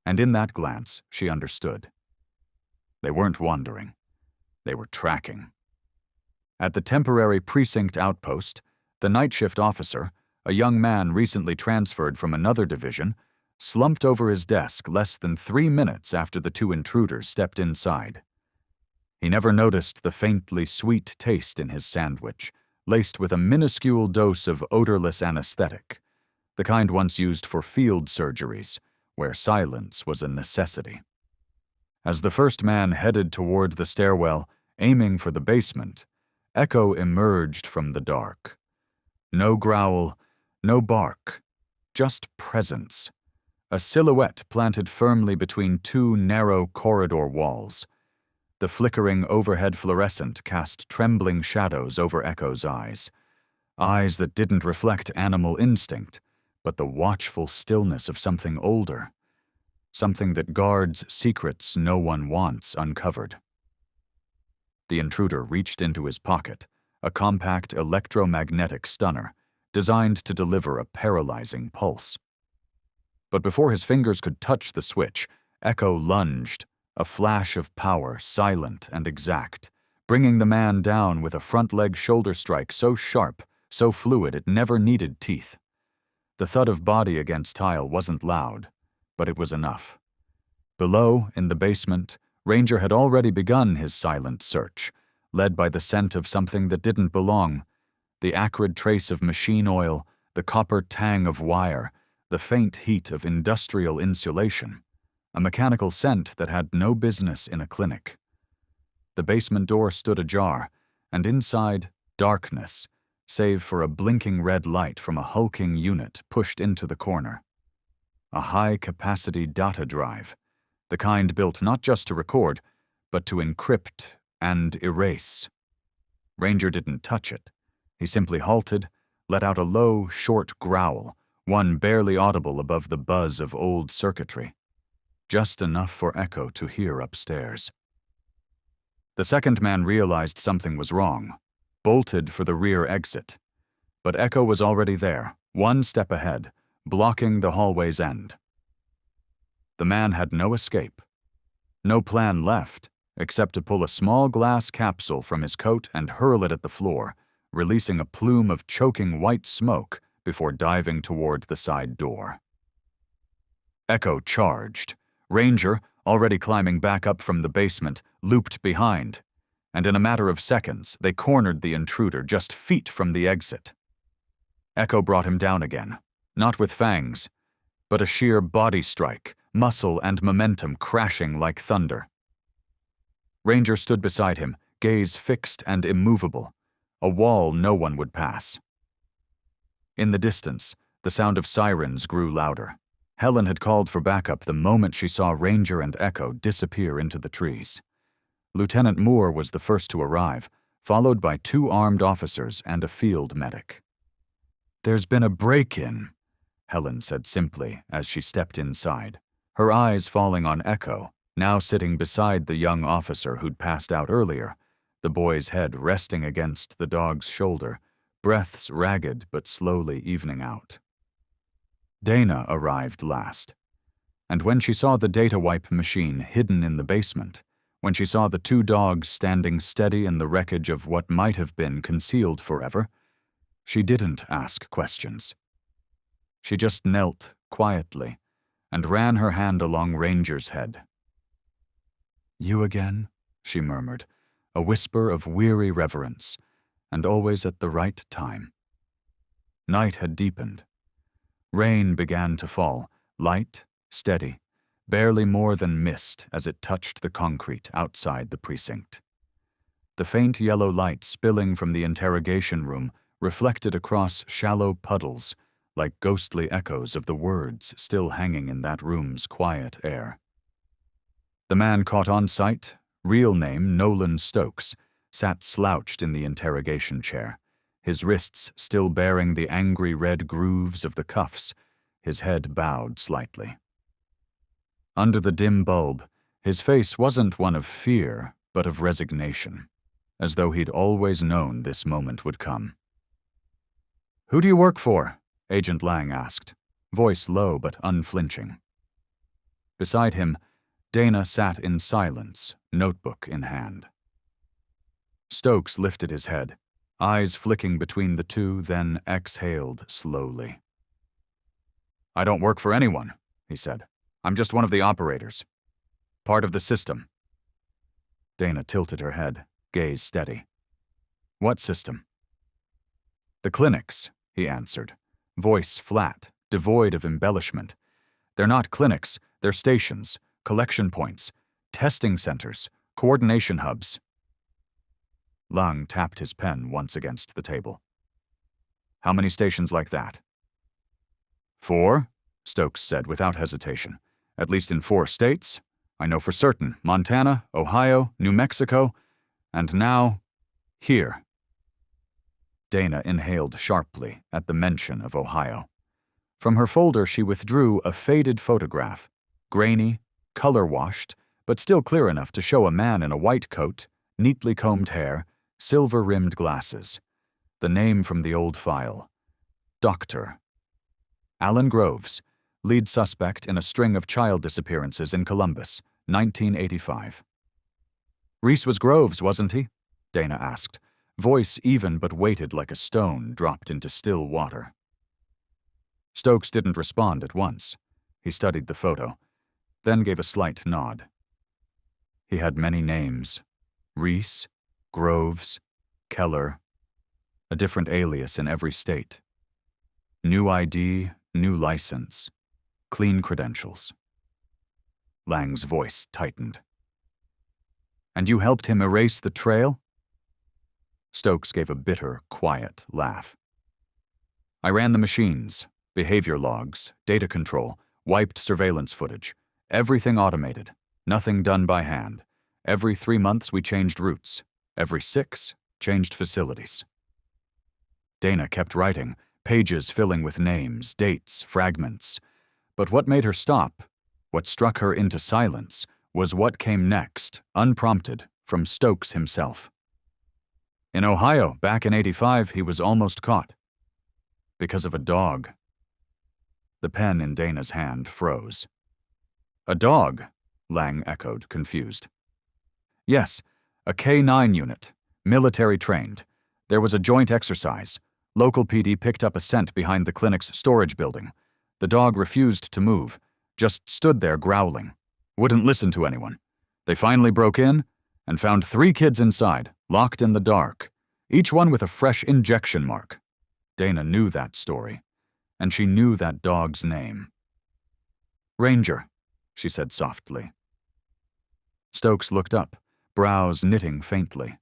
And in that glance, she understood. They weren't wandering. They were tracking. At the temporary precinct outpost, the night shift officer, a young man recently transferred from another division, slumped over his desk less than 3 minutes after the two intruders stepped inside. He never noticed the faintly sweet taste in his sandwich, laced with a minuscule dose of odorless anesthetic, the kind once used for field surgeries, where silence was a necessity. As the first man headed toward the stairwell, aiming for the basement, Echo emerged from the dark. No growl, no bark, just presence. A silhouette planted firmly between two narrow corridor walls. The flickering overhead fluorescent cast trembling shadows over Echo's eyes. Eyes that didn't reflect animal instinct, but the watchful stillness of something older. Something that guards secrets no one wants uncovered. The intruder reached into his pocket, a compact electromagnetic stunner, designed to deliver a paralyzing pulse. But before his fingers could touch the switch, Echo lunged, a flash of power, silent and exact, bringing the man down with a front leg shoulder strike so sharp, so fluid it never needed teeth. The thud of body against tile wasn't loud, but it was enough. Below, in the basement, Ranger had already begun his silent search, led by the scent of something that didn't belong, the acrid trace of machine oil, the copper tang of wire, the faint heat of industrial insulation, a mechanical scent that had no business in a clinic. The basement door stood ajar, and inside, darkness, save for a blinking red light from a hulking unit pushed into the corner. A high-capacity data drive, the kind built not just to record, but to encrypt and erase. Ranger didn't touch it. He simply halted, let out a low, short growl, one barely audible above the buzz of old circuitry. Just enough for Echo to hear upstairs. The second man realized something was wrong, bolted for the rear exit. But Echo was already there, one step ahead, blocking the hallway's end. The man had no escape. No plan left, except to pull a small glass capsule from his coat and hurl it at the floor, releasing a plume of choking white smoke before diving toward the side door. Echo charged. Ranger, already climbing back up from the basement, looped behind, and in a matter of seconds, they cornered the intruder just feet from the exit. Echo brought him down again, not with fangs, but a sheer body strike, muscle and momentum crashing like thunder. Ranger stood beside him, gaze fixed and immovable, a wall no one would pass. In the distance, the sound of sirens grew louder. Helen had called for backup the moment she saw Ranger and Echo disappear into the trees. Lieutenant Moore was the first to arrive, followed by 2 armed officers and a field medic. "There's been a break-in," Helen said simply as she stepped inside, her eyes falling on Echo, now sitting beside the young officer who'd passed out earlier, the boy's head resting against the dog's shoulder, breaths ragged but slowly evening out. Dana arrived last, and when she saw the data wipe machine hidden in the basement, when she saw the two dogs standing steady in the wreckage of what might have been concealed forever, she didn't ask questions. She just knelt quietly and ran her hand along Ranger's head. "You again?" she murmured, a whisper of weary reverence, and always at the right time. Night had deepened. Rain began to fall, light, steady, barely more than mist as it touched the concrete outside the precinct. The faint yellow light spilling from the interrogation room reflected across shallow puddles, like ghostly echoes of the words still hanging in that room's quiet air. The man caught on sight, real name Nolan Stokes, sat slouched in the interrogation chair, his wrists still bearing the angry red grooves of the cuffs, his head bowed slightly. Under the dim bulb, his face wasn't one of fear, but of resignation, as though he'd always known this moment would come. "Who do you work for?" Agent Lang asked, voice low but unflinching. Beside him, Dana sat in silence, notebook in hand. Stokes lifted his head, eyes flicking between the two, then exhaled slowly. "I don't work for anyone," he said. "I'm just one of the operators. Part of the system." Dana tilted her head, gaze steady. "What system?" "The clinics," he answered, voice flat, devoid of embellishment. "They're not clinics, they're stations, collection points, testing centers, coordination hubs." Lang tapped his pen once against the table. "How many stations like that?" "4," Stokes said without hesitation. "At least in 4 states. I know for certain Montana, Ohio, New Mexico, and now, here." Dana inhaled sharply at the mention of Ohio. From her folder she withdrew a faded photograph, grainy, color-washed, but still clear enough to show a man in a white coat, neatly combed hair, silver-rimmed glasses. The name from the old file. Dr. Alan Groves, lead suspect in a string of child disappearances in Columbus, 1985. "Reese was Groves, wasn't he?" Dana asked, voice even but weighted like a stone dropped into still water. Stokes didn't respond at once. He studied the photo, then gave a slight nod. He had many names. Reese, Groves, Keller, a different alias in every state. New ID, new license, clean credentials. Lang's voice tightened. "And you helped him erase the trail?" Stokes gave a bitter, quiet laugh. "I ran the machines, behavior logs, data control, wiped surveillance footage. Everything automated, nothing done by hand. Every 3 months we changed routes. Every 6, changed facilities." Dana kept writing, pages filling with names, dates, fragments. But what made her stop, what struck her into silence, was what came next, unprompted, from Stokes himself. "In Ohio, back in '85, he was almost caught. Because of a dog." The pen in Dana's hand froze. "A dog?" Lang echoed, confused. "Yes, a K-9 unit, military trained. There was a joint exercise. Local PD picked up a scent behind the clinic's storage building. The dog refused to move, just stood there growling. Wouldn't listen to anyone. They finally broke in and found 3 kids inside, locked in the dark, each one with a fresh injection mark." Dana knew that story, and she knew that dog's name. "Ranger," she said softly. Stokes looked up, brows knitting faintly.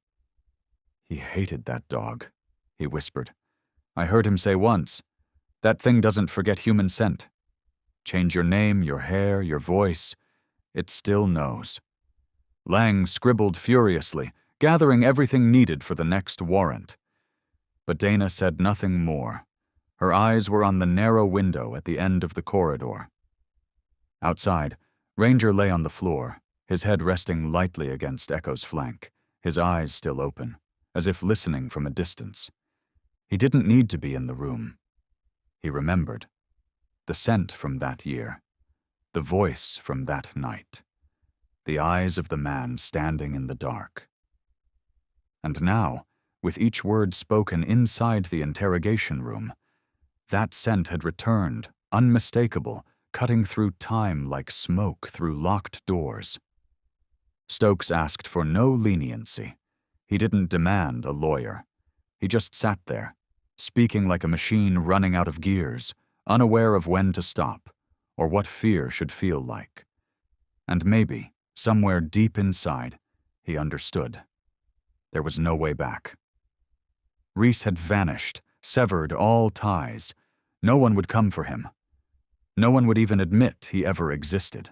"He hated that dog," he whispered. "I heard him say once, 'That thing doesn't forget human scent. Change your name, your hair, your voice. It still knows.'" Lang scribbled furiously, gathering everything needed for the next warrant. But Dana said nothing more. Her eyes were on the narrow window at the end of the corridor. Outside, Ranger lay on the floor, his head resting lightly against Echo's flank, his eyes still open, as if listening from a distance. He didn't need to be in the room. He remembered. The scent from that year. The voice from that night. The eyes of the man standing in the dark. And now, with each word spoken inside the interrogation room, that scent had returned, unmistakable, cutting through time like smoke through locked doors. Stokes asked for no leniency. He didn't demand a lawyer. He just sat there, speaking like a machine running out of gears, unaware of when to stop, or what fear should feel like. And maybe, somewhere deep inside, he understood. There was no way back. Reese had vanished, severed all ties. No one would come for him. No one would even admit he ever existed.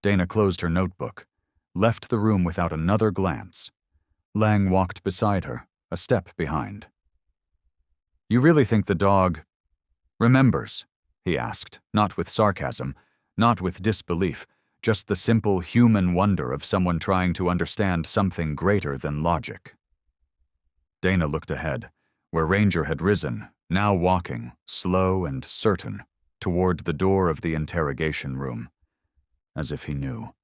Dana closed her notebook, left the room without another glance. Lang walked beside her, a step behind. "You really think the dog remembers?" he asked, not with sarcasm, not with disbelief, just the simple human wonder of someone trying to understand something greater than logic. Dana looked ahead, where Ranger had risen, now walking, slow and certain, toward the door of the interrogation room, as if he knew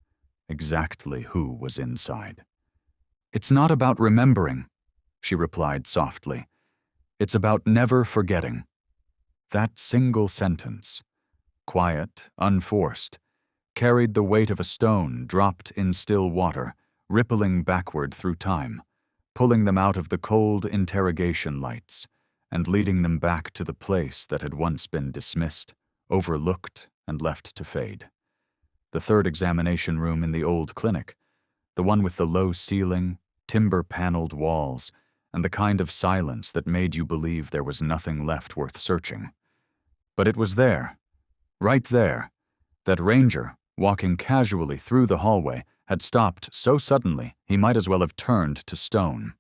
exactly who was inside. "It's not about remembering," she replied softly. "It's about never forgetting." That single sentence, quiet, unforced, carried the weight of a stone dropped in still water, rippling backward through time, pulling them out of the cold interrogation lights and leading them back to the place that had once been dismissed, overlooked, and left to fade. The third examination room in the old clinic, the one with the low ceiling, timber-paneled walls, and the kind of silence that made you believe there was nothing left worth searching. But it was there, right there, that Ranger, walking casually through the hallway, had stopped so suddenly he might as well have turned to stone.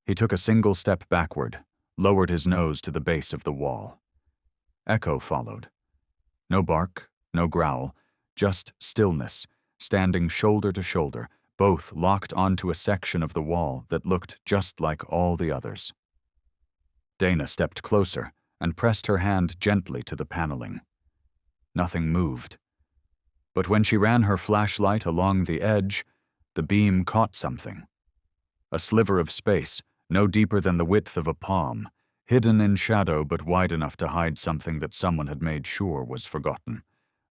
He took a single step backward, lowered his nose to the base of the wall. Echo followed. No bark, no growl, just stillness, standing shoulder to shoulder, both locked onto a section of the wall that looked just like all the others. Dana stepped closer and pressed her hand gently to the paneling. Nothing moved. But when she ran her flashlight along the edge, the beam caught something. A sliver of space, no deeper than the width of a palm, hidden in shadow but wide enough to hide something that someone had made sure was forgotten.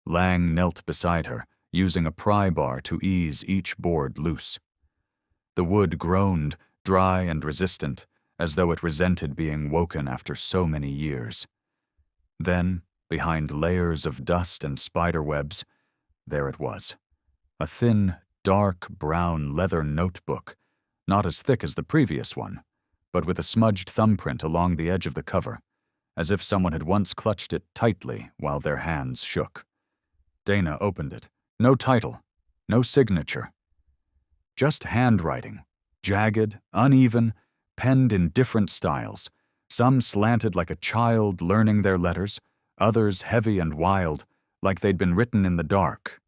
Lang knelt beside her, using a pry bar to ease each board loose. The wood groaned, dry and resistant, as though it resented being woken after so many years. Then, behind layers of dust and spider webs, there it was. A thin, dark brown leather notebook, not as thick as the previous one, but with a smudged thumbprint along the edge of the cover, as if someone had once clutched it tightly while their hands shook. Dana opened it. No title, no signature. Just handwriting, jagged, uneven, penned in different styles, some slanted like a child learning their letters, others heavy and wild, like they'd been written in the dark.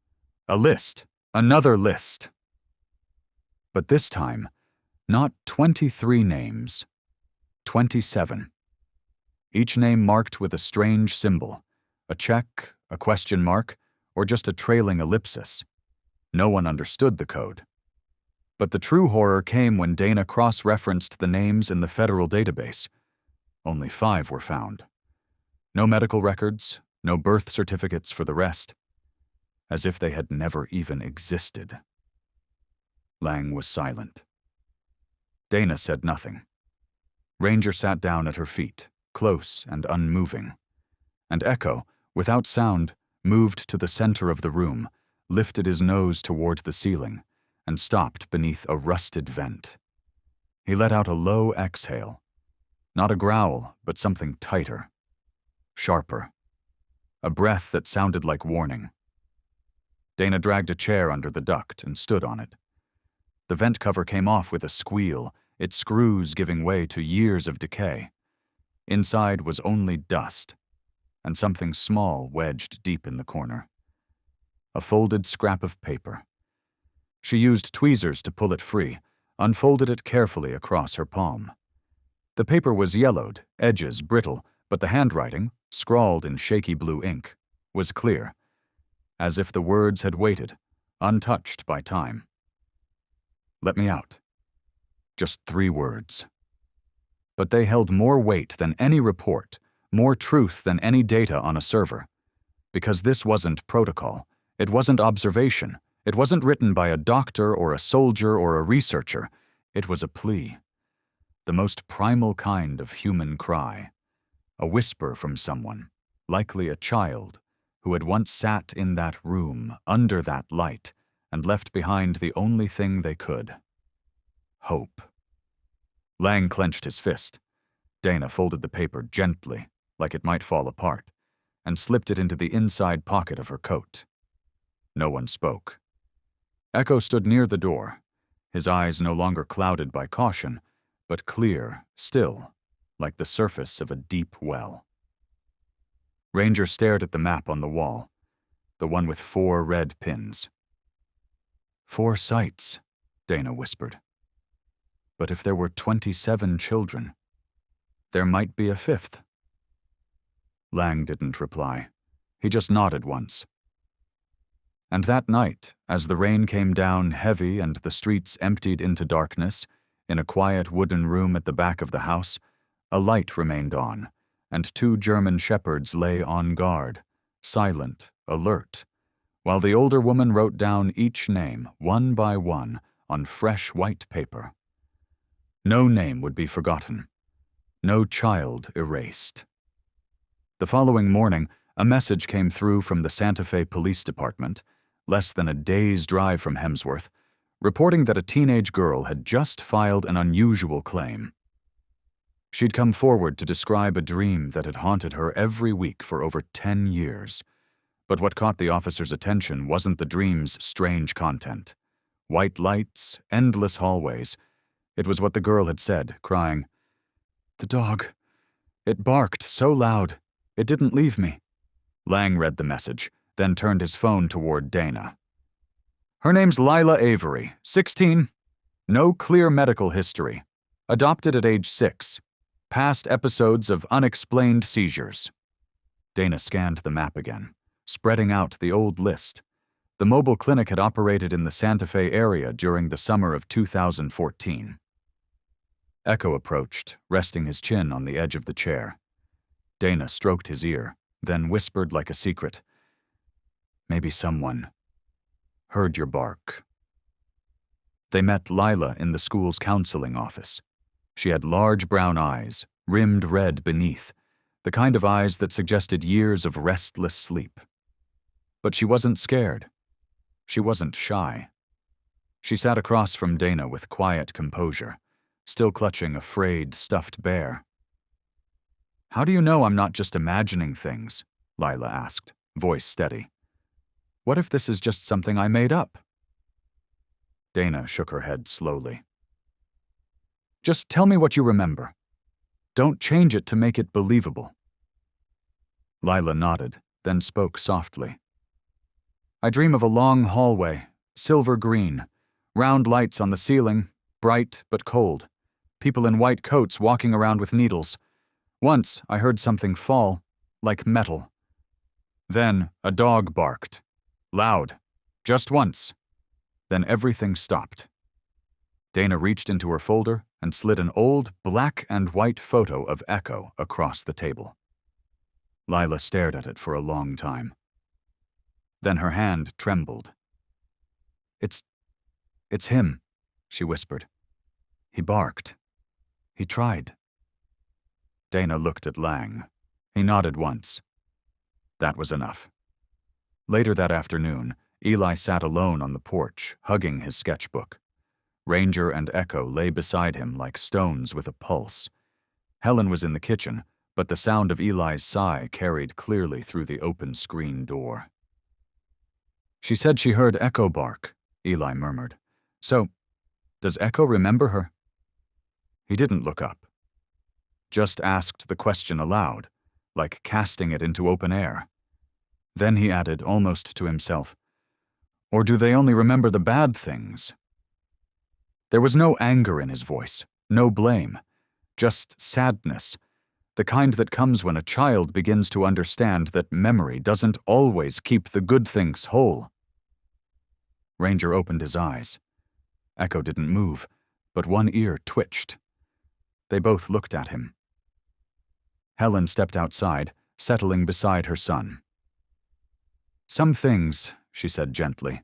A list, another list. But this time, not 23 names, 27. Each name marked with a strange symbol, a check, a question mark, or just a trailing ellipsis. No one understood the code. But the true horror came when Dana cross-referenced the names in the federal database. Only 5 were found. No medical records, no birth certificates for the rest. As if they had never even existed. Lang was silent. Dana said nothing. Ranger sat down at her feet, close and unmoving. And Echo, without sound, moved to the center of the room, lifted his nose toward the ceiling, and stopped beneath a rusted vent. He let out a low exhale. Not a growl, but something tighter. Sharper. A breath that sounded like warning. Dana dragged a chair under the duct and stood on it. The vent cover came off with a squeal, its screws giving way to years of decay. Inside was only dust, and something small wedged deep in the corner. A folded scrap of paper. She used tweezers to pull it free, unfolded it carefully across her palm. The paper was yellowed, edges brittle, but the handwriting, scrawled in shaky blue ink, was clear, as if the words had waited, untouched by time. "Let me out." Just 3 words. But they held more weight than any report, more truth than any data on a server. Because this wasn't protocol, it wasn't observation, it wasn't written by a doctor or a soldier or a researcher, it was a plea. The most primal kind of human cry. A whisper from someone, likely a child, who had once sat in that room, under that light, and left behind the only thing they could. Hope. Lang clenched his fist. Dana folded the paper gently, like it might fall apart, and slipped it into the inside pocket of her coat. No one spoke. Echo stood near the door, his eyes no longer clouded by caution, but clear, still, like the surface of a deep well. Ranger stared at the map on the wall, the one with 4 red pins. 4 sites, Dana whispered. But if there were 27 children, there might be a 5th. Lang didn't reply. He just nodded once. And that night, as the rain came down heavy and the streets emptied into darkness, in a quiet wooden room at the back of the house, a light remained on, and 2 German shepherds lay on guard, silent, alert, while the older woman wrote down each name, one by one, on fresh white paper. No name would be forgotten. No child erased. The following morning, a message came through from the Santa Fe Police Department, less than a day's drive from Hemsworth, reporting that a teenage girl had just filed an unusual claim. She'd come forward to describe a dream that had haunted her every week for over 10 years. But what caught the officer's attention wasn't the dream's strange content. White lights, endless hallways. It was what the girl had said, crying, "The dog. It barked so loud. It didn't leave me." Lang read the message, then turned his phone toward Dana. "Her name's Lila Avery, 16. No clear medical history. Adopted at age 6. Past episodes of unexplained seizures." Dana scanned the map again, spreading out the old list. The mobile clinic had operated in the Santa Fe area during the summer of 2014. Echo approached, resting his chin on the edge of the chair. Dana stroked his ear, then whispered like a secret, "Maybe someone heard your bark." They met Lila in the school's counseling office. She had large brown eyes, rimmed red beneath, the kind of eyes that suggested years of restless sleep. But she wasn't scared. She wasn't shy. She sat across from Dana with quiet composure, still clutching a frayed, stuffed bear. "How do you know I'm not just imagining things?" Lila asked, voice steady. "What if this is just something I made up?" Dana shook her head slowly. "Just tell me what you remember. Don't change it to make it believable." Lila nodded, then spoke softly. "I dream of a long hallway, silver green, round lights on the ceiling, bright but cold, people in white coats walking around with needles. Once I heard something fall, like metal. Then a dog barked. Loud. Just once. Then everything stopped." Dana reached into her folder and slid an old black and white photo of Echo across the table. Lila stared at it for a long time. Then her hand trembled. It's him," she whispered. "He barked. He tried." Dana looked at Lang. He nodded once. That was enough. Later that afternoon, Eli sat alone on the porch, hugging his sketchbook. Ranger and Echo lay beside him like stones with a pulse. Helen was in the kitchen, but the sound of Eli's sigh carried clearly through the open screen door. "She said she heard Echo bark," Eli murmured. "So, does Echo remember her?" He didn't look up. Just asked the question aloud, like casting it into open air. Then he added, almost to himself, "Or do they only remember the bad things?" There was no anger in his voice, no blame, just sadness, the kind that comes when a child begins to understand that memory doesn't always keep the good things whole. Ranger opened his eyes. Echo didn't move, but one ear twitched. They both looked at him. Helen stepped outside, settling beside her son. "Some things," she said gently,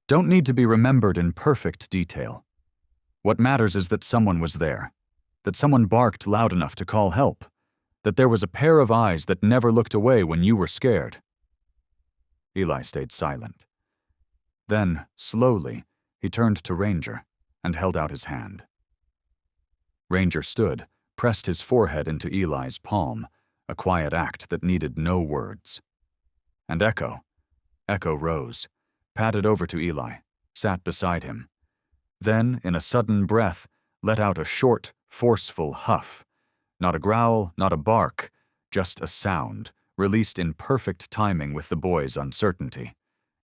"don't need to be remembered in perfect detail. What matters is that someone was there, that someone barked loud enough to call help, that there was a pair of eyes that never looked away when you were scared." Eli stayed silent. Then, slowly, he turned to Ranger and held out his hand. Ranger stood, pressed his forehead into Eli's palm, a quiet act that needed no words. And Echo rose, padded over to Eli, sat beside him. Then, in a sudden breath, let out a short, forceful huff. Not a growl, not a bark, just a sound, released in perfect timing with the boy's uncertainty.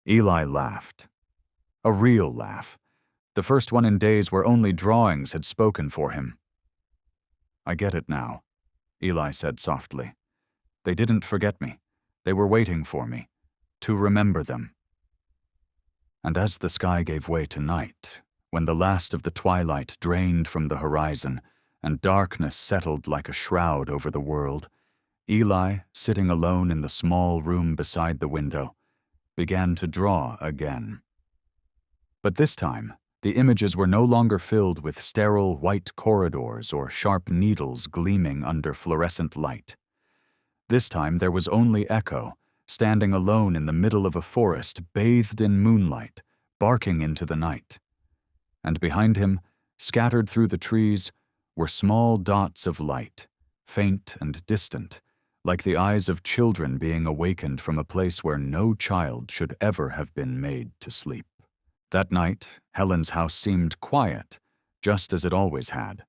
Eli laughed. A real laugh. The first one in days where only drawings had spoken for him. "I get it now," Eli said softly. "They didn't forget me. They were waiting for me, to remember them." And as the sky gave way to night, when the last of the twilight drained from the horizon and darkness settled like a shroud over the world, Eli, sitting alone in the small room beside the window, began to draw again. But this time, the images were no longer filled with sterile white corridors or sharp needles gleaming under fluorescent light. This time there was only Echo, standing alone in the middle of a forest bathed in moonlight, barking into the night. And behind him, scattered through the trees, were small dots of light, faint and distant, like the eyes of children being awakened from a place where no child should ever have been made to sleep. That night, Helen's house seemed quiet, just as it always had.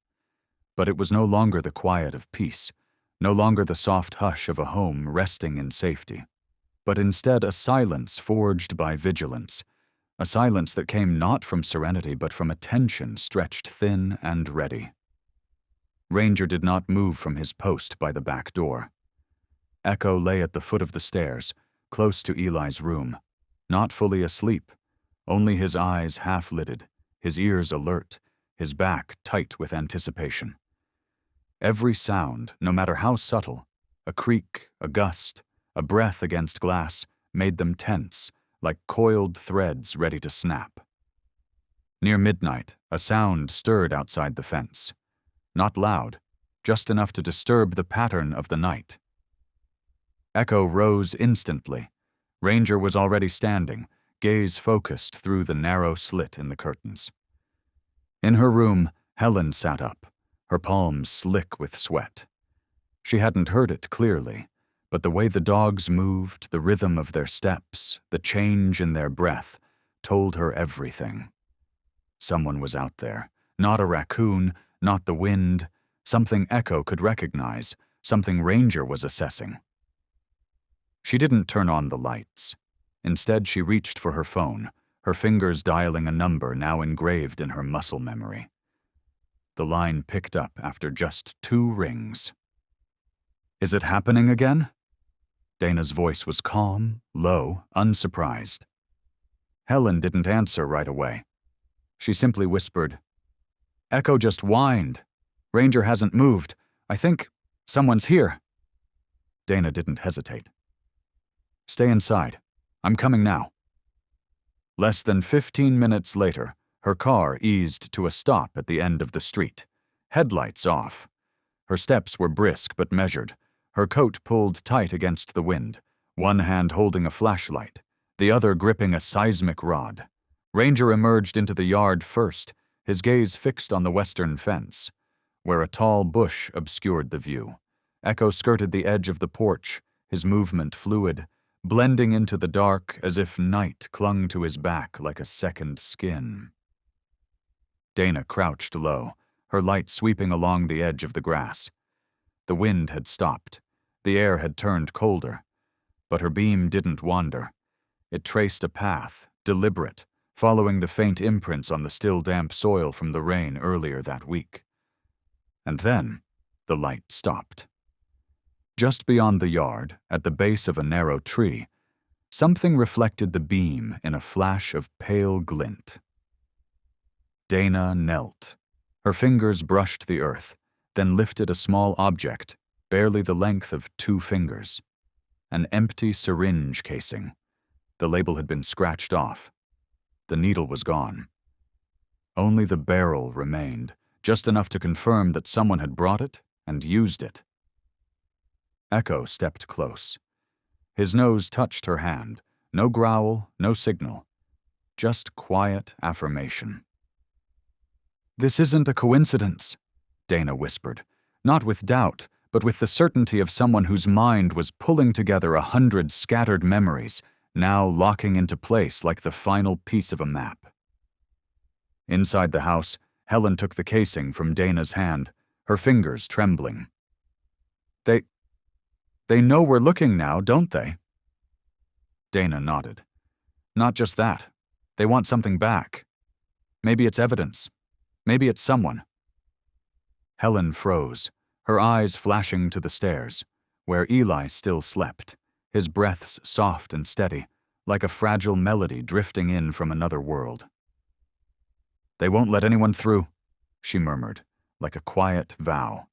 But it was no longer the quiet of peace, no longer the soft hush of a home resting in safety, but instead a silence forged by vigilance, a silence that came not from serenity but from a tension stretched thin and ready. Ranger did not move from his post by the back door. Echo lay at the foot of the stairs, close to Eli's room, not fully asleep, only his eyes half-lidded, his ears alert, his back tight with anticipation. Every sound, no matter how subtle, a creak, a gust, a breath against glass, made them tense, like coiled threads ready to snap. Near midnight, a sound stirred outside the fence. Not loud, just enough to disturb the pattern of the night. Echo rose instantly. Ranger was already standing, gaze focused through the narrow slit in the curtains. In her room, Helen sat up, her palms slick with sweat. She hadn't heard it clearly, but the way the dogs moved, the rhythm of their steps, the change in their breath, told her everything. Someone was out there, not a raccoon, not the wind, something Echo could recognize, something Ranger was assessing. She didn't turn on the lights. Instead, she reached for her phone, her fingers dialing a number now engraved in her muscle memory. The line picked up after just 2 rings. "Is it happening again?" Dana's voice was calm, low, unsurprised. Helen didn't answer right away. She simply whispered, "Echo just whined. Ranger hasn't moved. I think someone's here." Dana didn't hesitate. "Stay inside. I'm coming now." Less than 15 minutes later, her car eased to a stop at the end of the street, headlights off. Her steps were brisk but measured, her coat pulled tight against the wind, one hand holding a flashlight, the other gripping a seismic rod. Ranger emerged into the yard first, his gaze fixed on the western fence, where a tall bush obscured the view. Echo skirted the edge of the porch, his movement fluid, blending into the dark as if night clung to his back like a second skin. Dana crouched low, her light sweeping along the edge of the grass. The wind had stopped. The air had turned colder. But her beam didn't wander. It traced a path, deliberate, following the faint imprints on the still damp soil from the rain earlier that week. And then, The light stopped. Just beyond the yard, at the base of a narrow tree, something reflected the beam in a flash of pale glint. Dana knelt. Her fingers brushed the earth, then lifted a small object, barely the length of 2 fingers. An empty syringe casing. The label had been scratched off. The needle was gone. Only the barrel remained, just enough to confirm that someone had brought it and used it. Echo stepped close. His nose touched her hand. No growl, no signal. Just quiet affirmation. "This isn't a coincidence," Dana whispered, not with doubt, but with the certainty of someone whose mind was pulling together 100 scattered memories, now locking into place like the final piece of a map. Inside the house, Helen took the casing from Dana's hand, her fingers trembling. They know we're looking now, don't they?" Dana nodded. "Not just that. They want something back. Maybe it's evidence. Maybe it's someone." Helen froze, her eyes flashing to the stairs, where Eli still slept, his breaths soft and steady, like a fragile melody drifting in from another world. "They won't let anyone through," she murmured, like a quiet vow.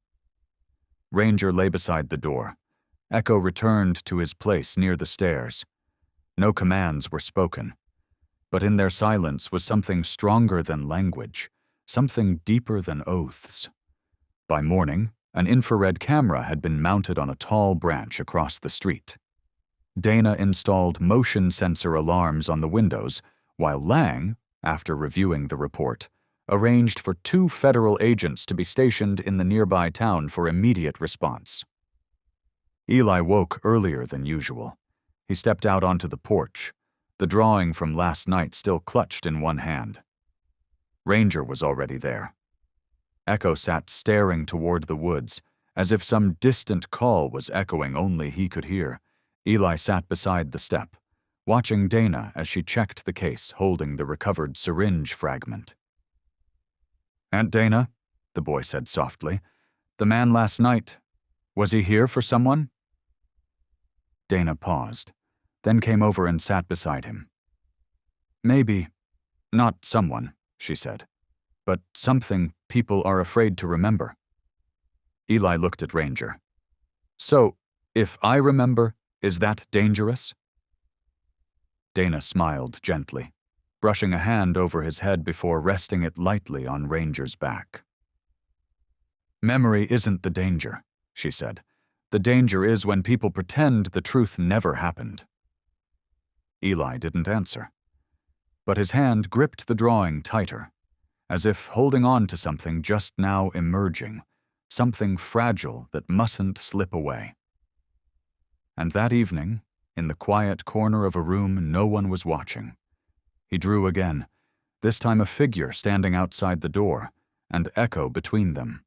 Ranger lay beside the door. Echo returned to his place near the stairs. No commands were spoken, but in their silence was something stronger than language, something deeper than oaths. By morning, an infrared camera had been mounted on a tall branch across the street. Dana installed motion sensor alarms on the windows, while Lang, after reviewing the report, arranged for 2 federal agents to be stationed in the nearby town for immediate response. Eli woke earlier than usual. He stepped out onto the porch, the drawing from last night still clutched in one hand. Ranger was already there. Echo sat staring toward the woods, as if some distant call was echoing only he could hear. Eli sat beside the step, watching Dana as she checked the case holding the recovered syringe fragment. "Aunt Dana," the boy said softly, "the man last night, was he here for someone?" Dana paused, then came over and sat beside him. "Maybe. Not someone," she said, "but something people are afraid to remember." Eli looked at Ranger. "So, if I remember, is that dangerous?" Dana smiled gently, brushing a hand over his head before resting it lightly on Ranger's back. "Memory isn't the danger," she said. "The danger is when people pretend the truth never happened." Eli didn't answer, but his hand gripped the drawing tighter, as if holding on to something just now emerging, something fragile that mustn't slip away. And that evening, in the quiet corner of a room no one was watching, he drew again, this time a figure standing outside the door, and Echo between them.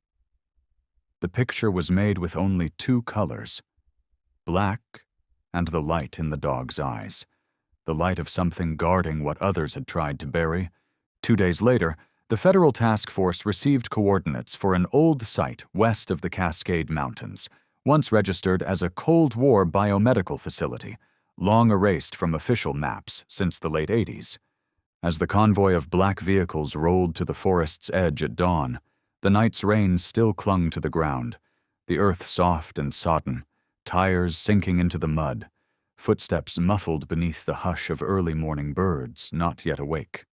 The picture was made with only 2 colors, black and the light in the dog's eyes, the light of something guarding what others had tried to bury. 2 days later, the federal task force received coordinates for an old site west of the Cascade Mountains, once registered as a Cold War biomedical facility, long erased from official maps since the late 80s. As the convoy of black vehicles rolled to the forest's edge at dawn, the night's rain still clung to the ground, the earth soft and sodden, tires sinking into the mud, footsteps muffled beneath the hush of early morning birds not yet awake.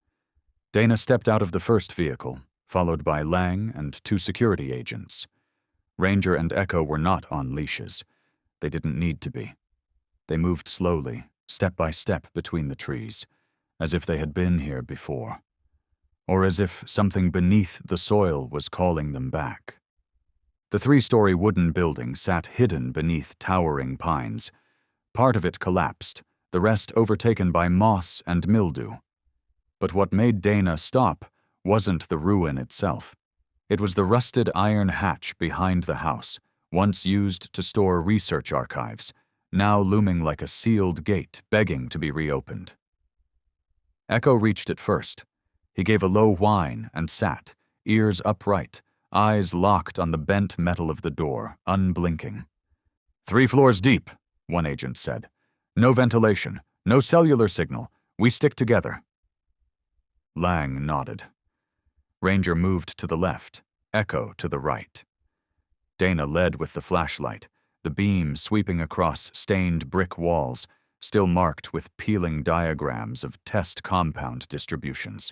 Dana stepped out of the first vehicle, followed by Lang and 2 security agents. Ranger and Echo were not on leashes. They didn't need to be. They moved slowly, step by step between the trees, as if they had been here before, or as if something beneath the soil was calling them back. The 3-story wooden building sat hidden beneath towering pines. Part of it collapsed, the rest overtaken by moss and mildew. But what made Dana stop wasn't the ruin itself. It was the rusted iron hatch behind the house, once used to store research archives, now looming like a sealed gate begging to be reopened. Echo reached it first. He gave a low whine and sat, ears upright, eyes locked on the bent metal of the door, unblinking. 3 floors deep, one agent said. No ventilation, no cellular signal. We stick together. Lang nodded. Ranger moved to the left, Echo to the right. Dana led with the flashlight, the beam sweeping across stained brick walls, still marked with peeling diagrams of test compound distributions.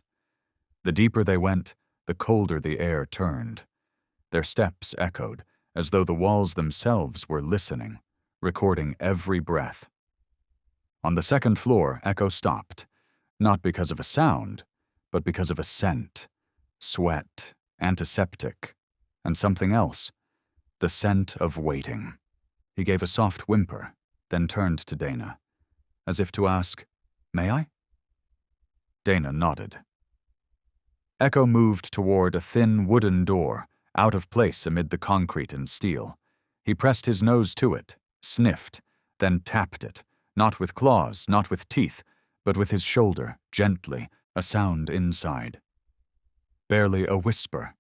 The deeper they went, the colder the air turned. Their steps echoed, as though the walls themselves were listening, recording every breath. On the second floor, Echo stopped, not because of a sound, but because of a scent. Sweat, antiseptic, and something else. The scent of waiting. He gave a soft whimper, then turned to Dana, as if to ask, "May I?" Dana nodded. Echo moved toward a thin wooden door, out of place amid the concrete and steel. He pressed his nose to it, sniffed, then tapped it, not with claws, not with teeth, but with his shoulder, gently, a sound inside. Barely a whisper.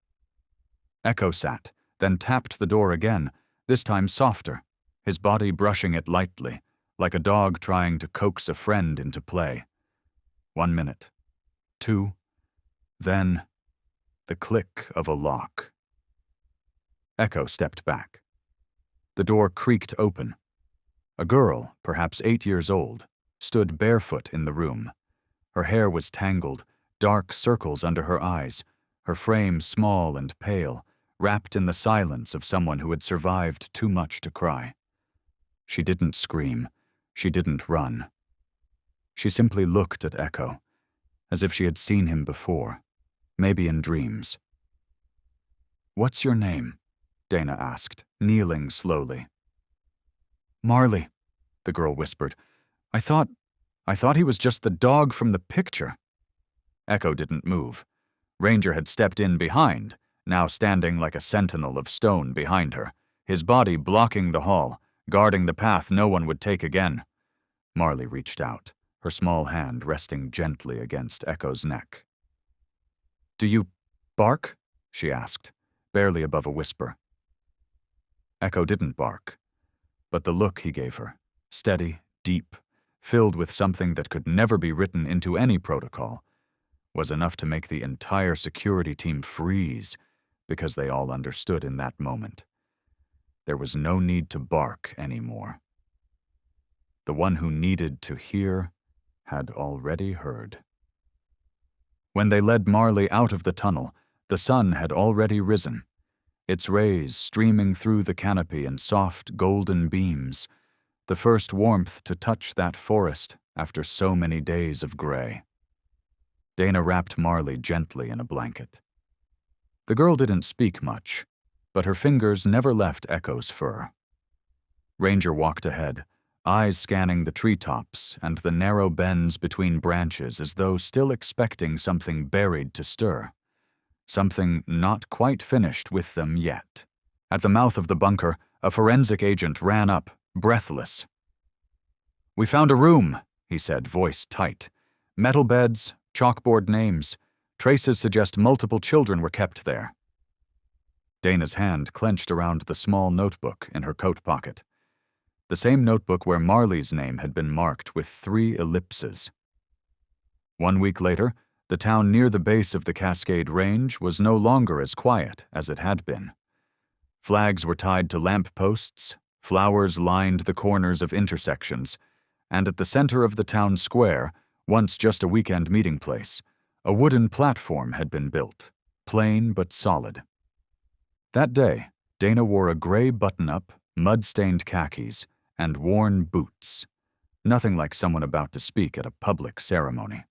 Echo sat, then tapped the door again, this time softer, his body brushing it lightly, like a dog trying to coax a friend into play. 1 minute. 2. Then, the click of a lock. Echo stepped back. The door creaked open. A girl, perhaps 8 years old, stood barefoot in the room. Her hair was tangled, dark circles under her eyes, her frame small and pale, wrapped in the silence of someone who had survived too much to cry. She didn't scream. She didn't run. She simply looked at Echo, as if she had seen him before, maybe in dreams. "What's your name?" Dana asked, kneeling slowly. "Marley," the girl whispered. I thought he was just the dog from the picture." Echo didn't move. Ranger had stepped in behind, now standing like a sentinel of stone behind her, his body blocking the hall, guarding the path no one would take again. Marley reached out, her small hand resting gently against Echo's neck. "Do you bark?" she asked, barely above a whisper. Echo didn't bark, but the look he gave her, steady, deep, filled with something that could never be written into any protocol, was enough to make the entire security team freeze, because they all understood in that moment. There was no need to bark anymore. The one who needed to hear had already heard. When they led Marley out of the tunnel, the sun had already risen, its rays streaming through the canopy in soft golden beams, the first warmth to touch that forest after so many days of gray. Dana wrapped Marley gently in a blanket. The girl didn't speak much, but her fingers never left Echo's fur. Ranger walked ahead, eyes scanning the treetops and the narrow bends between branches as though still expecting something buried to stir. Something not quite finished with them yet. At the mouth of the bunker, a forensic agent ran up, breathless. "We found a room," he said, voice tight. "Metal beds, chalkboard names. Traces suggest multiple children were kept there." Dana's hand clenched around the small notebook in her coat pocket. The same notebook where Marley's name had been marked with 3 ellipses. 1 week later, the town near the base of the Cascade Range was no longer as quiet as it had been. Flags were tied to lamp posts, flowers lined the corners of intersections, and at the center of the town square, once just a weekend meeting place, a wooden platform had been built, plain but solid. That day, Dana wore a gray button-up, mud-stained khakis, and worn boots, nothing like someone about to speak at a public ceremony.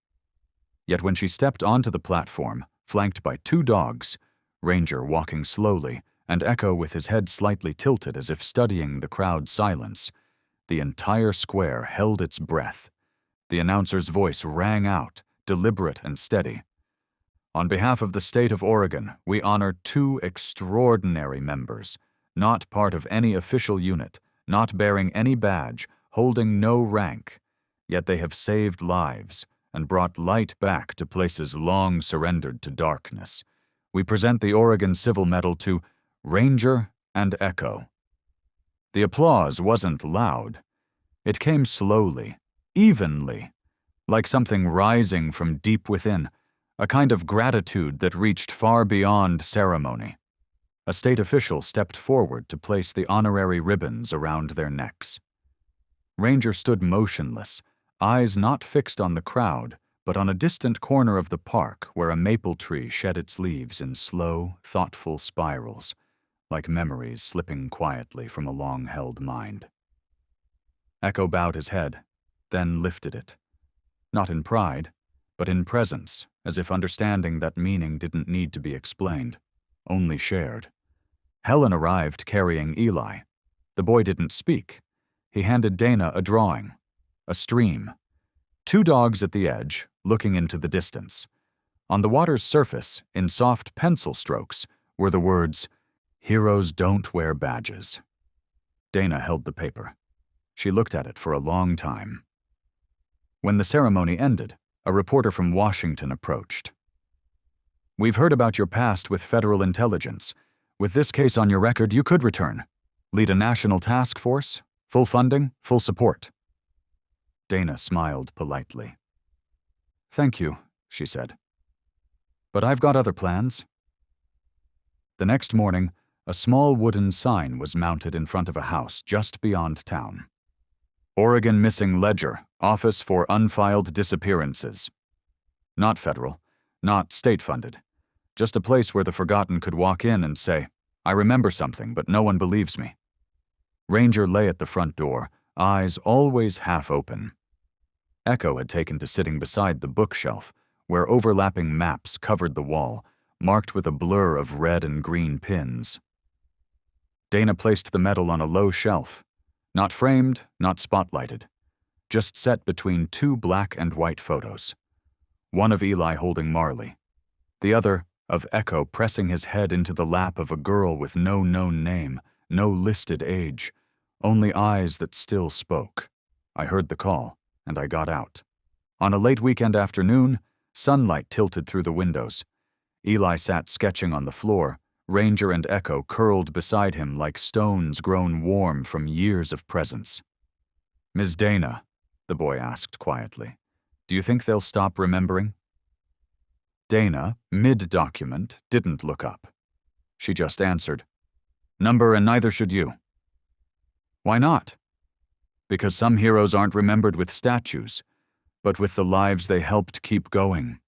Yet when she stepped onto the platform, flanked by 2 dogs, Ranger walking slowly, and Echo with his head slightly tilted as if studying the crowd's silence, the entire square held its breath. The announcer's voice rang out, deliberate and steady. "On behalf of the state of Oregon, we honor 2 extraordinary members, not part of any official unit, not bearing any badge, holding no rank, yet they have saved lives and brought light back to places long surrendered to darkness. We present the Oregon Civil Medal to Ranger and Echo." The applause wasn't loud. It came slowly, evenly, like something rising from deep within, a kind of gratitude that reached far beyond ceremony. A state official stepped forward to place the honorary ribbons around their necks. Ranger stood motionless, eyes not fixed on the crowd, but on a distant corner of the park where a maple tree shed its leaves in slow, thoughtful spirals, like memories slipping quietly from a long-held mind. Echo bowed his head, then lifted it. Not in pride, but in presence, as if understanding that meaning didn't need to be explained, only shared. Helen arrived carrying Eli. The boy didn't speak. He handed Dana a drawing, a stream. 2 dogs at the edge, looking into the distance. On the water's surface, in soft pencil strokes, were the words, "Heroes don't wear badges." Dana held the paper. She looked at it for a long time. When the ceremony ended, a reporter from Washington approached. "We've heard about your past with federal intelligence. With this case on your record, you could return. Lead a national task force, full funding, full support." Dana smiled politely. "Thank you," she said. "But I've got other plans." The next morning, a small wooden sign was mounted in front of a house just beyond town. "Oregon Missing Ledger, Office for Unfiled Disappearances." Not federal, not state-funded. Just a place where the forgotten could walk in and say, "I remember something, but no one believes me." Ranger lay at the front door, eyes always half open. Echo had taken to sitting beside the bookshelf, where overlapping maps covered the wall, marked with a blur of red and green pins. Dana placed the medal on a low shelf, not framed, not spotlighted, just set between 2 black and white photos. One of Eli holding Marley, the other of Echo pressing his head into the lap of a girl with no known name, no listed age, only eyes that still spoke. I heard the call, and I got out. On a late weekend afternoon, sunlight tilted through the windows. Eli sat sketching on the floor, Ranger and Echo curled beside him like stones grown warm from years of presence. "Ms. Dana," the boy asked quietly, "do you think they'll stop remembering?" Dana, mid-document, didn't look up. She just answered, "Number, and neither should you." "Why not?" "Because some heroes aren't remembered with statues, but with the lives they helped keep going."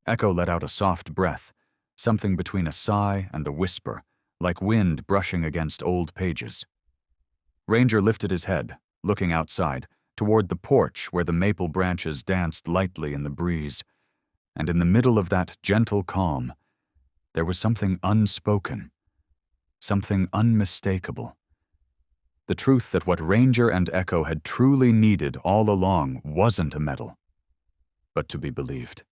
Echo let out a soft breath, something between a sigh and a whisper, like wind brushing against old pages. Ranger lifted his head, looking outside, toward the porch where the maple branches danced lightly in the breeze, and in the middle of that gentle calm, there was something unspoken, something unmistakable. The truth that what Ranger and Echo had truly needed all along wasn't a medal, but to be believed.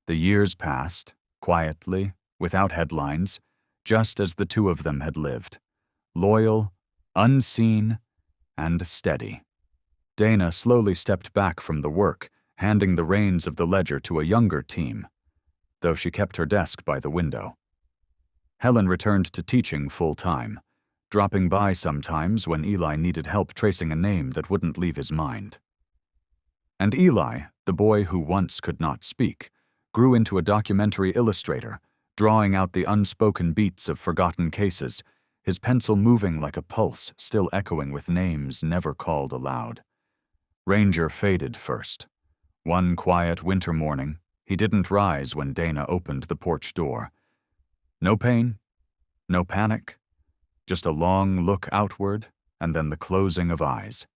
The years passed, quietly, without headlines, just as the 2 of them had lived, loyal, unseen, and steady. Dana slowly stepped back from the work, handing the reins of the ledger to a younger team, though she kept her desk by the window. Helen returned to teaching full-time, dropping by sometimes when Eli needed help tracing a name that wouldn't leave his mind. And Eli, the boy who once could not speak, grew into a documentary illustrator, drawing out the unspoken beats of forgotten cases, his pencil moving like a pulse still echoing with names never called aloud. Ranger faded first. One quiet winter morning, he didn't rise when Dana opened the porch door. No pain, no panic, just a long look outward and then the closing of eyes,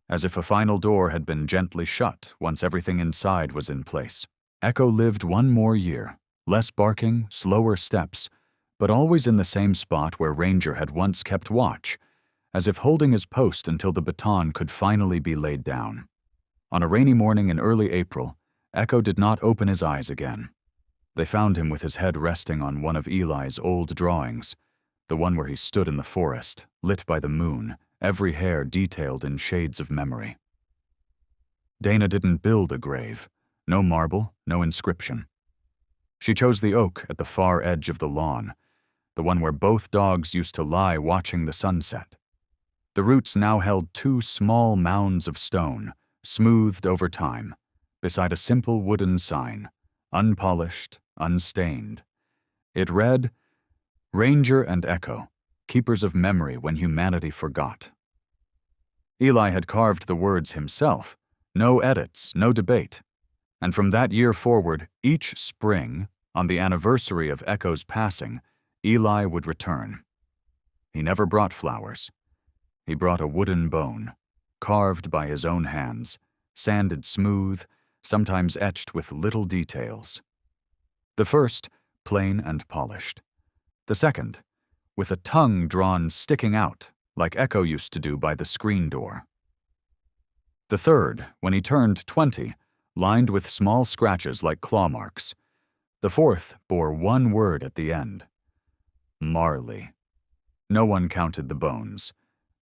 as if a final door had been gently shut once everything inside was in place. Echo lived 1 more year, less barking, slower steps, but always in the same spot where Ranger had once kept watch, as if holding his post until the baton could finally be laid down. On a rainy morning in early April, Echo did not open his eyes again. They found him with his head resting on one of Eli's old drawings, the one where he stood in the forest, lit by the moon, every hair detailed in shades of memory. Dana didn't build a grave. No marble, no inscription. She chose the oak at the far edge of the lawn, the one where both dogs used to lie watching the sunset. The roots now held 2 small mounds of stone, smoothed over time, beside a simple wooden sign, unpolished, unstained. It read, "Ranger and Echo, keepers of memory when humanity forgot." Eli had carved the words himself, no edits, no debate. And from that year forward, each spring, on the anniversary of Echo's passing, Eli would return. He never brought flowers. He brought a wooden bone, carved by his own hands, sanded smooth, sometimes etched with little details. The first, plain and polished. The second, with a tongue drawn sticking out, like Echo used to do by the screen door. The third, when he turned 20, lined with small scratches like claw marks. The fourth bore one word at the end. Marley. No one counted the bones.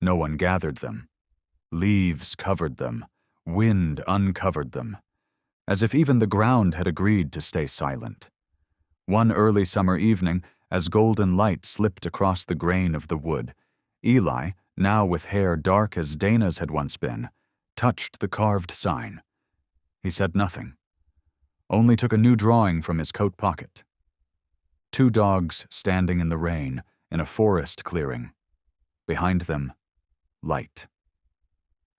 No one gathered them. Leaves covered them. Wind uncovered them. As if even the ground had agreed to stay silent. One early summer evening, as golden light slipped across the grain of the wood, Eli, now with hair dark as Dana's had once been, touched the carved sign. He said nothing, only took a new drawing from his coat pocket. 2 dogs standing in the rain in a forest clearing. Behind them, light.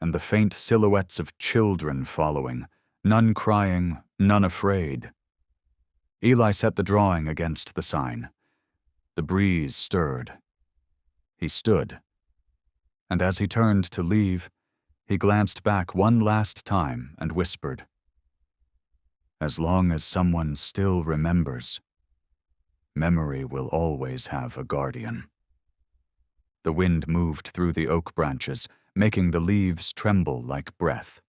And the faint silhouettes of children following, none crying, none afraid. Eli set the drawing against the sign. The breeze stirred. He stood. And as he turned to leave, he glanced back one last time and whispered, "As long as someone still remembers, memory will always have a guardian." The wind moved through the oak branches, making the leaves tremble like breath.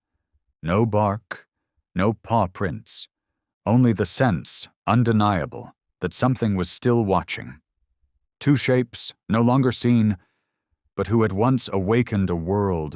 No bark, no paw prints, only the sense, undeniable, that something was still watching. 2 shapes, no longer seen, but who had once awakened a world